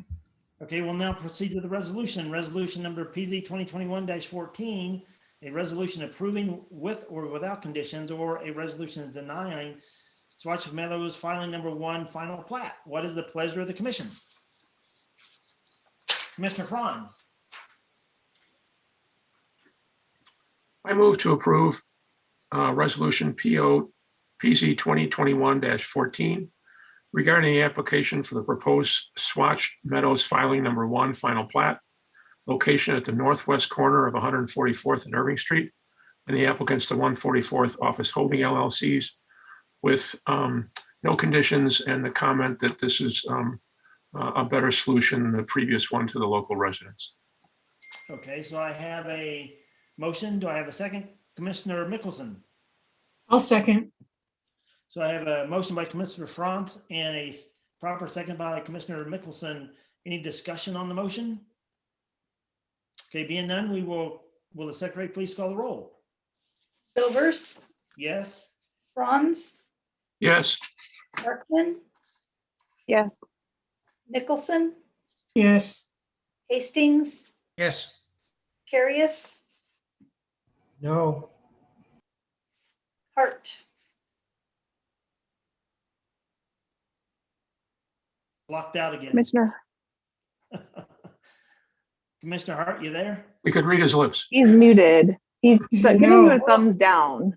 Okay, we'll now proceed to the resolution. Resolution number PZ 2021-14, a resolution approving with or without conditions, or a resolution denying Swatch Meadows filing number 1 final plat. What is the pleasure of the commission? Commissioner Franz. I move to approve resolution PZ 2021-14 regarding the application for the proposed Swatch Meadows filing number 1 final plat, location at the northwest corner of 144th and Irving Street, and the applicants the 144th Office Holding LLCs, with no conditions, and the comment that this is a better solution than the previous one to the local residents. Okay, so I have a motion. Do I have a second? Commissioner Mickelson. I'll second. So I have a motion by Commissioner Franz and a proper second by Commissioner Mickelson. Any discussion on the motion? Okay, being none, will the secretary please call the roll? Silvers? Yes. Franz? Yes. Arkman? Yes. Nicholson? Yes. Hastings? Yes. Carius? No. Hart? Locked out again. Commissioner. Commissioner Hart, you there? We could read his lips. He's muted. He's giving no. you a thumbs down.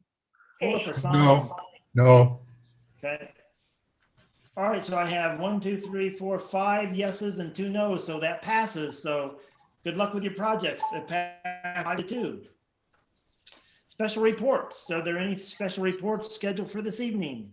Pull up a sign. No. Okay. All right, so I have 1, 2, 3, 4, 5 yeses and 2 noes, so that passes. So good luck with your project. It passed 5-2. Special reports. Are there any special reports scheduled for this evening?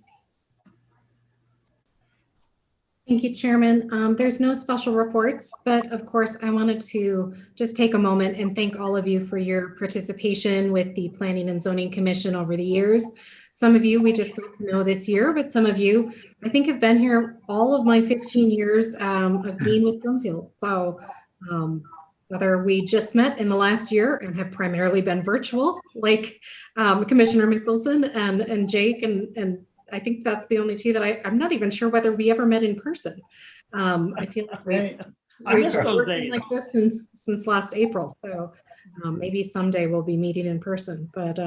Thank you, Chairman. There's no special reports, but of course, I wanted to just take a moment and thank all of you for your participation with the Planning and Zoning Commission over the years. Some of you we just got to know this year, but some of you I think have been here all of my 15 years of being with Broomfield. So whether we just met in the last year and have primarily been virtual, like Commissioner Mickelson and Jake, and I think that's the only two that I'm not even sure whether we ever met in person. I feel like we've been working like this since last April. So maybe someday we'll be meeting in person, but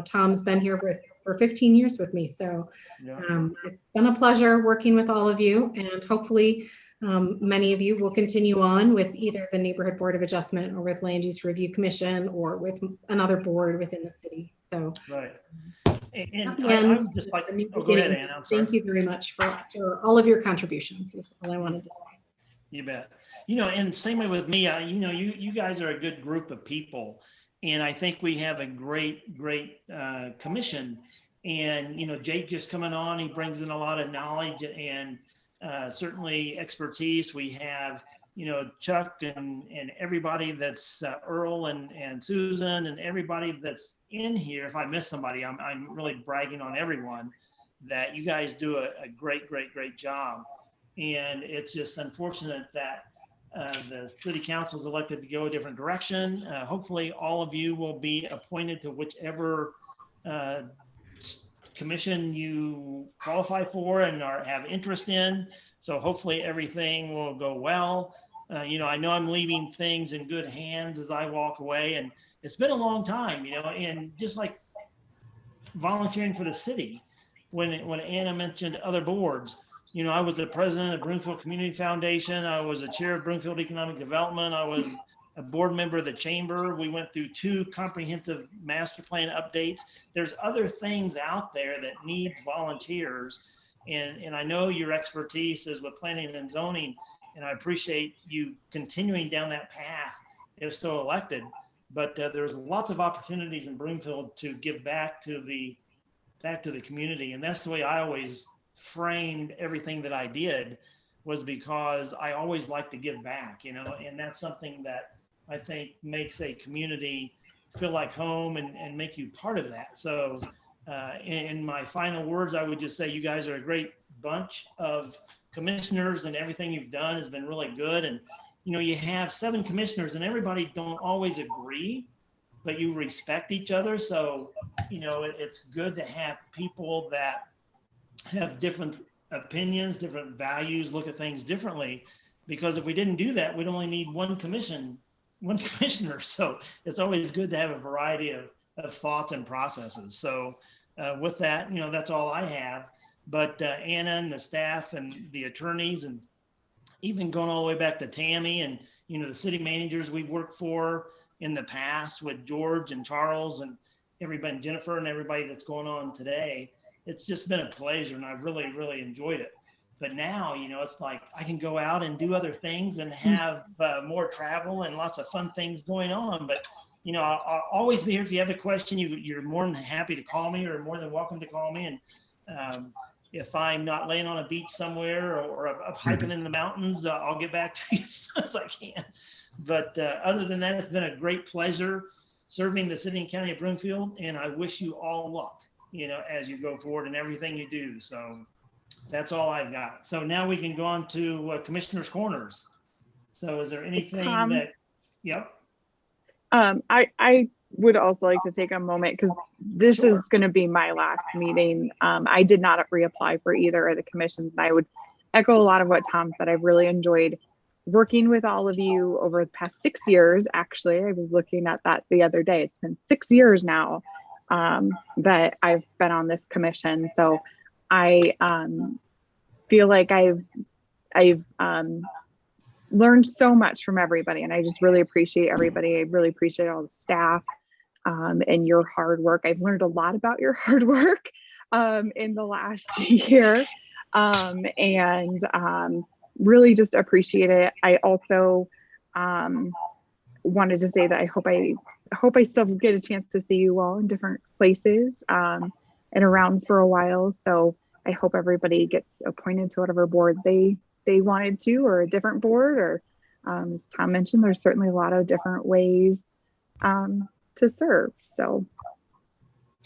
Tom's been here for 15 years with me. So it's been a pleasure working with all of you, and hopefully many of you will continue on with either the Neighborhood Board of Adjustment or with Land Use Review Commission or with another board within the city. So right. And at the end, I'm just like, go ahead, Ann. I'm sorry. Thank you very much for all of your contributions is all I wanted to say. You bet. And same way with me, you guys are a good group of people, and I think we have a great commission. And, Jake just coming on, he brings in a lot of knowledge and certainly expertise. We have, Chuck and everybody that's Earl and Susan and everybody that's in here. If I miss somebody, I'm really bragging on everyone that you guys do a great job. And it's just unfortunate that the city council is elected to go a different direction. Hopefully all of you will be appointed to whichever commission you qualify for and have interest in. So hopefully everything will go well. I know I'm leaving things in good hands as I walk away, and it's been a long time, and just like volunteering for the city, when Anna mentioned other boards, I was the president of Broomfield Community Foundation. I was a chair of Broomfield Economic Development. I was a board member of the chamber. We went through 2 comprehensive master plan updates. There's other things out there that need volunteers. And I know your expertise is with planning and zoning, and I appreciate you continuing down that path if so elected. But there's lots of opportunities in Broomfield to give back to the community. And that's the way I always framed everything that I did, was because I always like to give back, and that's something that I think makes a community feel like home and make you part of that. So in my final words, I would just say you guys are a great bunch of commissioners, and everything you've done has been really good. And, you have 7 commissioners and everybody don't always agree, but you respect each other. So, it's good to have people that have different opinions, different values, look at things differently, because if we didn't do that, we'd only need one commissioner. So it's always good to have a variety of thoughts and processes. So with that, that's all I have. But Anna and the staff and the attorneys, and even going all the way back to Tammy and, the city managers we've worked for in the past with George and Charles and everybody, Jennifer and everybody that's going on today, it's just been a pleasure, and I've really enjoyed it. But now, it's like I can go out and do other things and have more travel and lots of fun things going on. But, I'll always be here. If you have a question, you're more than happy to call me, or more than welcome to call me. And if I'm not laying on a beach somewhere or up hiking in the mountains, I'll get back to you as soon as I can. But other than that, it's been a great pleasure serving the city and county of Broomfield, and I wish you all luck, as you go forward in everything you do. So that's all I've got. So now we can go on to Commissioner's Corners. So is there anything Tom, that, yep. I would also like to take a moment, because this is going to be my last meeting. I did not reapply for either of the commissions. And I would echo a lot of what Tom said. I've really enjoyed working with all of you over the past 6 years. Actually, I was looking at that the other day. It's been 6 years now that I've been on this commission. So I feel like I've learned so much from everybody, and I just really appreciate everybody. I really appreciate all the staff and your hard work. I've learned a lot about your hard work in the last year, and really just appreciate it. I also wanted to say that I hope I still get a chance to see you all in different places and around for a while. So I hope everybody gets appointed to whatever board they wanted to, or a different board, or as Tom mentioned, there's certainly a lot of different ways to serve. So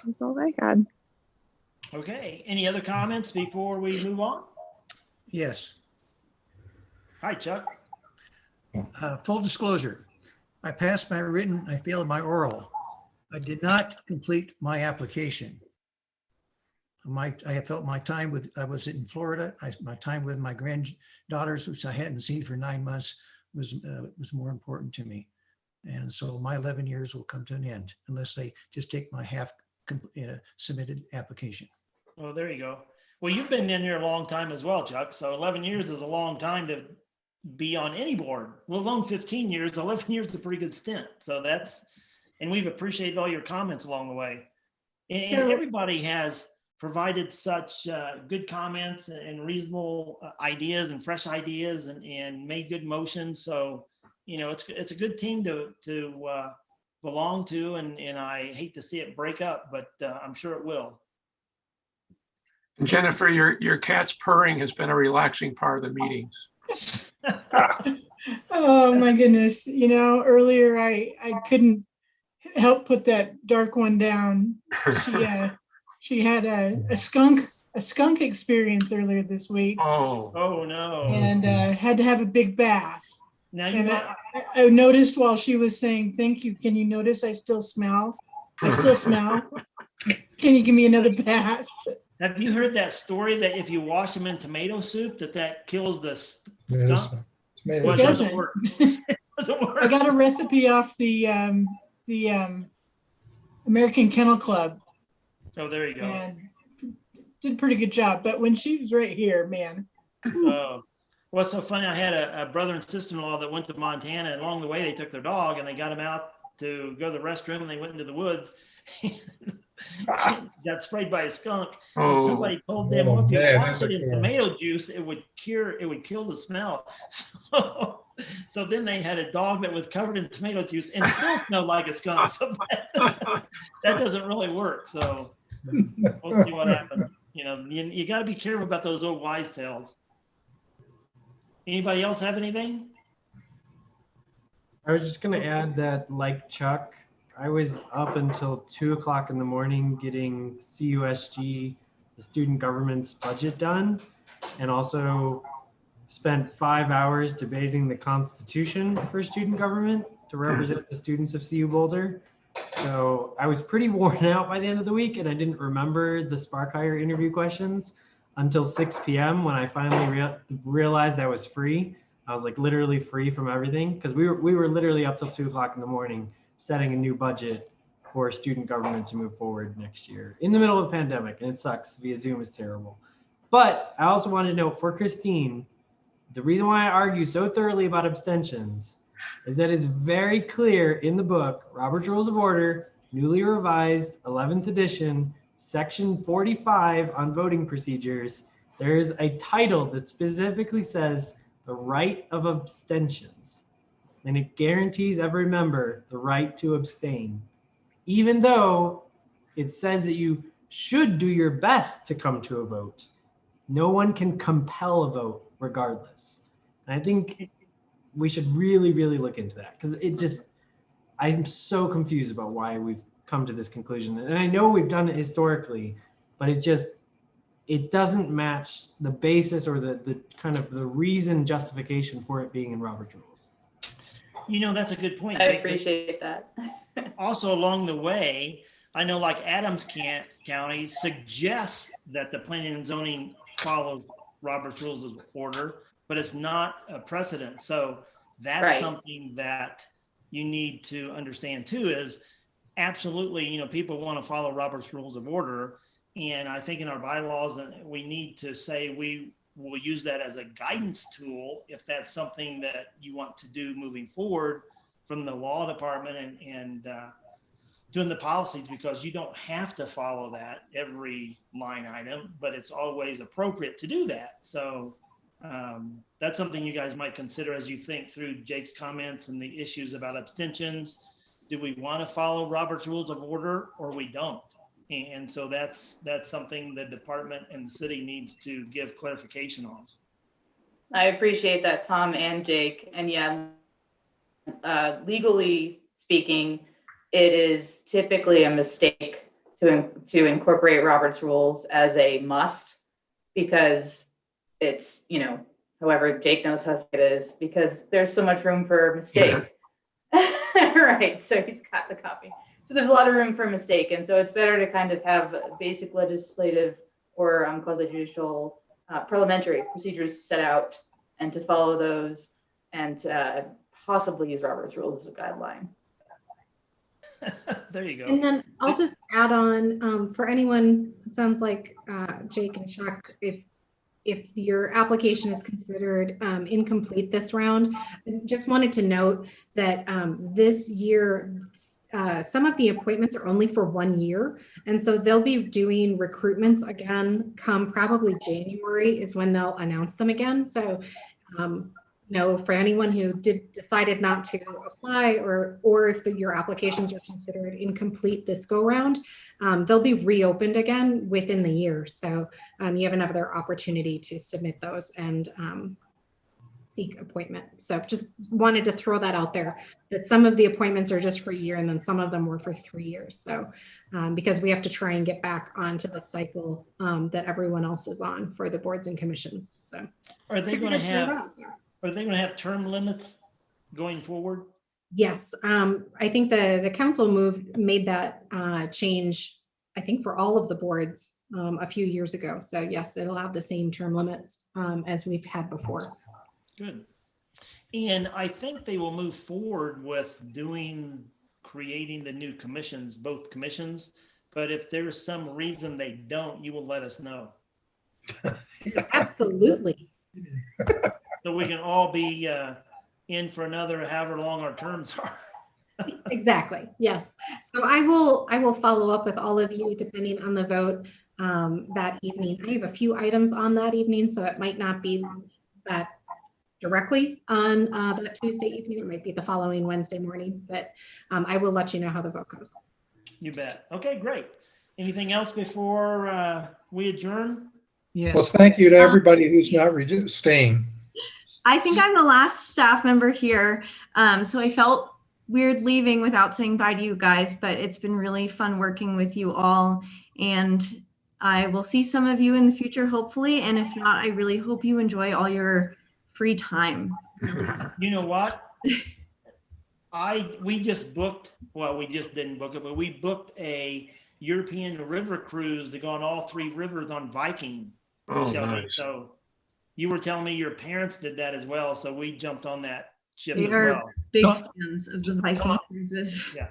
that's all I had. Okay. Any other comments before we move on? Yes. Hi, Chuck. Full disclosure, I passed my written, I failed my oral. I did not complete my application. I felt my time with, I was in Florida, my time with my granddaughters, which I hadn't seen for 9 months, was more important to me. And so my 11 years will come to an end unless they just take my half submitted application. Well, there you go. Well, you've been in here a long time as well, Chuck. So 11 years is a long time to be on any board, let alone 15 years. 11 years is a pretty good stint. So that's, and we've appreciated all your comments along the way. And everybody has provided such good comments and reasonable ideas and fresh ideas, and made good motions. So, it's a good team to belong to, and I hate to see it break up, but I'm sure it will. And Jennifer, your cat's purring has been a relaxing part of the meetings. Oh my goodness. You know, earlier I couldn't help put that dark one down. She had a skunk experience earlier this week. Oh no. And had to have a big bath. Now and I noticed while she was saying thank you, can you notice I still smell? I still smell. Can you give me another bath? Have you heard that story that if you wash them in tomato soup, that kills the skunk? It Well, doesn't. work. It doesn't work. I got a recipe off the American Kennel Club. Oh, there you go. And did a pretty good job. But when she was right here, man. Oh, what's so funny? I had a brother and sister-in-law that went to Montana, and along the way they took their dog and they got him out to go to the restroom, and they went into the woods. Got sprayed by a skunk. And somebody told them, well, if you wash it in tomato juice, it would kill the smell. So then they had a dog that was covered in tomato juice and still smelled like a skunk. So that doesn't really work. So we'll see what happens. You know, you got to be careful about those old wise tales. Anybody else have anything? I was just going to add that, like Chuck, I was up until 2 o'clock in the morning getting CUSG, the student government's budget done, and also spent 5 hours debating the Constitution for student government to represent the students of CU Boulder. So I was pretty worn out by the end of the week, and I didn't remember the Spark Hire interview questions until 6 p.m. when I finally realized I was free. I was like literally free from everything, because we were literally up till 2 o'clock in the morning setting a new budget for student government to move forward next year in the middle of a pandemic, and it sucks. Via Zoom is terrible. But I also wanted to note for Christine, the reason why I argue so thoroughly about abstentions is that it's very clear in the book, Robert's Rules of Order, newly revised 11th edition, section 45 on voting procedures. There's a title that specifically says the right of abstentions, and it guarantees every member the right to abstain, even though it says that you should do your best to come to a vote. No one can compel a vote regardless. And I think we should really, really look into that, because I'm so confused about why we've come to this conclusion. And I know we've done it historically, but it doesn't match the basis or the kind of the reason justification for it being in Robert's Rules. You know, that's a good point. I appreciate that. Also, along the way, I know like Adams County suggests that the planning and zoning follow Robert's Rules of Order, but it's not a precedent. So that's something that you need to understand too, is absolutely, you know, people want to follow Robert's Rules of Order. And I think in our bylaws, we need to say we will use that as a guidance tool if that's something that you want to do moving forward from the law department and doing the policies, because you don't have to follow that every line item, but it's always appropriate to do that. So that's something you guys might consider as you think through Jake's comments and the issues about abstentions. Do we want to follow Robert's Rules of Order or we don't? And so that's something the department and the city needs to give clarification on. I appreciate that, Tom and Jake. And yeah, legally speaking, it is typically a mistake to incorporate Robert's Rules as a must, because it's, you know, however Jake knows how it is, because there's so much room for mistake. Right, so he's got the copy. So there's a lot of room for mistake, and so it's better to kind of have basic legislative or quasi-judicial parliamentary procedures set out and to follow those, and possibly use Robert's Rules as a guideline. There you go. And then I'll just add on for anyone, it sounds like Jake and Chuck, if your application is considered incomplete this round, I just wanted to note that this year, some of the appointments are only for 1 year. And so they'll be doing recruitments again come probably January is when they'll announce them again. So, you know, for anyone who decided not to apply, or if your applications are considered incomplete this go round, they'll be reopened again within the year. So you have another opportunity to submit those and seek appointment. So just wanted to throw that out there, that some of the appointments are just for a year and then some of them were for 3 years. So because we have to try and get back onto the cycle that everyone else is on for the boards and commissions. So Are they going to have term limits going forward? Yes, I think the council made that change, I think for all of the boards a few years ago. So yes, it'll have the same term limits as we've had before. Good. And I think they will move forward with creating the new commissions, both commissions. But if there's some reason they don't, you will let us know. Absolutely. So we can all be in for another however long our terms are. Exactly. Yes. So I will follow up with all of you depending on the vote that evening. I have a few items on that evening, so it might not be that directly on that Tuesday evening. It might be the following Wednesday morning, but I will let you know how the vote goes. You bet. Okay, great. Anything else before we adjourn? Yes. Well, thank you to everybody who's not staying. I think I'm the last staff member here, so I felt weird leaving without saying bye to you guys, but it's been really fun working with you all, and I will see some of you in the future, hopefully, and if not, I really hope you enjoy all your free time. You know what? We just didn't book it, but we booked a European river cruise to go on all 3 rivers on Viking. Oh, Shelby. nice. So you were telling me your parents did that as well, so we jumped on that ship They as are well. big fans of the Viking cruises. Yeah.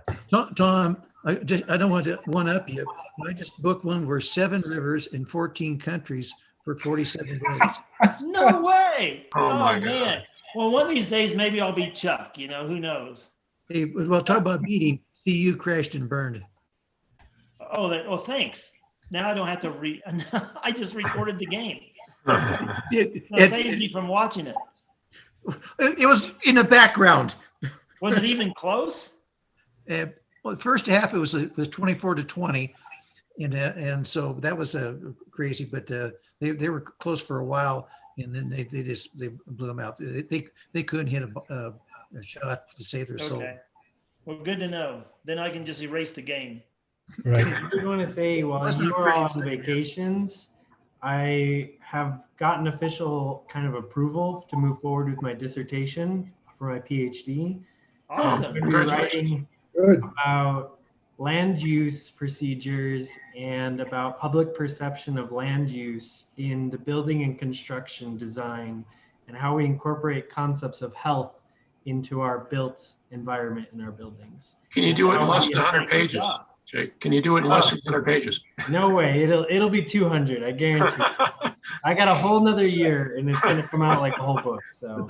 Tom, I don't want to one up you. I just booked one where 7 rivers in 14 countries for 47 days. No way. Oh, my man. God. Well, one of these days, maybe I'll be Chuck, who knows? Hey, well, talk about meeting. CU crashed and burned. Oh, thanks. Now I don't have to I just recorded the game. It saves me from watching it. It was in the background. Was it even close? Well, the first half it was 24-20, and so that was crazy. But they were close for a while, and then they blew them out. They couldn't hit a shot to save their soul. Okay. Well, good to know. Then I can just erase the game. Right. I just want to say, while you are on vacations, I have gotten official kind of approval to move forward with my dissertation for my PhD. Awesome. I'm going to be writing about land use procedures and about public perception of land use in the building and construction design, and how we incorporate concepts of health into our built environment in our buildings. Can you do it in less than 100 pages, Jake? Can you do it in less than 100 pages? No way. It'll be 200. I guarantee. I got a whole nother year, and it's going to come out like a whole book. So,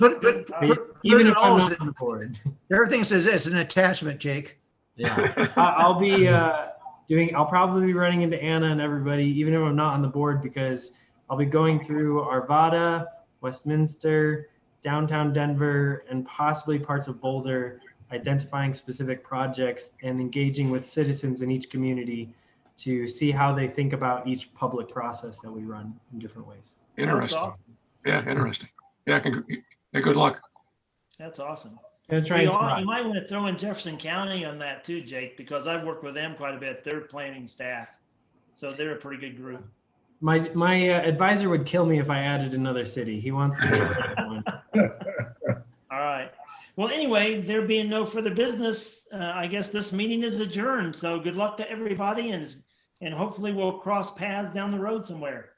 even if I'm not on the board, everything says it's an attachment, Jake. Yeah, I'll be I'll probably be running into Anna and everybody, even if I'm not on the board, because I'll be going through Arvada, Westminster, downtown Denver, and possibly parts of Boulder, identifying specific projects and engaging with citizens in each community to see how they think about each public process that we run in different ways. Interesting. Awesome. Yeah, interesting. Yeah, good luck. That's awesome. Gonna try you and might want to throw in Jefferson County on that too, Jake, because I've worked with them quite a bit. They're planning staff, so they're a pretty good group. My advisor would kill me if I added another city. He wants to be one. All right. Well, anyway, there being no further business, I guess this meeting is adjourned. So good luck to everybody, and hopefully we'll cross paths down the road somewhere.